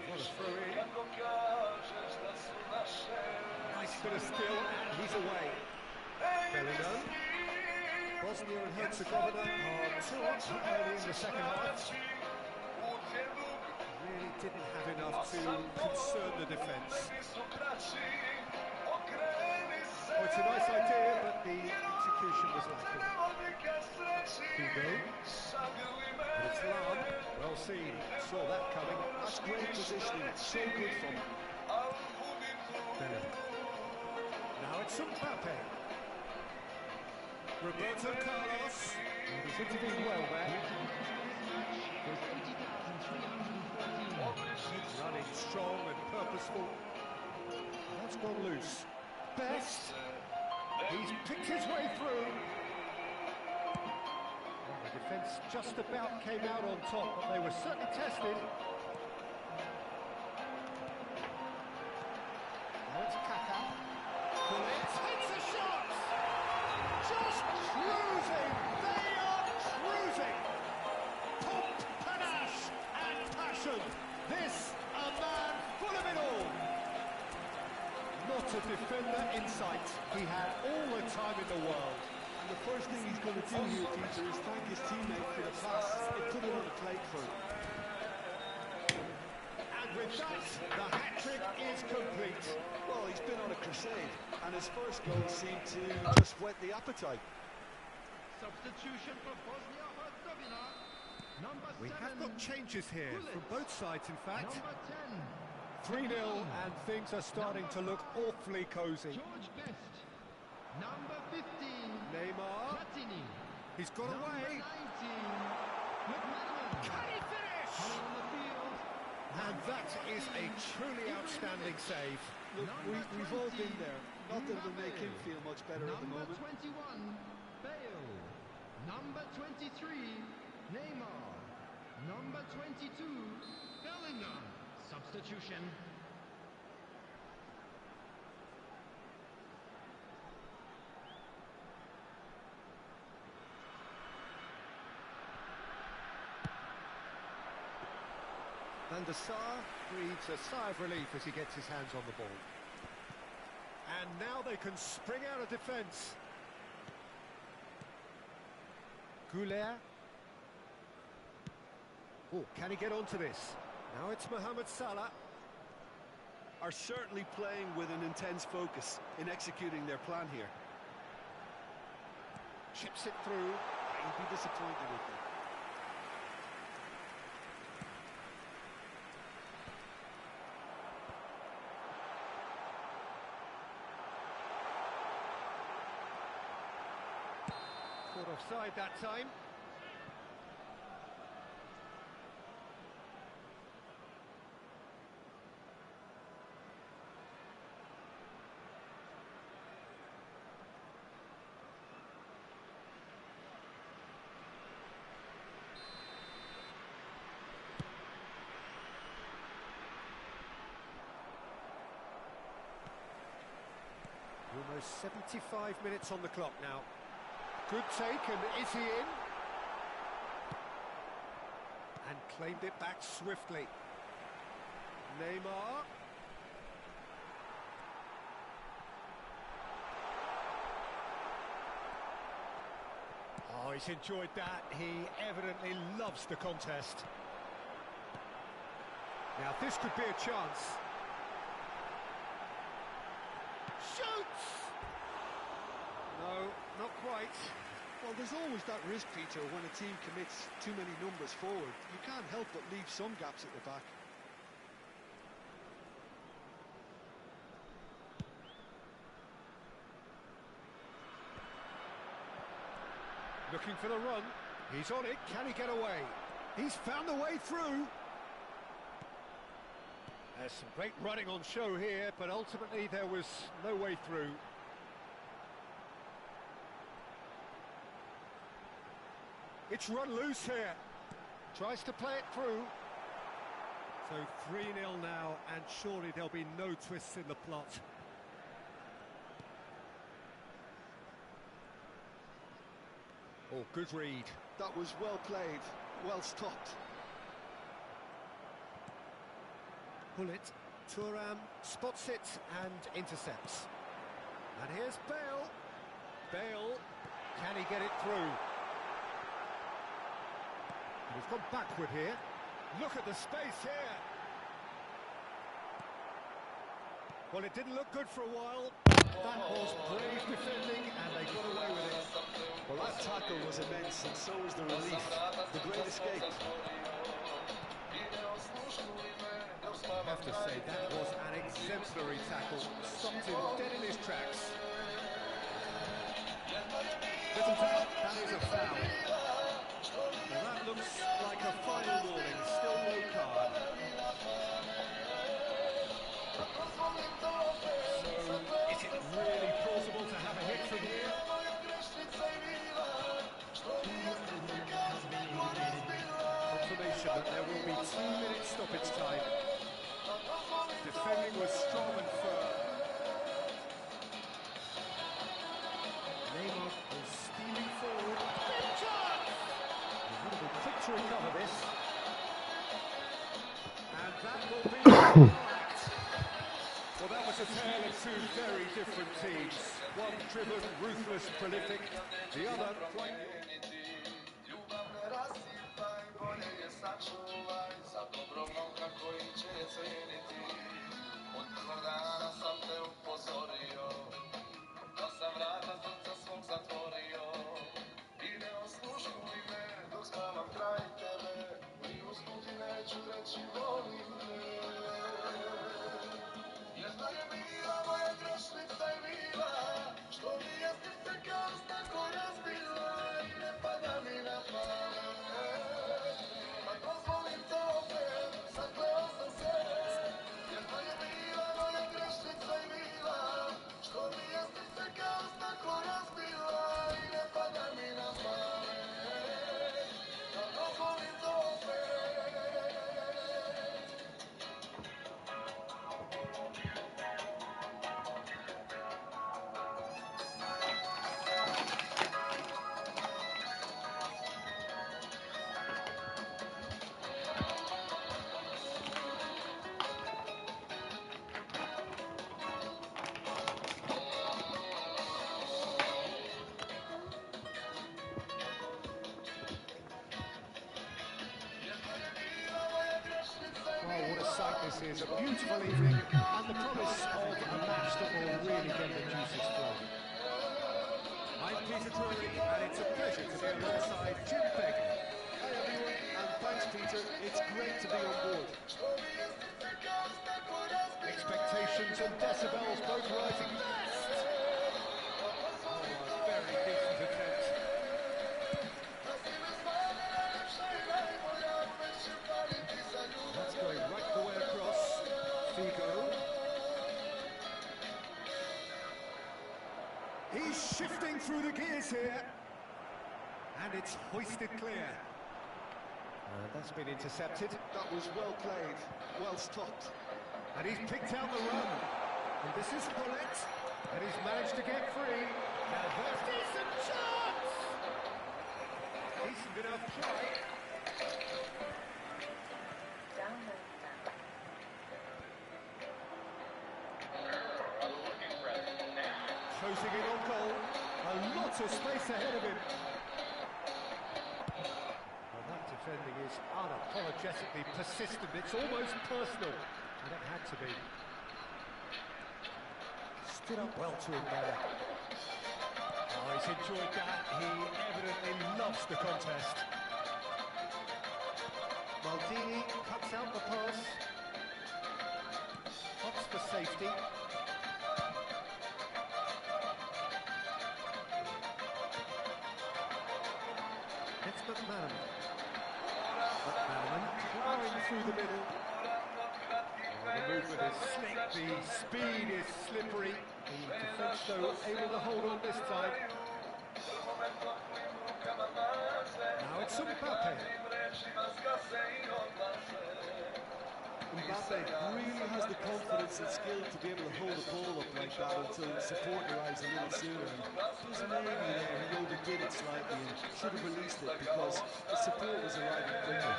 What a throw in. Nice bit of skill, and he's away. Bellingham. Bosnia and Herzegovina are 2 up early in the second half. Really didn't have enough to concern the defence. Oh, it's a nice idea, but the execution was lacking. Figo. But it's Lam. Well seen. Saw that coming. That's great positioning. So good from him. Bellingham. Now it's Mbappe. Roberto Carlos. He's intervened well there. Running strong and purposeful. That's gone loose. Best. He's picked his way through. And the defence just about came out on top, but they were certainly tested. Now it's Kaka. Hullet hits a shot! Just cruising! They are cruising! Pump, panache and passion. This, a man full of it all. Not a defender in sight. He had all the time in the world. And the first thing he's going to do here, Peter, is thank his teammate for the pass. They put it on the plate for him. And with that, the hat-trick is complete. Well, he's been on a crusade, and his first goal seemed to just whet the appetite. Substitution for Bosnia-Herzegovina. Number 7. We have got changes here from both sides, in fact. Number 3-0, and things are starting to look awfully cosy. 10. George Best. Number 15. Neymar, Platini. he's got Number away. 19. McManaman. Can he finish? On the field. And that is a truly outstanding save. Look, we've all been there. Not that it'll make him feel much better at the Number moment. 21. Bale. Number 20. 23, Neymar. Number 22, Bellingham. Substitution. And the Sar breathes a sigh of relief as he gets his hands on the ball. And now they can spring out of defence. Goulet. Oh, can he get onto this? Now it's Mohamed Salah. Are certainly playing with an intense focus in executing their plan here. Chips it through. He'd be disappointed with them. Caught offside that time. Almost 75 minutes on the clock now. Good take, and is he in? And claimed it back swiftly. Neymar. Oh, he's enjoyed that. He evidently loves the contest. Now, this could be a chance. Shoots! No, not quite. Well, there's always that risk, Peter, when a team commits too many numbers forward. You can't help but leave some gaps at the back. Looking for the run. He's on it. Can he get away? He's found the way through. There's some great running on show here, but ultimately there was no way through. It's run loose here. Tries to play it through. So 3-0 now, and surely there'll be no twists in the plot. Oh, good read. That was well played, well stopped. Bullet. Thuram spots it and intercepts. And here's Bale. Bale, can he get it through? We've gone backward here. Look at the space here. Well, it didn't look good for a while. That was brave defending, and they got away with it. Well, that tackle was immense, and so was the relief. The great escape. I have to say, that was an exemplary tackle. Stopped him dead in his tracks. Little doubt, that is a foul. Well, that looks like a final warning, still no card. So, is it really plausible to have a hit from here? Confirmation that there will be 2 minutes stoppage time. Defending was strong and firm. Neymar is steaming forward. Big chance! He's going to be quick to recover this. And that will be correct. Well, that was a tale of two very different teams. One driven, ruthless, prolific. The other quite... This is a beautiful evening and the promise of a match that will really get the juices flowing. I'm Peter Drury and it's a pleasure to be alongside Jim Begley. Hi everyone, and thanks Peter. It's great to be on board. Expectations and decibels both rising fast. Oh, a very decent attempt. That's going right the way across. Figo. He's shifting through the gears here. And it's hoisted clear. And that's been intercepted. That was well played, well stopped. And he's picked out the run. And this is Hullet. And he's managed to get free. Now there's decent chance! Decent enough try. Closing in on goal. A lot of space ahead of him. Well, that defending is unapologetically persistent. It's almost personal. And it had to be. Stood up well to him there. Oh, he's enjoyed that. He evidently loves the contest. Maldini cuts out the pass. Hops for safety. It's McManaman. McManaman plowing through the middle. The movement is slick, the speed is slippery. The defence, though, able to hold on this time. Now it's Mbappe. Mbappe really has the confidence and skill to be able to hold the ball up like that until support arrives a little sooner. Just maybe there he overdid it slightly and should have released it because the support was arriving quickly.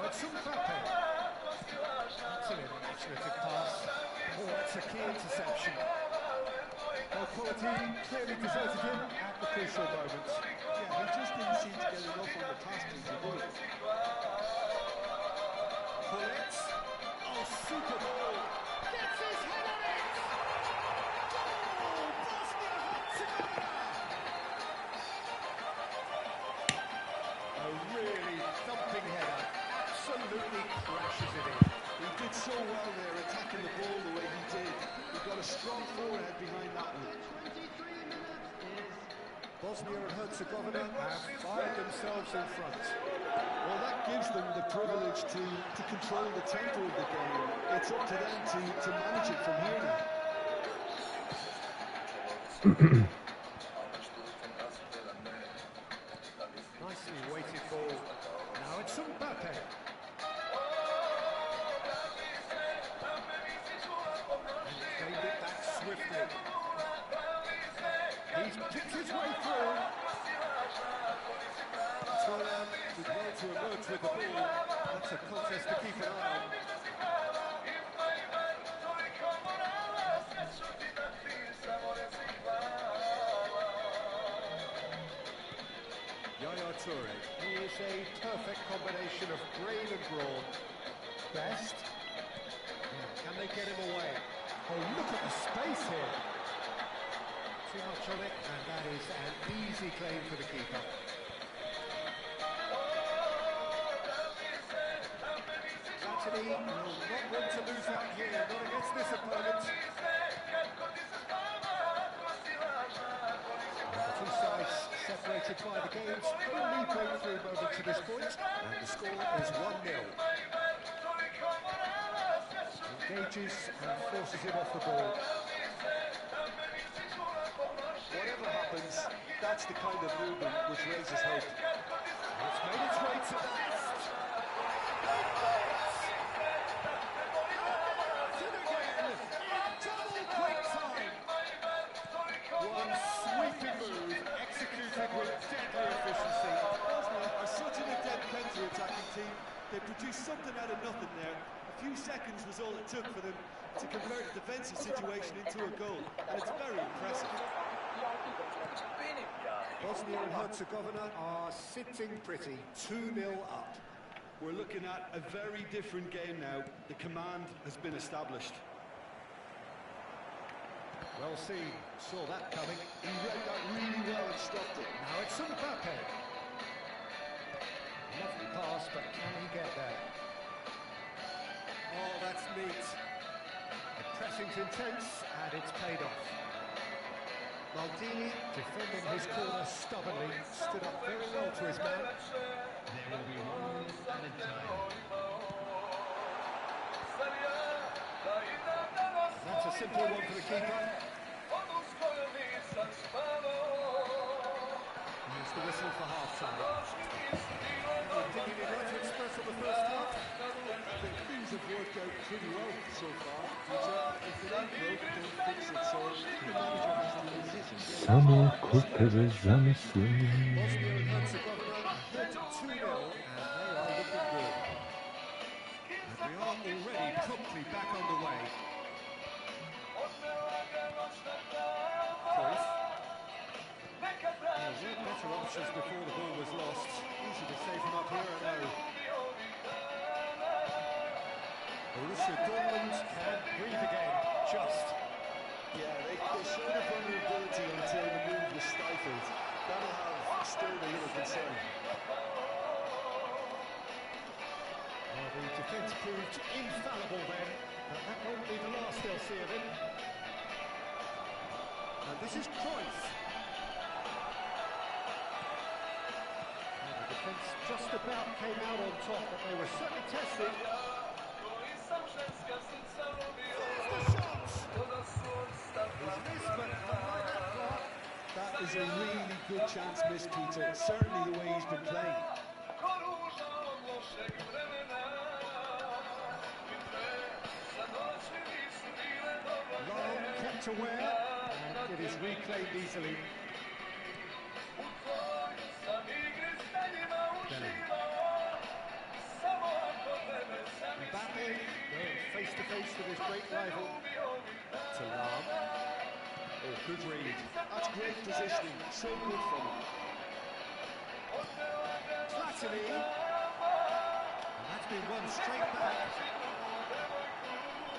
That's an imaginative pass. Oh, that's a key interception. Well, quality clearly deserted him at the crucial moments. Yeah, he just didn't seem to get enough on the pass to avoid it. Hullet. Oh, super ball. Gets his head on it! Goal! Bosnia-Herzegovina! A really thumping header. Absolutely crashes it in. He did so well there, attacking the ball the way he did. He got a strong forehead behind that one. Bosnia and Herzegovina have fired themselves in front. Well, that gives them the privilege to control the tempo of the game. It's up to them to manage it from here now. Nicely weighted ball. Now it's Mbappe. And gained it back swiftly. He's picked his way through. Thuram did well to emerge with the ball. That's a contest to keep an eye on. Yaya Toure, he is a perfect combination of brain and brawn. Best. Yeah, can they get him away? Oh, look at the space here. Too much on it, and that is an easy claim for the keeper. Latini will not want to lose out here, not against this opponent. The two sides separated by the game's only breakthrough moment to this point, and the score is 1-0. Engages and forces him off the ball. Whatever happens, that's the kind of movement which raises hope. It's made its way to the nest. One sweeping move, executed with deadly efficiency. Bosnia are such an adept counter-attacking team. They produced something out of nothing there. A few seconds was all it took for them to convert a defensive situation into a goal, and it's very impressive. Bosnia and Herzegovina are sitting pretty, 2-0 up. We're looking at a very different game now. The command has been established. Well seen, saw that coming. He read that really well and stopped it. Now it's Mbappe. Lovely pass, but can he get there? Oh, that's neat. The pressing's intense, and it's paid off. Maldini, defending his corner stubbornly, stood up very well to his man. There will be one added time. That's a simple one for the keeper. Here's the whistle for half-time. Anything you'd like to express on the first half? I think things have worked out pretty well so far. If it ain't broke, don't fix it. So the manager has to decision. Samo kurtarır zamysły. Bosnia and Herzegovina ahead 2-0, and they are looking good. And we are already promptly back underway. Cruyff. There were better options before the ball was lost. Easy to save him up here, I know. Borussia Dortmund can breathe again, just. Yeah, they showed a vulnerability until the move was stifled. That'll have stirred a little concern. Well, the defence proved infallible then, but that won't be the last they'll see of him. And this is Cruyff. And the defence just about came out on top, but they were certainly tested. There's the shot! He's missed, but not by that far. That is a really good chance missed, Peter. Certainly the way he's been playing. Long kept aware, and it is reclaimed easily. Mbappe going face to face with his great rival. Talam. Oh, good read. That's great positioning. So good from him. Platini. And that's been won straight back.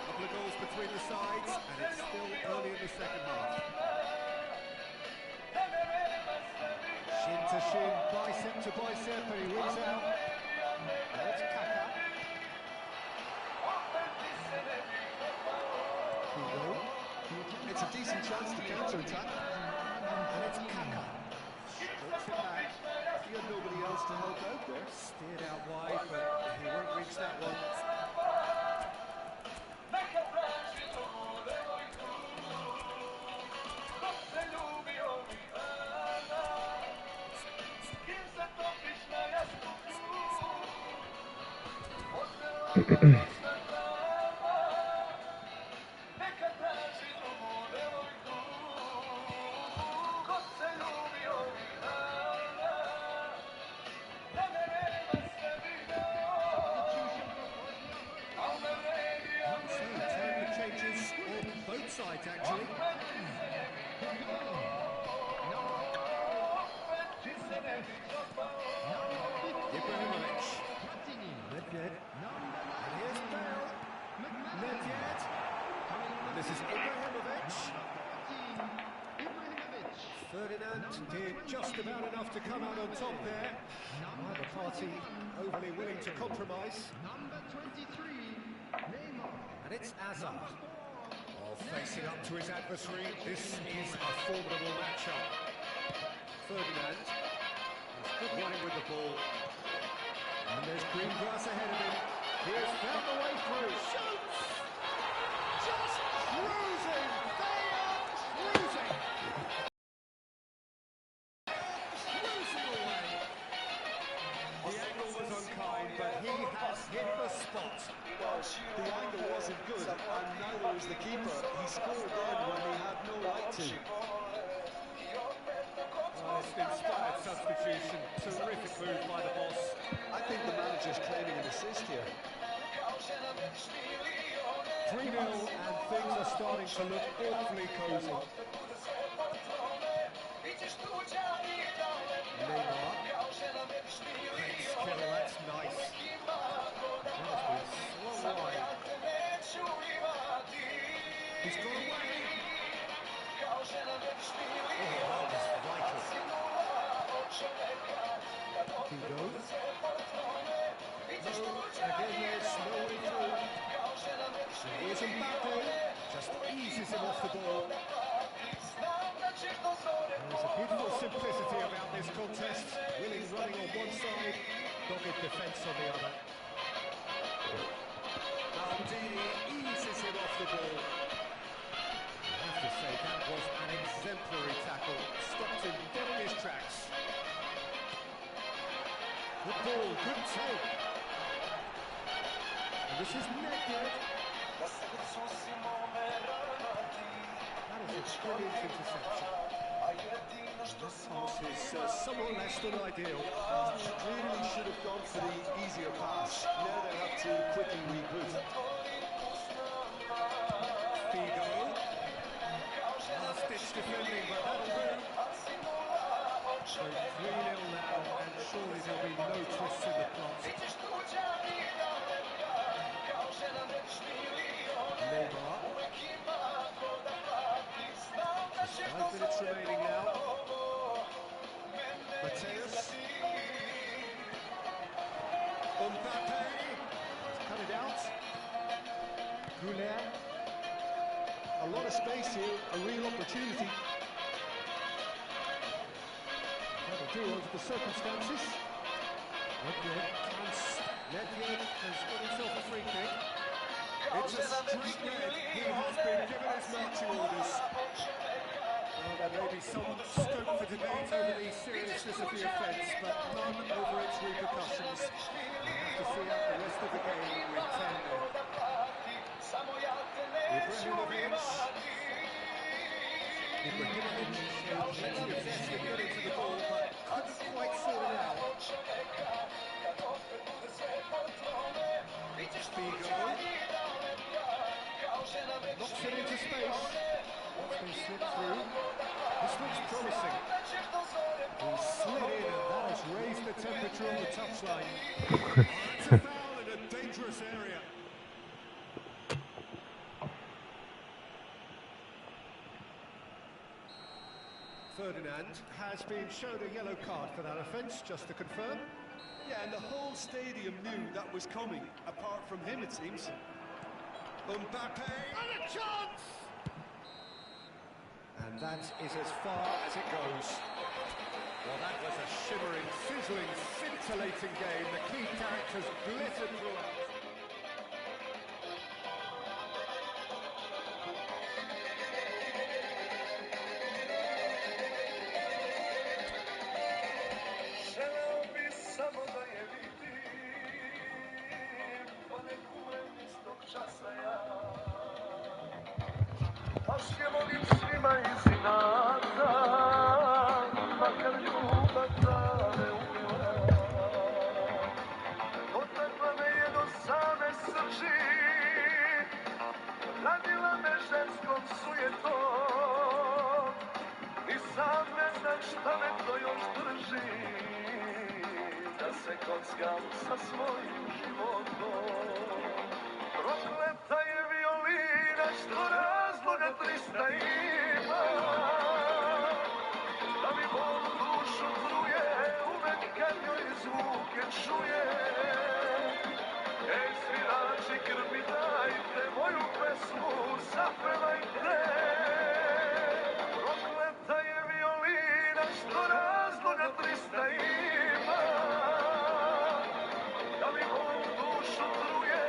Couple of goals between the sides, and it's still early in the second half. Shin to shin, bicep to bicep, and he wins out. And it's Kaka. It's a decent chance to counter-attack. And it's Kaka. Strokes it back. He had nobody else to help out there. Steered out wide, but he won't reach that one. Sides actually. Ibrahimovic. Nedved. And here's Bale. Nedved. And this is Ibrahimovic. Ferdinand did just about enough to come out on top there. Neither party overly willing to compromise. Number 23, Neymar. And it's Hazard. Facing up to his adversary, this is a formidable matchup. Ferdinand is good running with the ball. And there's green grass ahead of him. He has found the way through. Shoots! Just cruising! They are cruising! Cruising away! The angle was unkind, but he has hit the spot. Well, the angle wasn't good, and neither was the keeper. He scored then when he had no right to. Oh, it's an inspired substitution. Terrific move by the boss. I think the manager's claiming an assist here. 3-0, and things are starting to look awfully cosy. Neymar. Great skill, that's nice. That has been swung wide. He's got away. Oh, that was vital. Hugo. No, again there's no way through. And here's Mbappe. Just eases him off the ball. There's a beautiful simplicity about this contest. Willing running on one side, dogged defence on the other. Maldini eases him off the ball. I have to say, that was an exemplary tackle. Stopped him dead in his tracks. Good ball, good take. And this is Nedved. That is a brilliant interception. That pass is somewhat less than ideal. Really should have gone for the easier pass. Now they have to quickly reboot. Figo. Last-ditch defending, but that'll do. So 3-0 now, and surely there'll be no twists in the plot. Neymar. Just 5 minutes remaining now. Mateus. Mbappe. He's cut it out. Goulet. A lot of space here, a real opportunity. That'll do under the circumstances. Nedved has got himself a free kick. It's a straight red. He has been given his marching orders. Well, there may be some scope for debate over the seriousness of the offence, but none over its repercussions. We'll have to see out the rest of the game with 10 men. Ibrahimovic showed plenty of zest in getting to the ball, but couldn't quite sort it out. Figo knocks it into space. That's been slipped through. This looks promising. He slid in, and that has raised the temperature on the touchline. That's a foul in a dangerous area. Ferdinand has been shown a yellow card for that offence, just to confirm. Yeah, and the whole stadium knew that was coming, apart from him, it seems. Mbappe, and a chance! And that is as far as it goes. Well, that was a shimmering, sizzling, scintillating game. The key characters glittered throughout. Kockam sa svojim životom. Prokleta je violina što razloga 300 ima. Da mi bol dušu truje, uvek kad joj zvuke čuje. Ej svirači krvi dajte, moju pesmu zapevajte. Prokleta je violina što razloga 300 ima. Da mi bol dušu truje,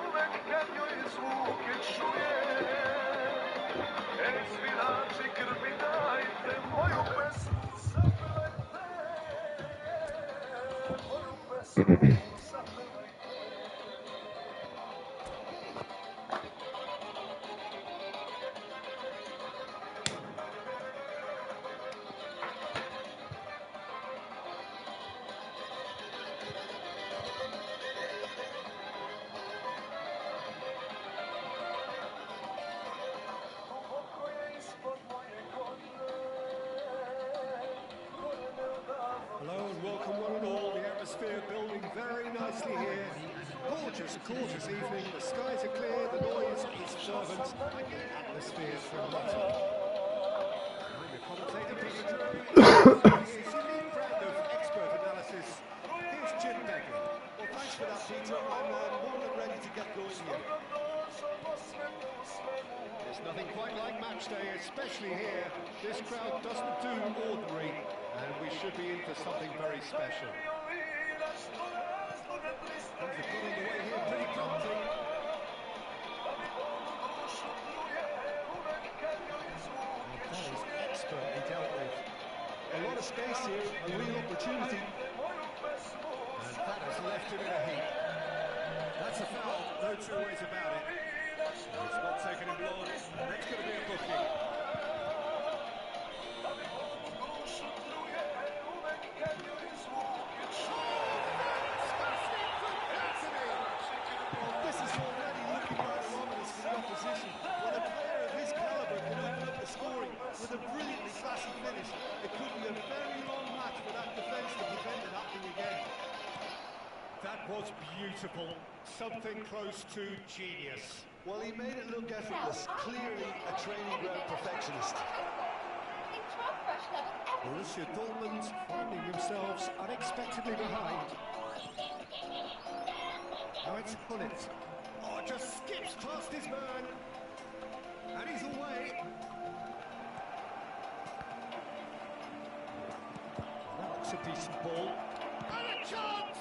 uvek kad joj zvuke čuje. Ej svirači krvi dajte, moju pesmu zapevajte. Moju pesmu zapevajte. Duboko je ispod moje kože, It's a gorgeous evening, the skies are clear, the noise is fervent, and the atmosphere frenetic. I'm your commentator, Peter Drury, and his unique brand of expert analysis, here's Jim Begley. Well, thanks for that, Peter. I'm more than ready to get going here. There's nothing quite like match day, especially here. This crowd doesn't do ordinary, and we should be in for something very special. Things have got on the way here pretty promptly. That is expertly dealt with. A lot of space here, a real opportunity. And that has left him in a heap. That's a foul, no two ways about it. It's not taken him long. That's going to be a booking. This is already looking rather ominous for the opposition. When a player of his calibre can open up the scoring with a brilliantly classy finish, it could be a very long match for that defence to prevent it happening again. That was beautiful. Something close to genius. Well, he made it look effortless. Clearly a training ground perfectionist. Borussia Dortmund finding themselves unexpectedly behind. Now it's Hullet. Oh, just skips past his man. And he's away. That looks a decent ball. And a chance!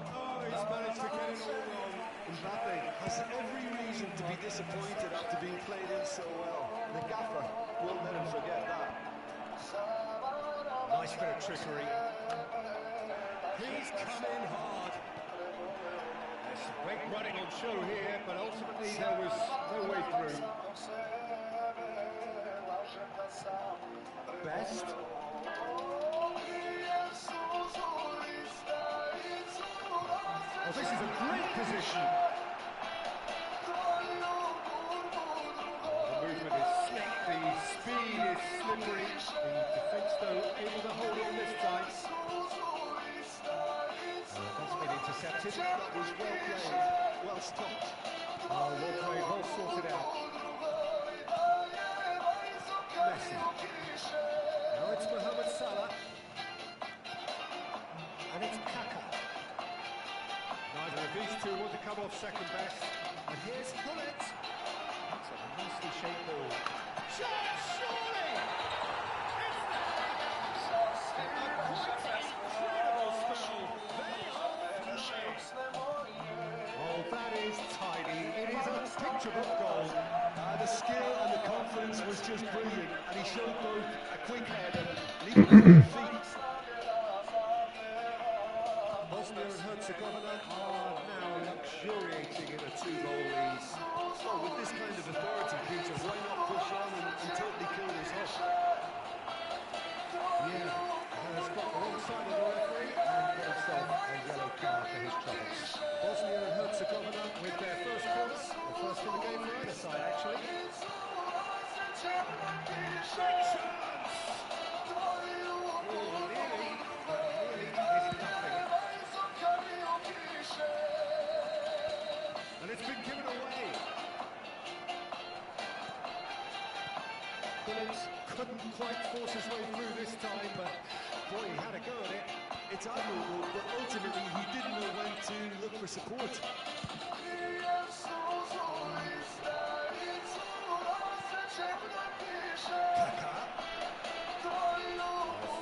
Oh, he's managed to get it all wrong. Mbappe has every reason to be disappointed after being played in so well. The gaffer won't let him forget that. Nice bit of trickery. He's come in hard. There's some great running on show here, but ultimately there was no way through. Best. Oh, this is a great position. The movement is slick, the speed is slippery. The defence, though, able to hold on this time. That's been intercepted. That was well played, well stopped. Oh, well played, well sorted out. Messi. Now it's Mohamed Salah. And it's Kaka. Neither of these two want to come off second best. And here's Hullet. That's a nicely shaped ball. Shot, surely! It's there! A quite incredible spell. They are flying. Oh, that is tidy. It is a picture-book goal. The skill and the confidence was just brilliant, and he showed both a quick head and even feet. Bosnia and Herzegovina are now luxuriating in a two-goal lead. Well, with this kind of authority, Peter, why not push on and totally kill this off? Yeah, has got the wrong side of the referee and got himself a yellow card for his troubles. Bosnia and Herzegovina with their first points, the first in the game for either side, actually. Great chance! Oh, nearly is nothing. And it's been given away. Hullet couldn't quite force his way through this time, but boy, he had a go at it. It's admirable, but ultimately he didn't know when to look for support. Kaka.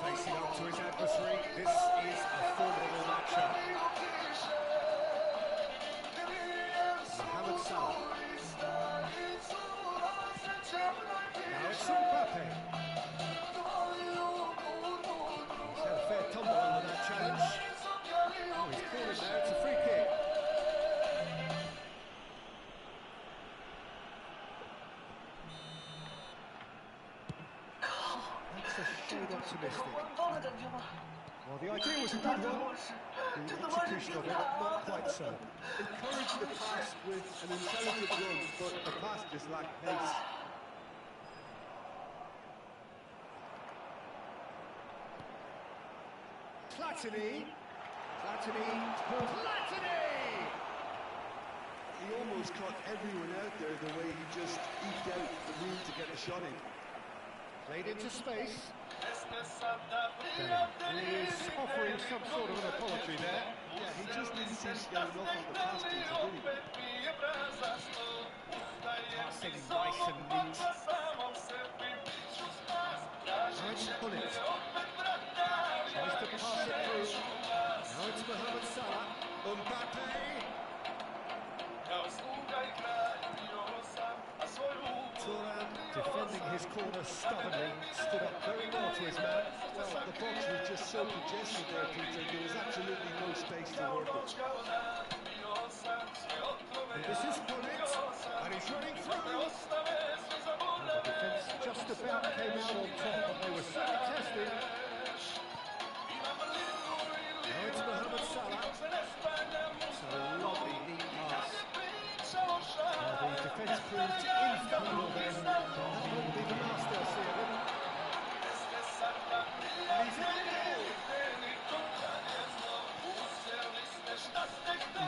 Facing up to his adversary, this is a formidable matchup. Mohamed Salah. Now it's Mbappe. He's had a fair tumble under that challenge. Oh, he's calling there, it's a free kick. That's a shade optimistic. Well, the idea was a good one. The execution of it, not quite so. Encourage the pass with an intelligent run, but the pass just lacked pace. Platini. Platini! He almost caught everyone out there the way he just eked out the room to get the shot in. Played into space. He is offering some sort of an apology there. Yeah, he just didn't seem to get enough on the pass to did he? Passing nice and neat. Now it's Bullet. Tries to pass it through. Now it's Mohamed Salah. Mbappe. Thuram defending his corner stubbornly. Stood up very well to his man. Well, the box was just so congested there, Peter. There was absolutely no space to work with. And this is Bullet. And he's running through. And the defence just about came out on top, but they were certainly tested. Now it's Mohamed Salah. It's a lovely, neat pass. The defence proved infallible then. That won't be the last they'll see of him. And he's had it all.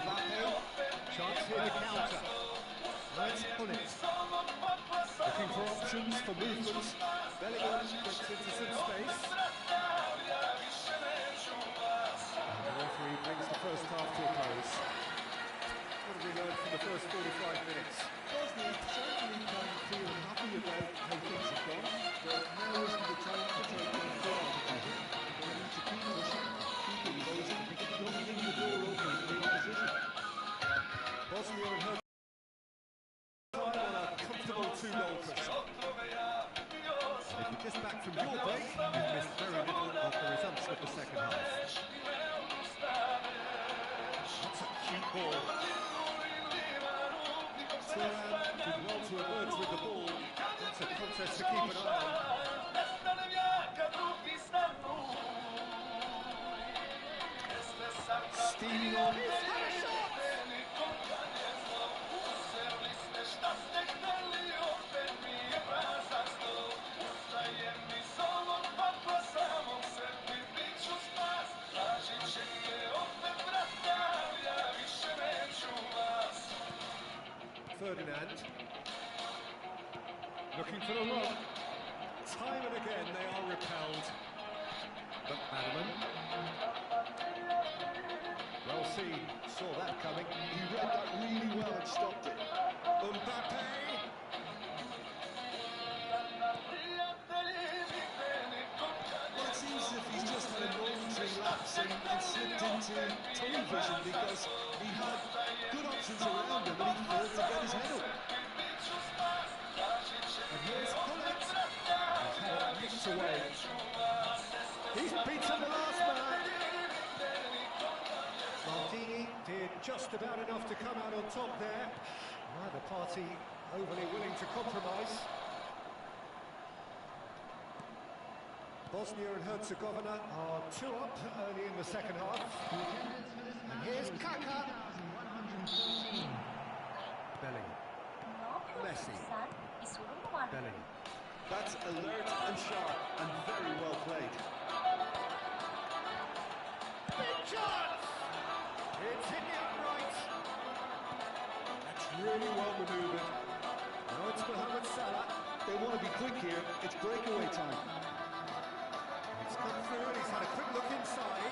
Mbappe. Chance here to counter. Now it's Bullet. Looking for options for movement. Bellingham gets into some space. And the referee brings the first half to a close. What have we learned from the first 45 minutes? Bosnia certainly can feel happy about how things have gone, but now isn't the time to take them forward. They need to keep pushing, keep imposing, don't leave the door open in their position. Bosnia and Herzegovina on a comfortable 2-goal cushion. And if you're just back from your break, you've missed very little of the resumption of the second half. That's a cute ball. Thuram did well to emerge with the ball. That's a contest to keep an eye on. Steaming on. He's had a shot! Ferdinand. Looking for the run. Time and again they are repelled. But Bannerman. Well seen. Saw that coming. He read that really well and stopped it. Mbappe. Well, it seems as if he's just had a momentary lapse and slipped into tunnel vision because he had good options around him and he failed to get his head up. And here's Bullet. He's had it nicked away. He's beaten the last man. Maldini did just about enough to come out on top there. Neither party overly willing to compromise. Bosnia and Herzegovina are 2 up early in the second half. And here's Kaka. Bellingham. Messi. Bellingham. That's alert and sharp and very well played. Big chance! It's hit the upright. That's really well manoeuvred. Now it's Mohamed Salah. They want to be quick here. It's breakaway time. He's come through and he's had a quick look inside.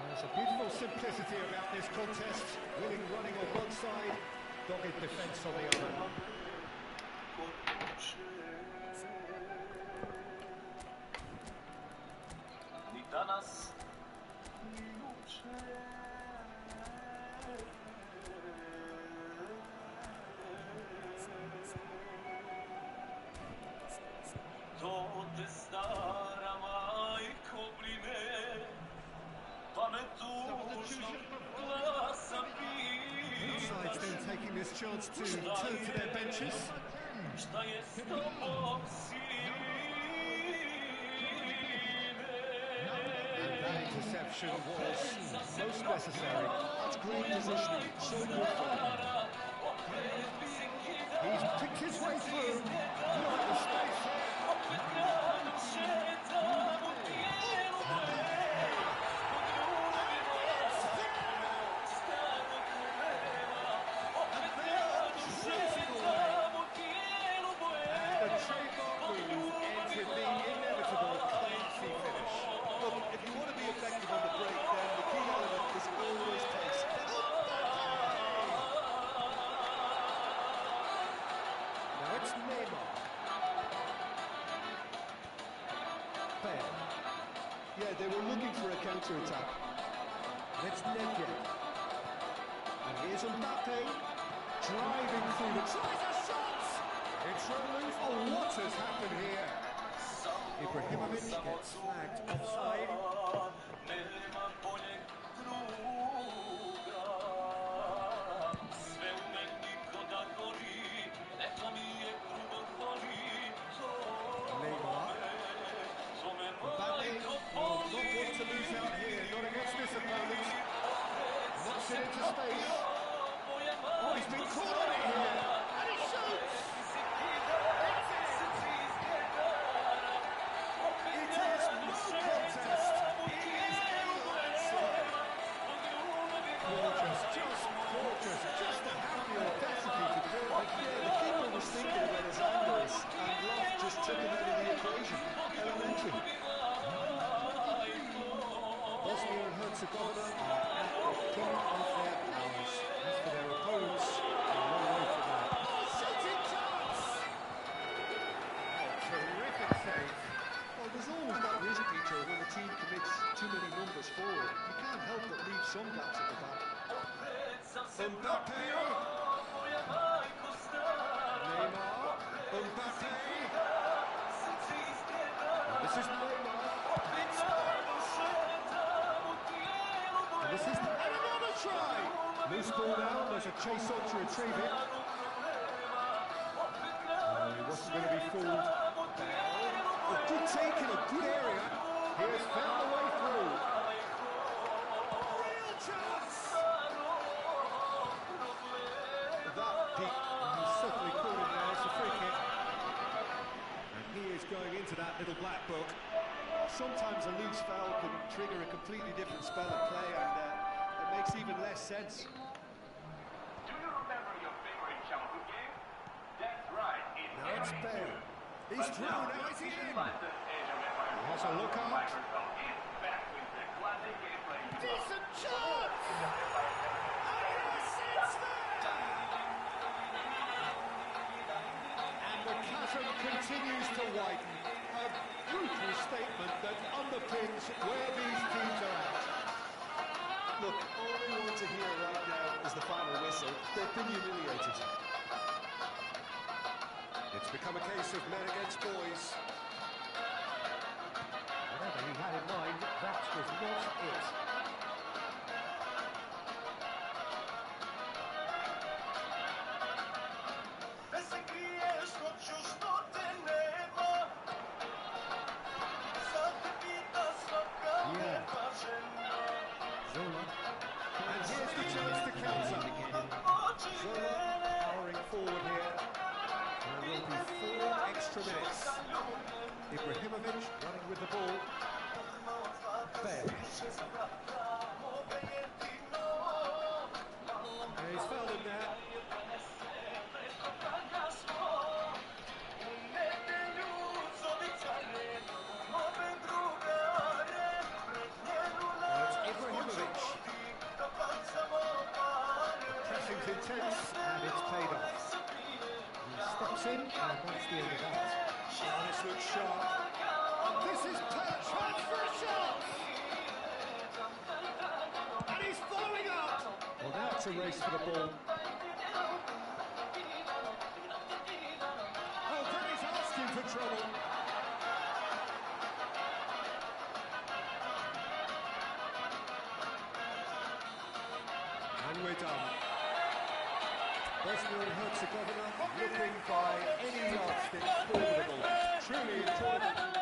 There's a beautiful simplicity about this contest. Willing running on one side, dogged defence on the other. Sides then taking this chance to turn to their benches. And that interception was most necessary. That's great positioning. So good for him. He's picked his way through. Look at the space here. It's Neymar. Bale. Yeah, they were looking for a counter-attack. It's Nedved. And here's Mbappe. Driving through the... Tries a shot! It's removed. Oh, what has happened here? Ibrahimovic gets flagged offside. Neymar. Mbappe will not want to lose out here, not against this opponent. Knocks it into space. Oh, he's been caught on it here. And he shoots! It's in! It is no contest. He is a landslide. Gorgeous, just gorgeous. Just to have the audacity to do it. Yeah, the keeper was thinking about his angles, and Loft just took him out of the equation. Elementary. Bosnia and Herzegovina are at the peak of their powers. As for their opponents, they're a long way from that. Oh, shooting chance! Oh, terrific save. Well, there's always that risk, Peter, when the team commits too many numbers forward. You can't help but leave some gaps at the back. Mbappe! Neymar! Mbappe! This is Neymar. And this is another try! Loose ball now, there's a chase on to retrieve it. Oh, he wasn't going to be fooled. Bale. A good take in a good area. He has found a way through. Real chance! That peak, he's certainly caught him there. It's a free kick. And he is going into that little black book. Sometimes a loose foul can trigger a completely different spell of play, and it makes even less sense. Do you remember your favorite childhood game? That's right. Now it's Bale. He's through, now is he in? He has a look up. Decent chance! Oh yes, it's there! And the chasm continues to widen. A brutal statement that underpins where these teams are at. Look, all they want to hear right now is the final whistle. They've been humiliated. It's become a case of men against boys. Whatever he had in mind, that was not it. Zola. And here's the chance to counter. Zola powering forward here. There will be 4 extra minutes. Ibrahimovic running with the ball. Bale. And he's fouled him there. Pressing's intense and it's paid off. He steps in and that's the end of that. Oh, this looks sharp. This is touch for a shot! And he's following up! Well, now it's a race for the ball. Oh, Denny's asking for trouble. And we're done. Bosnia and Herzegovina looking by any yardstick formidable. Truly incredible.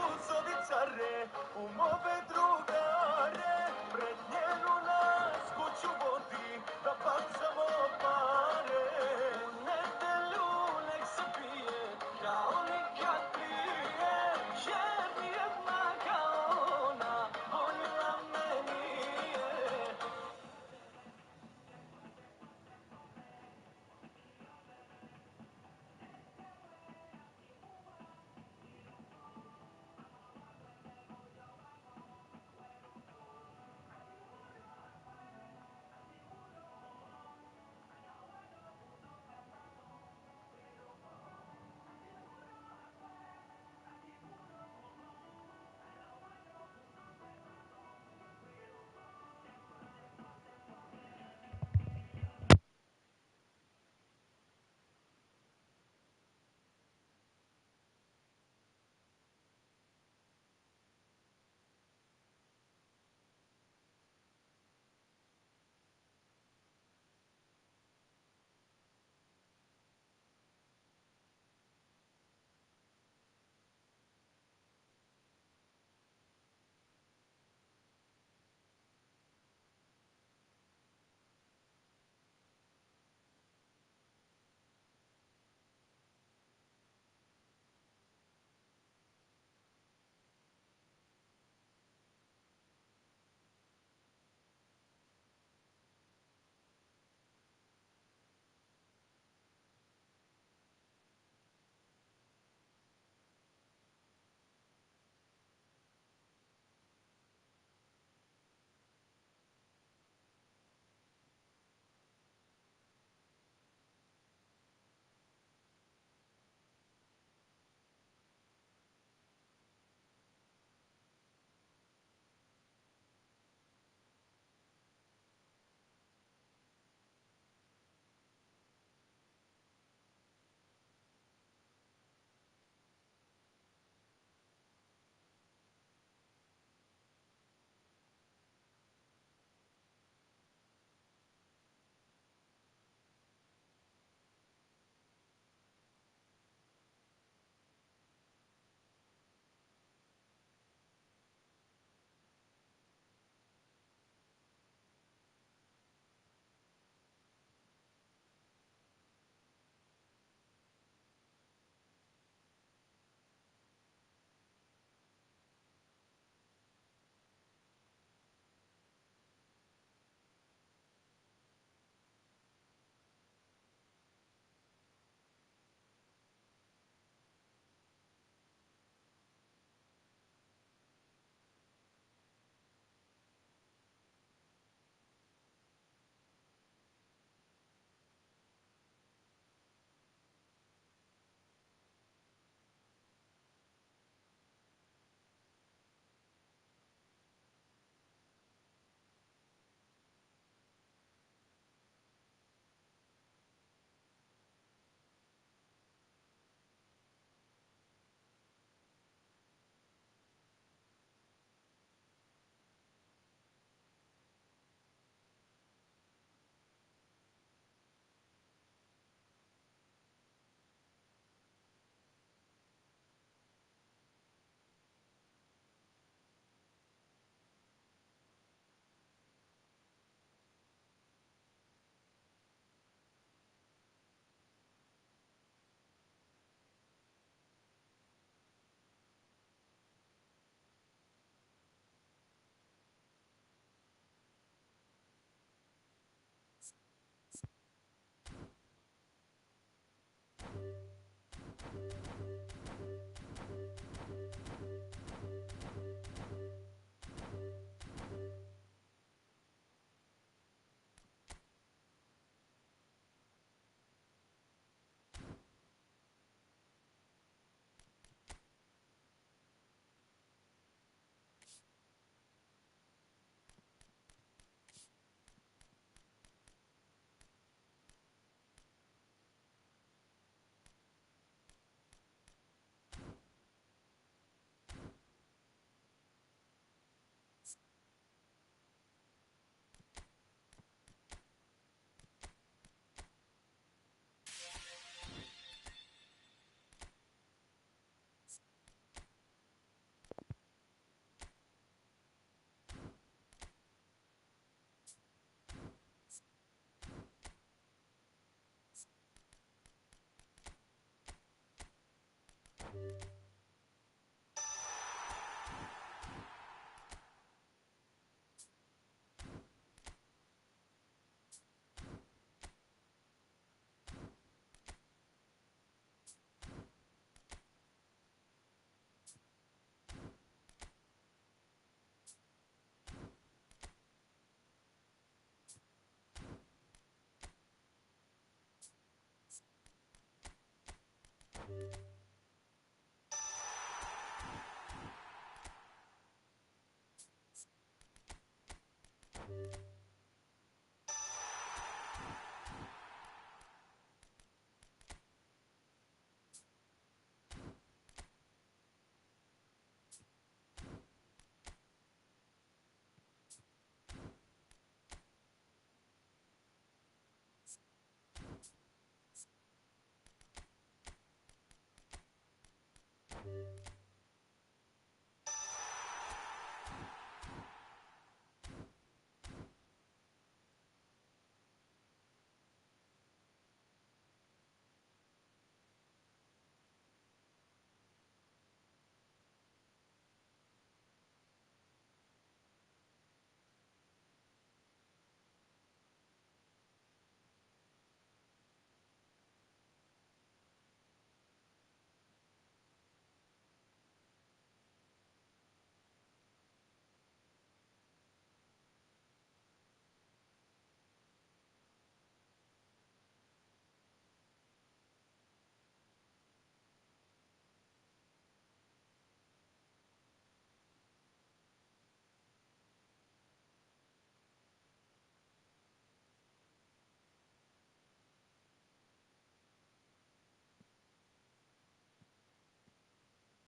Uzovițare, umove drugare, pred njenu nas kuću vodi, da bacamo pare. U nedelju nek se pije, kao nikad prije, jer nijedna kao ona voljela me nije.